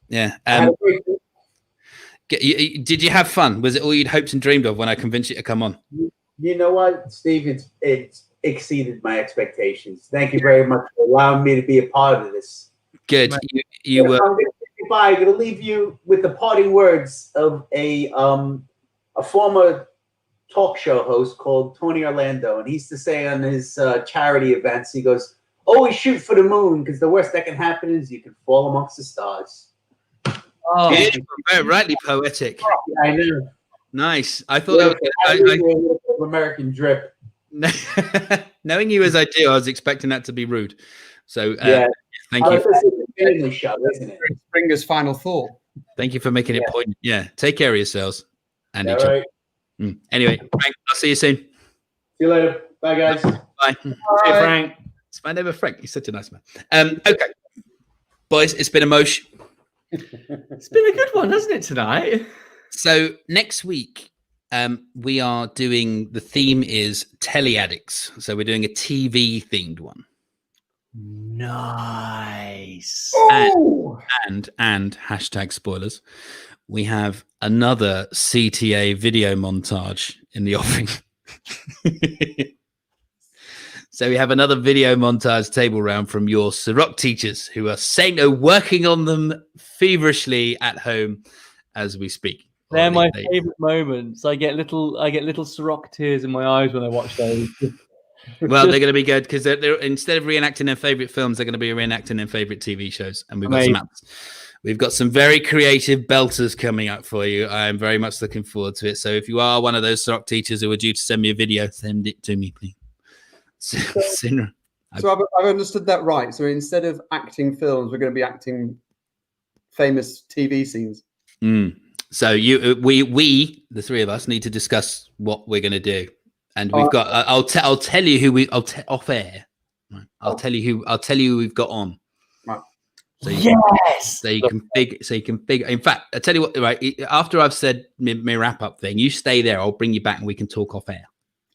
Yeah. Did you have fun? Was it all you'd hoped and dreamed of when I convinced you to come on? You know what, Steve? It's exceeded my expectations. Thank you very much for allowing me to be a part of this. Good. You were. I'm going to leave you with the parting words of a former talk show host called Tony Orlando, and he used to say on his charity events, he goes, "Always shoot for the moon, because the worst that can happen is you can fall amongst the stars." Oh, very rightly poetic. I know. Nice. I thought American drip. Knowing you as I do, I was expecting that to be rude. So thank you. Family show, isn't it? Springer's final thought. Thank you for making it point. Yeah, take care of yourselves and each Right. other. Anyway, Frank, I'll see you soon. See you later. Bye, guys. Bye. Hey, Frank. It's my neighbor Frank. He's such a nice man. Okay, boys, it's been a mosh. It's been a good one, hasn't it, tonight? So next week, we are doing, the theme is telly addicts. So we're doing a TV themed one. Nice. And hashtag spoilers. We have another CTA video montage in the offing. So we have another video montage table round from your Ceroc teachers who are working on them feverishly at home as we speak. They're my favorite moments. I get little Ceroc tears in my eyes when I watch those. Well, they're going to be good because they're instead of reenacting their favorite films, they're going to be reenacting their favorite TV shows. And we've got some very creative belters coming up for you. I am very much looking forward to it. So if you are one of those Ceroc teachers who are due to send me a video, send it to me, please. Sooner. So I've understood that right. So instead of acting films, we're going to be acting famous TV scenes. So we, the three of us, need to discuss what we're going to do, and we've got. I'll tell you who we. Off air. Right. I'll tell you who we've got on. Right. So you can figure. In fact, I tell you what. Right after I've said my wrap up thing, you stay there. I'll bring you back, and we can talk off air.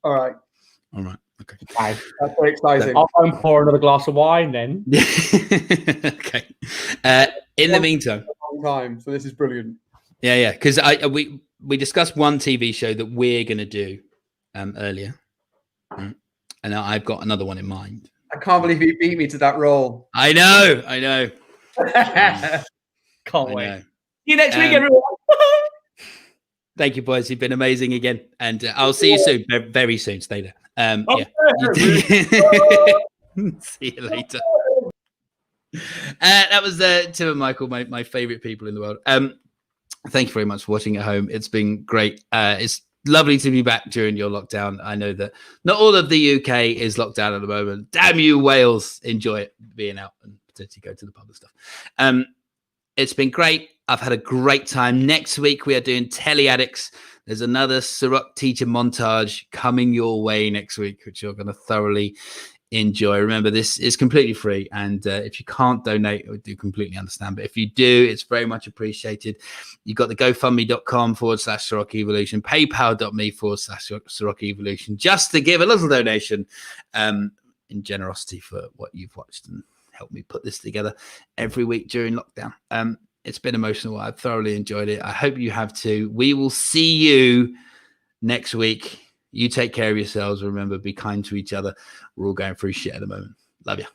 All right. All right. Okay. That's very exciting. I'll go and pour another glass of wine then. Okay. In the meantime, Long time. So this is brilliant. Yeah, because we discussed one TV show that we're going to do earlier, and I've got another one in mind. I can't believe you beat me to that role. I know. Can't wait. Know. See you next week, everyone. Thank you, boys. You've been amazing again, and I'll see you soon, very soon. Stay there. Yeah. See you later. That was Tim and Michael, my favorite people in the world. Thank you very much for watching at home. It's been great. It's lovely to be back during your lockdown. I know that not all of the UK is locked down at the moment. Damn you, Wales. Enjoy it, being out and potentially go to the pub and stuff. It's been great. I've had a great time. Next week, we are doing Telly Addicts. There's another Ceroc teacher montage coming your way next week, which you're going to thoroughly enjoy. Remember, this is completely free, and if you can't donate, I do completely understand, but if you do, it's very much appreciated. You've got the gofundme.com/Ceroc Evolution, paypal.me/Ceroc Evolution, just to give a little donation in generosity for what you've watched and help me put this together every week during lockdown. It's been emotional. I've thoroughly enjoyed it. I hope you have too. We will see you next week. You take care of yourselves. Remember, be kind to each other. We're all going through shit at the moment. Love you.